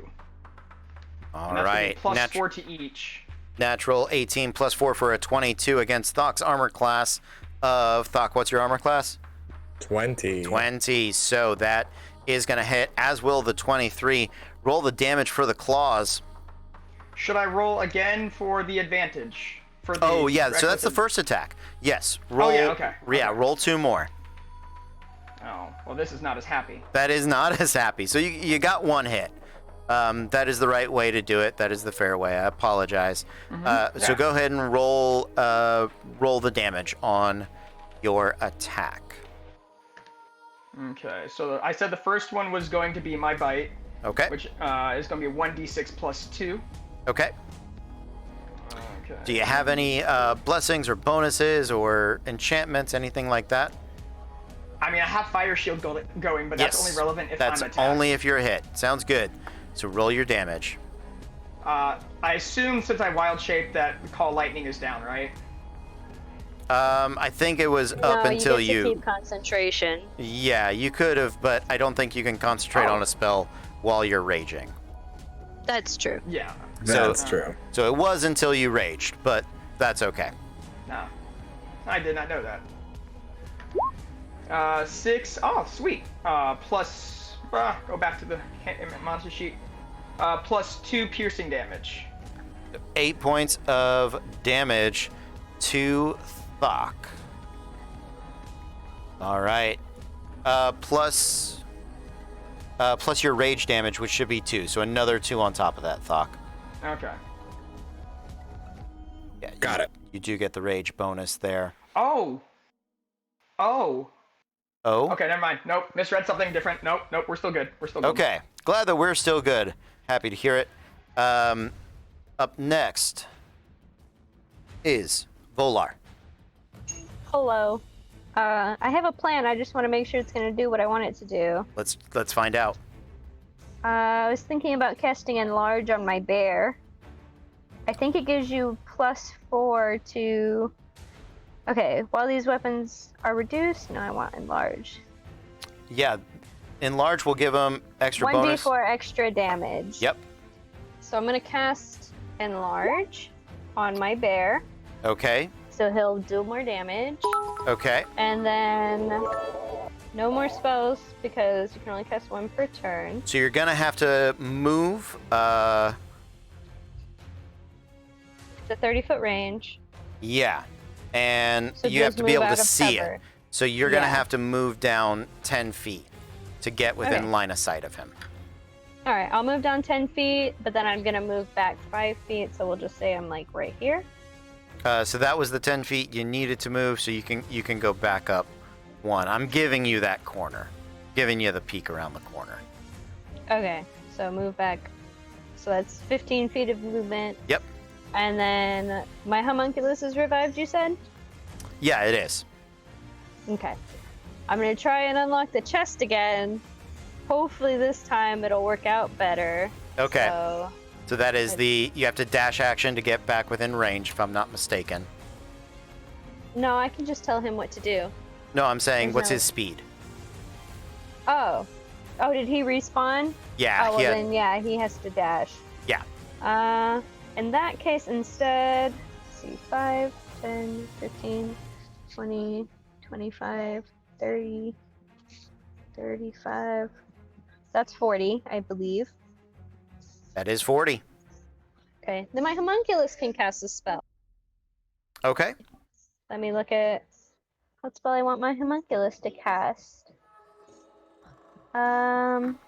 All and that's right. Plus 4 to each. Natural 18 plus 4 for a 22 against Thok's armor class of Thok. What's your armor class? 20. 20. So that is going to hit, as will the 23. Roll the damage for the claws. Should I roll again for the advantage? For the Oh, yeah. So that's the first attack. Yes. Roll, oh, yeah, okay. Yeah, roll 2 more. Oh, well, this is not as happy. That is not as happy. So you got 1 hit. That is the right way to do it. That is the fair way. I apologize. So go ahead and roll the damage on your attack. Okay, so I said the first one was going to be my bite. Okay. Which is going to be a 1d6 plus 2. Okay. Okay. Do you have any blessings or bonuses or enchantments, anything like that? I mean, I have Fire Shield going, but that's only relevant if I'm attacked. That's only if you're hit. Sounds good. So roll your damage. I assume since I wild shape that Call Lightning is down, right? I think it was up until you get to keep concentration. Yeah, you could have, but I don't think you can concentrate on a spell while you're raging. That's true. Yeah. That's true. So it was until you raged, but that's okay. No. I did not know that. 6. Oh, sweet. Plus... go back to the monster sheet. Plus 2 piercing damage. 8 points of damage to Thok. All right. Plus your rage damage, which should be 2. So another 2 on top of that, Thok. Okay. Yeah, Got it. You do get the rage bonus there. Oh. Oh? Okay, never mind. Nope, misread something different. Nope, we're still good. We're still good. Okay. Glad that we're still good. Happy to hear it. Up next is Volar. Hello. I have a plan. I just want to make sure it's going to do what I want it to do. Let's find out. I was thinking about casting Enlarge on my bear. I think it gives you +4 to... Okay, while these weapons are reduced... No, I want Enlarge. Yeah, Enlarge will give them extra bonus. 1d4 extra damage. Yep. So I'm going to cast Enlarge on my bear. Okay. So he'll do more damage. Okay. And then no more spells because you can only cast 1 per turn. So you're gonna have to move. It's a 30-foot range. Yeah, and So you have just to be move able out to of see cover. it. So you're gonna Yeah. have to move down 10 feet to get within Okay. line of sight of him. All right, I'll move down 10 feet, but then I'm gonna move back 5 feet. So we'll just say I'm like right here. So that was the 10 feet you needed to move. So you can go back up 1. I'm giving you that corner, giving you the peek around the corner. Okay, so move back. So that's 15 feet of movement. Yep. And then my homunculus is revived, you said? Yeah, it is. Okay. I'm gonna try and unlock the chest again. Hopefully this time it'll work out better. Okay. So that is you have to dash action to get back within range, if I'm not mistaken. no, I can just tell him what to do. No, I'm saying, There's what's no- his speed? Oh, did he respawn? Yeah, Oh, well he had- then yeah, he has to dash. Yeah. In that case, instead, let's see, 5, 10, 15, 20, 25, 30, 35. That's 40, I believe. That is 40. Okay, then my homunculus can cast a spell. Okay. Let me look at what spell I want my homunculus to cast. I'm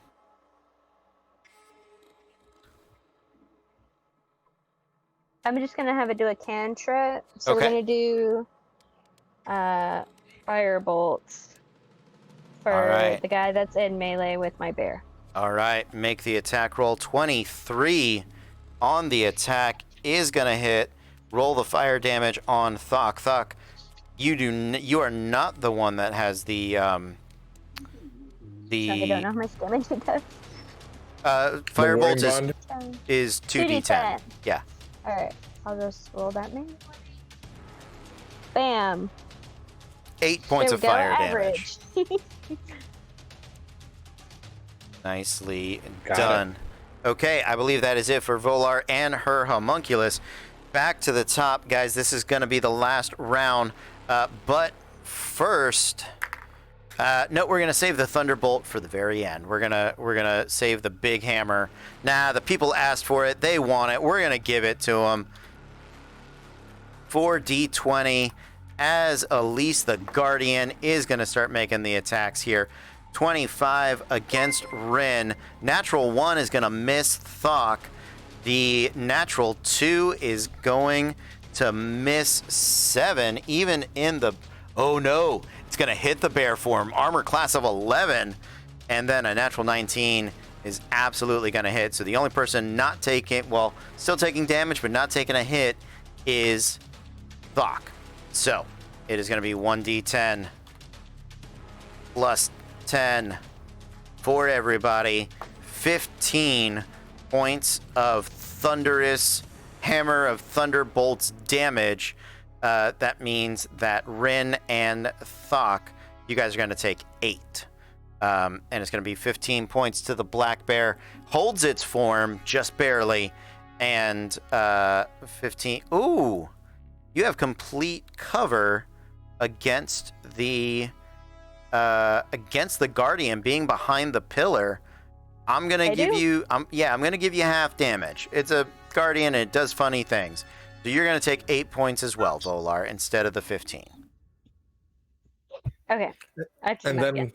just gonna have it do a cantrip. So Okay. we're gonna do fire bolts for Alright. the guy that's in melee with my bear. All right, make the attack roll. 23 on the attack is going to hit. Roll the fire damage on Thok. Thok, You are not the one that has the I don't know how much damage it does. Firebolt bond? is 2d10. Yeah. All right, I'll just roll that now. Bam. 8 points There of we go, fire average. damage. Nicely Got done. Okay, I believe that is it for Volar and her homunculus. Back to the top, guys. This is going to be the last round. But first, no, we're gonna save the thunderbolt for the very end. We're gonna save the big hammer. Nah, the people asked for it. They want it. We're gonna give it to them. 4d20 as Elise the Guardian is gonna start making the attacks here. 25 against Rin. Natural 1 is gonna miss Thok. The natural 2 is going to miss 7, even in the... Oh no, it's going to hit the bear form. Armor class of 11, and then a natural 19 is absolutely going to hit. So the only person not taking... Well, still taking damage, but not taking a hit is Thok. So it is going to be 1d10 plus 10 for everybody. 15 points of thunderous hammer of thunderbolts damage. That means that Rin and Thok, you guys are going to take 8. And it's going to be 15 points to the black bear. Holds its form just barely. And 15. Ooh, you have complete cover against the Guardian being behind the pillar. I'm gonna give you. I'm gonna give you half damage. It's a Guardian and it does funny things. So you're gonna take 8 points as well, Volar, instead of the 15. Okay. And then,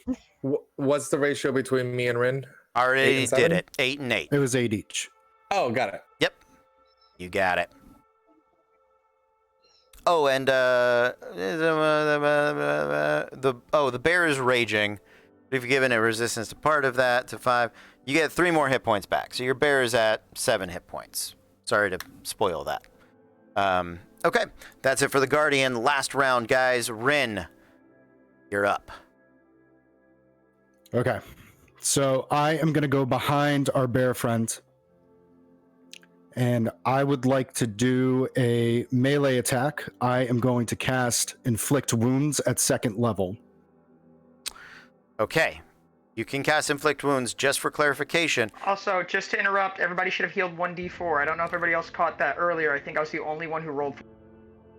what's the ratio between me and Rin? Already did it. 8 and 8. It was 8 each. Oh, got it. Yep. You got it. Oh, and the bear is raging. If you've given it resistance to part of that to 5, you get 3 more hit points back. So your bear is at 7 hit points. Sorry to spoil that. Okay, that's it for the Guardian. Last round, guys. Rin, you're up. Okay. So I am going to go behind our bear friend. And I would like to do a melee attack. I am going to cast Inflict Wounds at 2nd level. Okay. You can cast Inflict Wounds. Just for clarification. Also, just to interrupt, everybody should have healed 1d4. I don't know if everybody else caught that earlier. I think I was the only one who rolled.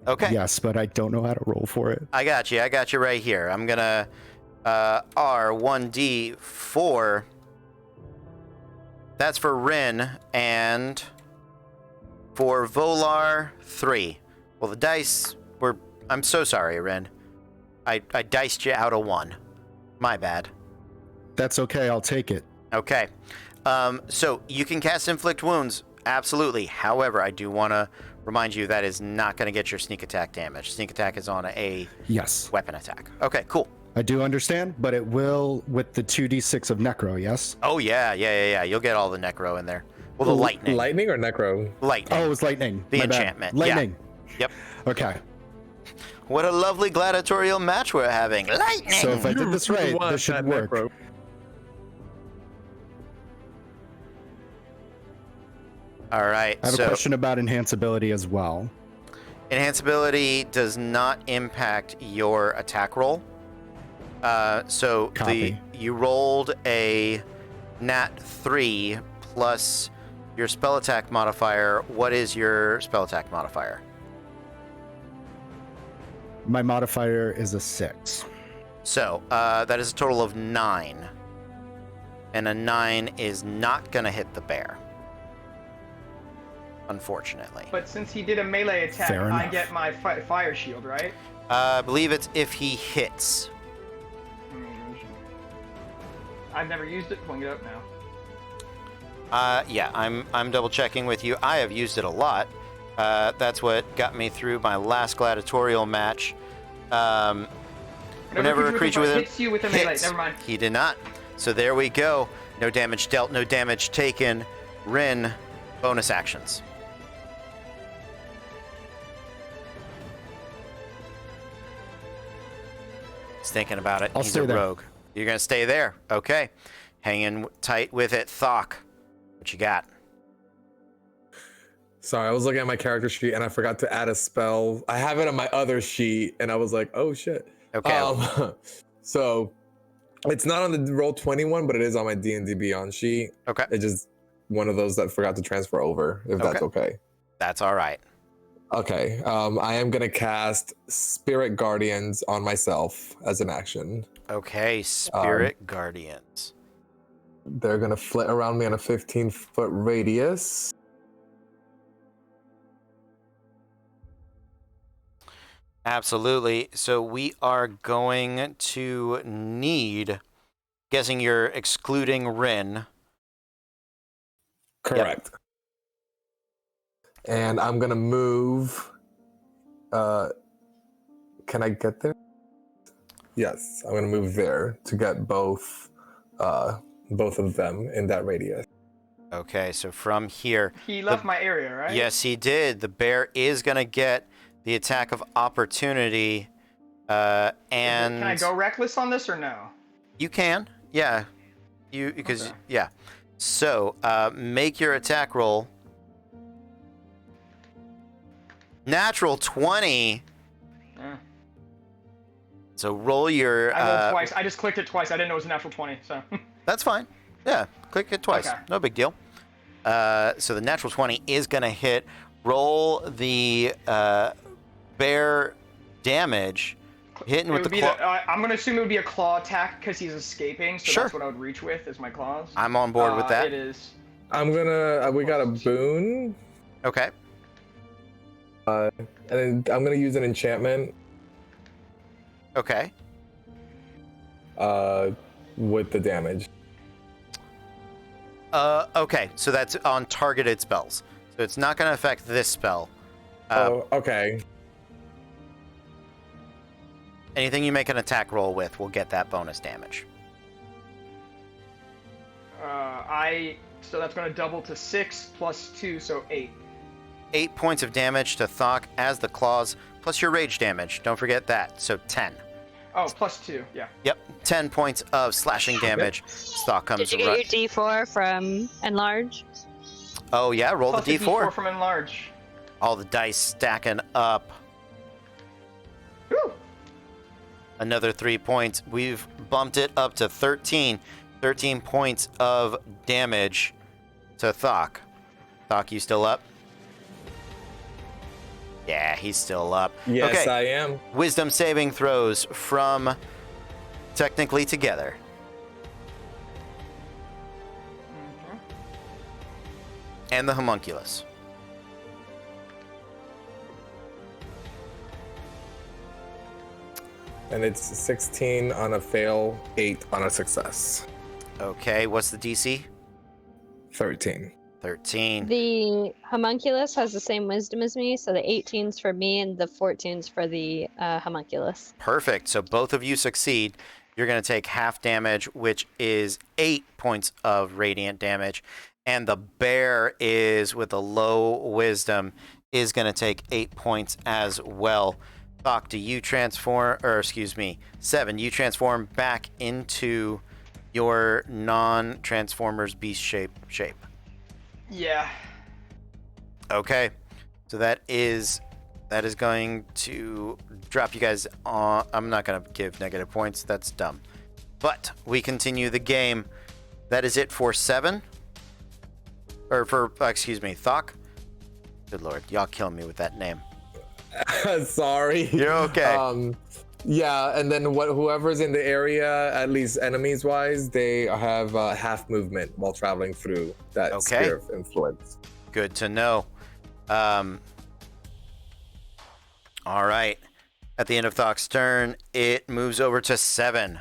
Okay. Yes, but I don't know how to roll for it. I got you. I got you right here. I'm going to R1d4. That's for Rin. And for Volar, 3. Well, the dice were... I'm so sorry, Rin. I diced you out of 1. My bad. That's okay. I'll take it. Okay. So you can cast Inflict Wounds. Absolutely. However, I do want to remind you that is not going to get your sneak attack damage. Sneak attack is on a weapon attack. Okay, cool. I do understand, but it will with the 2d6 of necro, yes? Oh, yeah. You'll get all the necro in there. Well, the lightning. Lightning or necro? Lightning. Oh, it was lightning. The My bad. enchantment. Lightning. Yeah. Yep. Okay. What a lovely gladiatorial match we're having. Lightning! So if I did this right, this should work. Necro. All right. I have a question about enhanceability as well. Enhanceability does not impact your attack roll. So Copy. you rolled a nat 3 plus your spell attack modifier. What is your spell attack modifier? My modifier is a 6. So that is a total of 9. And a 9 is not going to hit the bear. Unfortunately. But since he did a melee attack, Fair I enough. get my fire shield, right? I believe it's if he hits. I've never used it. Pulling it up now. Yeah, I'm double checking with you. I have used it a lot. That's what got me through my last gladiatorial match. Whenever a creature with hits you with a melee, hits, never mind. he did not. So there we go. No damage dealt, no damage taken. Rin, bonus actions. He's thinking about it. I'll He's stay a there. rogue. You're going to stay there. Okay. Hanging tight with it. Thok, what you got? Sorry, I was looking at my character sheet and I forgot to add a spell. I have it on my other sheet and I was like, oh shit. Okay. So it's not on the Roll21, but it is on my D&D Beyond sheet. Okay. It's just one of those that forgot to transfer over, if that's okay. That's all right. Okay. I am going to cast Spirit Guardians on myself as an action. Okay, Spirit Guardians. They're going to flit around me on a 15-foot radius. Absolutely. So we are going to need, guessing you're excluding Rin. Correct. Yep. And I'm going to move. Can I get there? Yes, I'm going to move there to get both of them in that radius. Okay, so from here. He left my area, right? Yes, he did. The bear is going to get the attack of opportunity. And can I go reckless on this or no? You can. Yeah. Yeah. So, make your attack roll. Natural 20. So roll your... I rolled twice. I just clicked it twice. I didn't know it was a natural 20, so... That's fine. Yeah, click it twice. Okay. No big deal. So the natural 20 is going to hit. Roll the bear damage. Hitting with the claw. I'm going to assume it would be a claw attack because he's escaping, so sure. That's what I would reach with, is my claws. I'm on board with that. It is. I'm going to... we got a boon. Okay. And then I'm going to use an enchantment. Okay. With the damage. Okay, so that's on targeted spells. So it's not going to affect this spell. Okay. Anything you make an attack roll with will get that bonus damage. So that's going to double to 6 plus 2, so 8. 8 points of damage to Thok as the claws, plus your rage damage. Don't forget that. So 10. Oh, plus 2, yeah. Yep, 10 points of slashing damage. Thok comes. Did you get your D4 from Enlarge? Oh yeah, roll plus the D4. D4 from Enlarge. All the dice stacking up. Woo! Another 3 points. We've bumped it up to 13. 13 points of damage to Thok. Thok, you still up? Yeah, he's still up. Yes, okay. I am. Wisdom saving throws from Technically Together. And the homunculus. And it's 16 on a fail, 8 on a success. Okay, what's the DC? 13. 13. The homunculus has the same wisdom as me, so the 18's for me and the 14's for the homunculus. Perfect. So both of you succeed. You're going to take half damage, which is 8 points of radiant damage. And the bear is, with a low wisdom, is going to take 8 points as well. Thok, do you transform, or excuse me, 7, you transform back into your non-Transformers beast shape. Yeah. Okay, so that is going to drop you guys on. I'm not going to give negative points. That's dumb. But we continue the game. That is it for 7. Or for, excuse me, Thok. Good lord, y'all kill me with that name. Sorry. You're okay. Yeah, and then whoever's in the area, at least enemies wise, they have half movement while traveling through that sphere of influence. Good to know. All right. At the end of Thok's turn, it moves over to 7.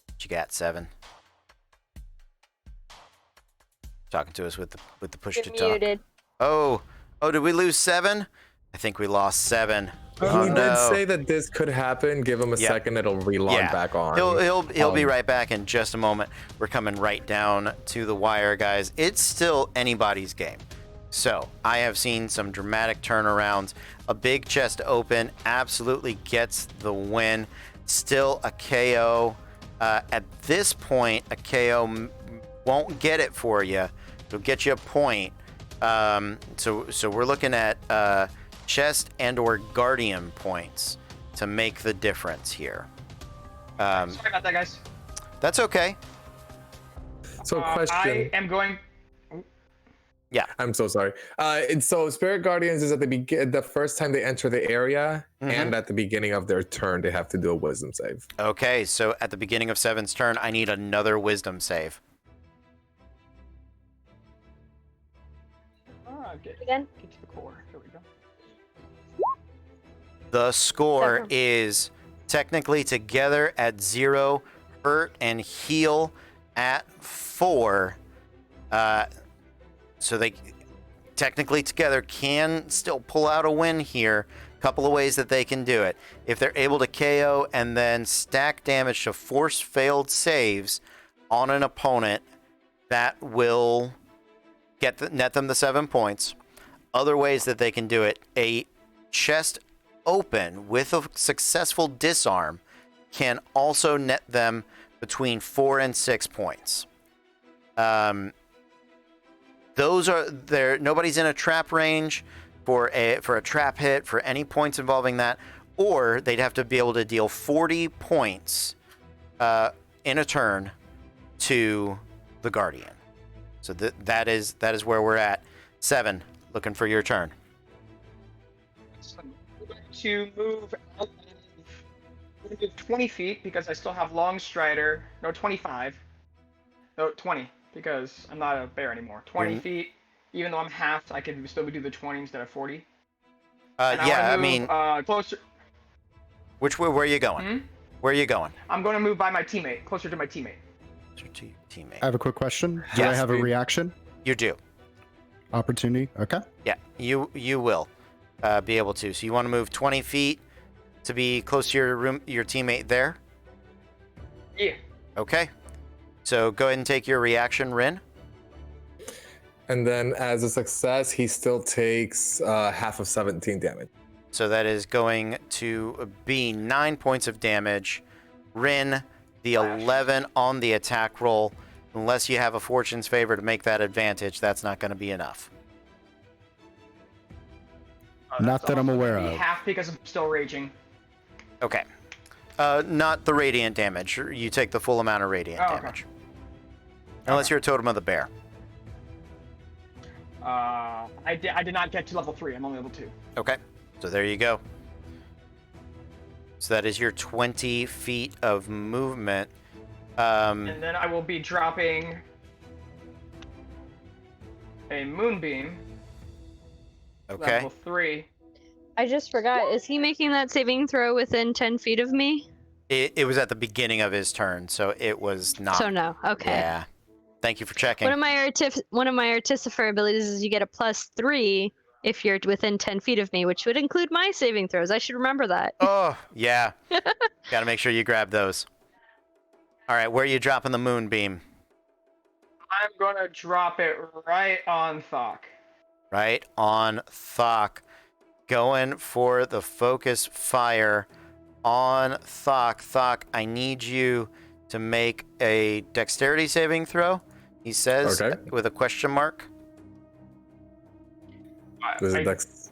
What you got, 7? Talking to us with the push to talk. Muted. Oh, did we lose 7? I think we lost 7. He did say that this could happen. Give him a second; it'll relog back on. He'll be right back in just a moment. We're coming right down to the wire, guys. It's still anybody's game. So I have seen some dramatic turnarounds. A big chest open absolutely gets the win. Still a KO. At this point, a KO won't get it for you. It'll get you a point. So we're looking at chest and/or guardian points to make the difference here. Sorry about that, guys. That's okay. So, question. I am going. Yeah. I'm so sorry. So Spirit Guardians is at the first time they enter the area, and at the beginning of their turn, they have to do a Wisdom save. Okay, so at the beginning of Seven's turn, I need another Wisdom save. Again? Get to the core. There we go. The score Seven. is technically together at 0, hurt and heal at 4. So they technically together can still pull out a win here. Couple of ways that they can do it. If they're able to KO and then stack damage to force failed saves on an opponent, that will net them the 7 points. Other ways that they can do it, a chest open with a successful disarm can also net them between 4 and 6 points. Those are there. Nobody's in a trap range for a trap hit for any points involving that, or they'd have to be able to deal 40 points in a turn to the Guardian. So that is where we're at. 7, looking for your turn. So I'm going to move out. I'm going to move 20 feet because I still have Long Strider. No, 25. No, 20 because I'm not a bear anymore. 20 feet. Even though I'm halved, I can still do the 20 instead of 40. Yeah, I mean, closer. which way? Where are you going? Where are you going? I'm going to move by my teammate, closer to my teammate. To your teammate. I have a quick question. Do I Yes. have a reaction? You do. Opportunity? Okay. Yeah, you will be able to. So you want to move 20 feet to be close to your teammate there? Yeah. Okay. So go ahead and take your reaction, Rin. And then as a success, he still takes half of 17 damage. So that is going to be 9 points of damage. Rin, the 11 on the attack roll. Unless you have a Fortune's Favor to make that advantage, that's not going to be enough. Not that I'm aware Maybe of. half because I'm still raging. Okay. Not the radiant damage. You take the full amount of radiant Oh, okay. damage. Unless you're a Totem of the Bear. I did not get to level 3. I'm only level 2. Okay. So there you go. So that is your 20 feet of movement. And then I will be dropping a Moonbeam. Okay. Level 3. I just forgot. Is he making that saving throw within 10 feet of me? It was at the beginning of his turn, so it was not. So no. Okay. Yeah. Thank you for checking. One of my Artificer abilities is you get a +3 if you're within 10 feet of me, which would include my saving throws. I should remember that. Oh, yeah. Got to make sure you grab those. All right, where are you dropping the Moonbeam? I'm going to drop it right on Thok. Right on Thok. Going for the focus fire on Thok. Thok, I need you to make a dexterity saving throw, he says, Okay. with a question mark. This is I dex.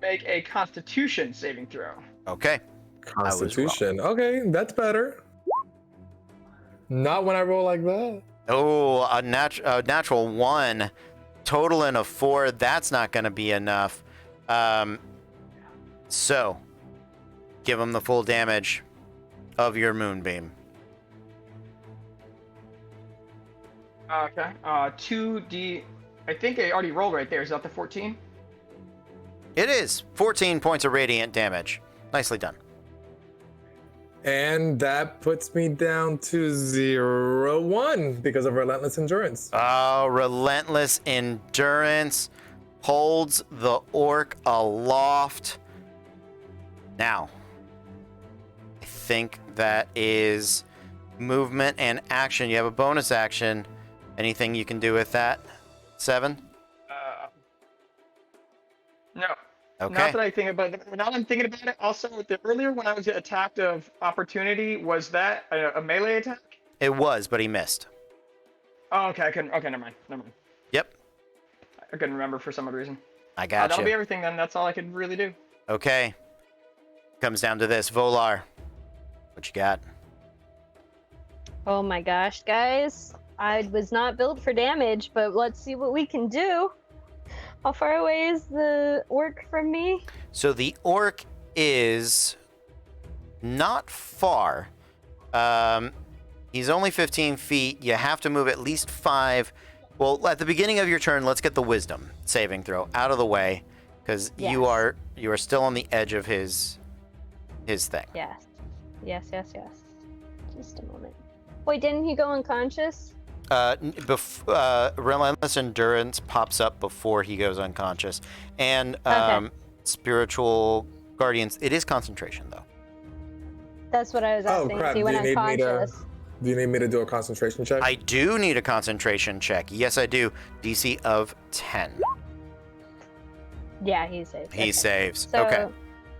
make a Constitution saving throw. Okay. Constitution. Okay, that's better. Not when I roll like that. Oh, a natural 1. Total in a 4. That's not going to be enough. So, give him the full damage of your Moonbeam. Okay. 2d. I think I already rolled right there. Is that the 14? It is 14 points of radiant damage. Nicely done. And that puts me down to 0-1 because of Relentless Endurance. Oh, relentless endurance holds the orc aloft. Now, I think that is movement and action. You have a bonus action. Anything you can do with that? 7? No. Okay. Not that I think about it. Now that I'm thinking about it, also, earlier when I was attacked of opportunity, was that a melee attack? It was, but he missed. Oh, okay. Okay, never mind. Yep. I couldn't remember for some odd reason. I got That'll you. be everything then. That's all I could really do. Okay. Comes down to this. Volar, what you got? Oh my gosh, guys. I was not built for damage, but let's see what we can do. How far away is the orc from me? So the orc is not far. He's only 15 feet. You have to move at least 5. Well, at the beginning of your turn, let's get the wisdom saving throw out of the way, because Yes. you are still on the edge of his thing. Yes. Just a moment. Wait, didn't he go unconscious? Relentless Endurance pops up before he goes unconscious, and Okay. Spiritual Guardians. It is concentration though. That's what I was Oh, asking. crap. He went Do you need me to- unconscious. Do you need me to do a concentration check? I do need a concentration check. Yes, I do. DC of 10. Yeah, he saves. He Okay. saves. So, Okay,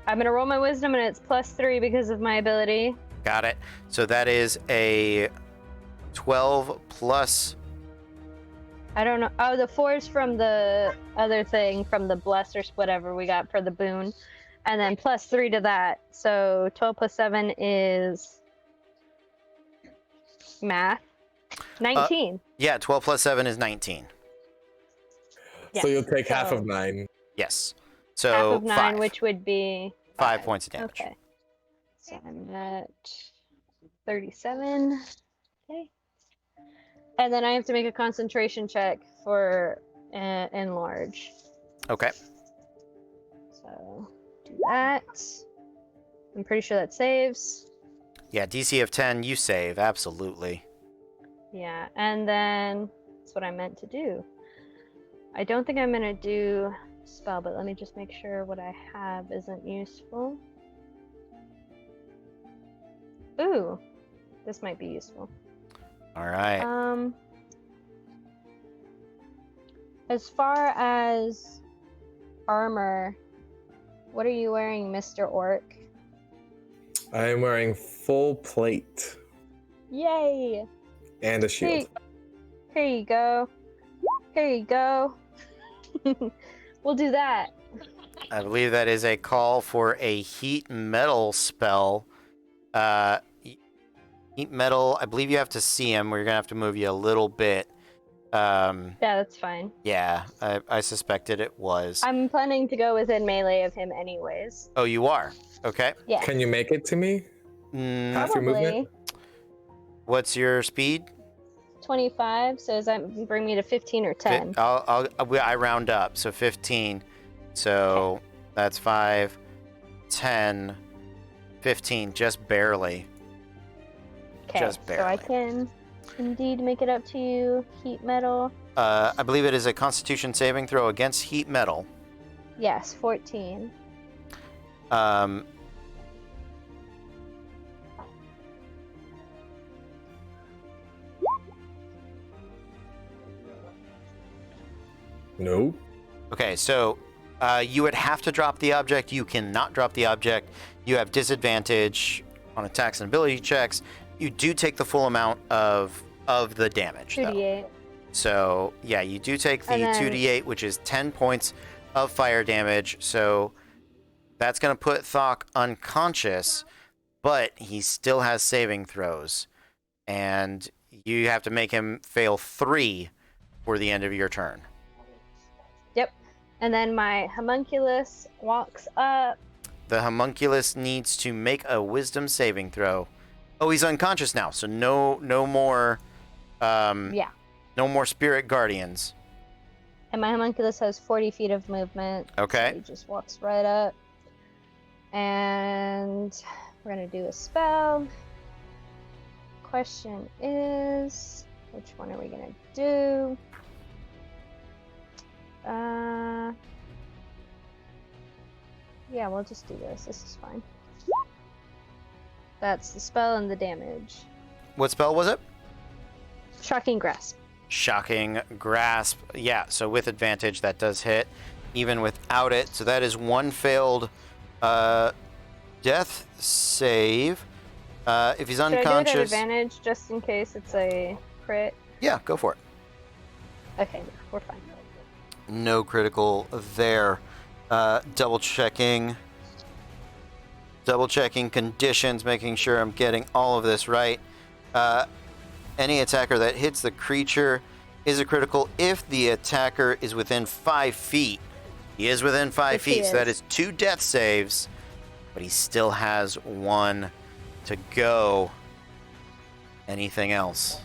I'm gonna roll my wisdom, and it's +3 because of my ability. got it. So that is a 12 plus. I don't know. Oh, the 4 is from the other thing, from the bless or whatever we got for the boon, and then +3 to that. So 12 plus 7 is math. 19. Yeah, 12 plus 7 is 19. Yes, So you'll take half so of 9. Yes. So half of 9, 5. which would be 5 points of damage. Okay. So I'm at 37. Okay. And then I have to make a concentration check for enlarge. Okay. So do that. I'm pretty sure that saves. Yeah, DC of 10, you save. Absolutely. Yeah, and then that's what I meant to do. I don't think I'm gonna do spell, but let me just make sure what I have isn't useful. Ooh, this might be useful. All right. As far as armor, what are you wearing, Mr. Orc? I am wearing full plate Yay! and a shield. Here you go. Here you go. We'll do that. I believe that is a call for a heat metal spell. Heat metal, I believe you have to see him. We're going to have to move you a little bit. Yeah, that's fine. Yeah, I suspected it was. I'm planning to go within melee of him anyways. Oh, you are? Okay. Yeah. Can you make it to me? Half your Probably. movement? What's your speed? 25, so does that bring me to 15 or 10? I round up, so 15. So that's 5, 10, 15, just barely. Okay, Just so I barely. can indeed make it up to you, heat metal. I believe it is a Constitution saving throw against heat metal. Yes, 14. Nope. Okay, so you would have to drop the object. You cannot drop the object. You have disadvantage on attacks and ability checks. You do take the full amount of the damage, though. 2d8. So, yeah, you do take the And then- 2d8, which is 10 points of fire damage. So that's going to put Thok unconscious, but he still has saving throws. And you have to make him fail 3 for the end of your turn. Yep. And then my homunculus walks up. The homunculus needs to make a wisdom saving throw. Oh, he's unconscious now, so no more Yeah. no more spirit guardians. And my homunculus has 40 feet of movement. Okay. So he just walks right up. And we're going to do a spell. Question is, which one are we going to do? Yeah, we'll just do this. This is fine. That's the spell and the damage. What spell was it? Shocking Grasp. Shocking grasp. Yeah, so with advantage that does hit. even without it. So that is one failed death save. If he's Should I do it at unconscious... advantage just in case it's a crit? Yeah, go for it. Okay, we're fine. No critical there. Double checking conditions, making sure I'm getting all of this right. Any attacker that hits the creature is a critical if the attacker is within 5 feet. He is within 5 feet, so that is 2 death saves, but he still has 1 to go. Anything else?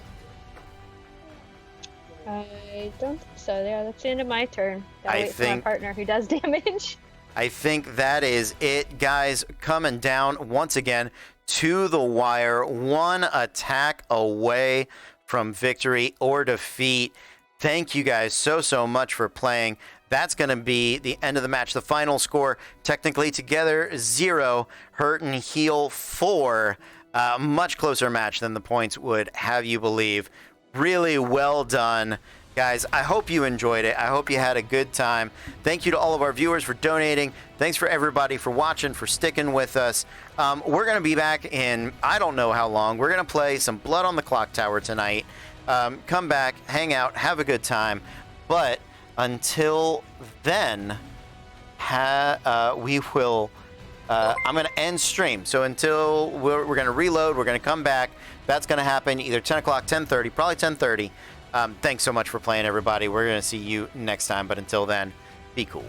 I don't think so. Yeah, that's the end of my turn. Gotta I wait for my think- partner who does damage. I think that is it, guys. Coming down once again to the wire. 1 attack away from victory or defeat. Thank you guys so much for playing. That's going to be the end of the match. The final score, technically together, 0. Hurt and heal 4. Much closer match than the points would have you believe. Really well done. Guys, I hope you enjoyed it. I hope you had a good time. Thank you to all of our viewers for donating. Thanks for everybody for watching, for sticking with us. We're going to be back in, I don't know how long. We're going to play some Blood on the Clock Tower tonight. Come back, hang out, have a good time. But until then, we will... I'm going to end stream. So until we're going to reload, we're going to come back. That's going to happen either 10 o'clock, 10:30, probably 10:30. Thanks so much for playing, everybody. We're going to see you next time. But until then, be cool.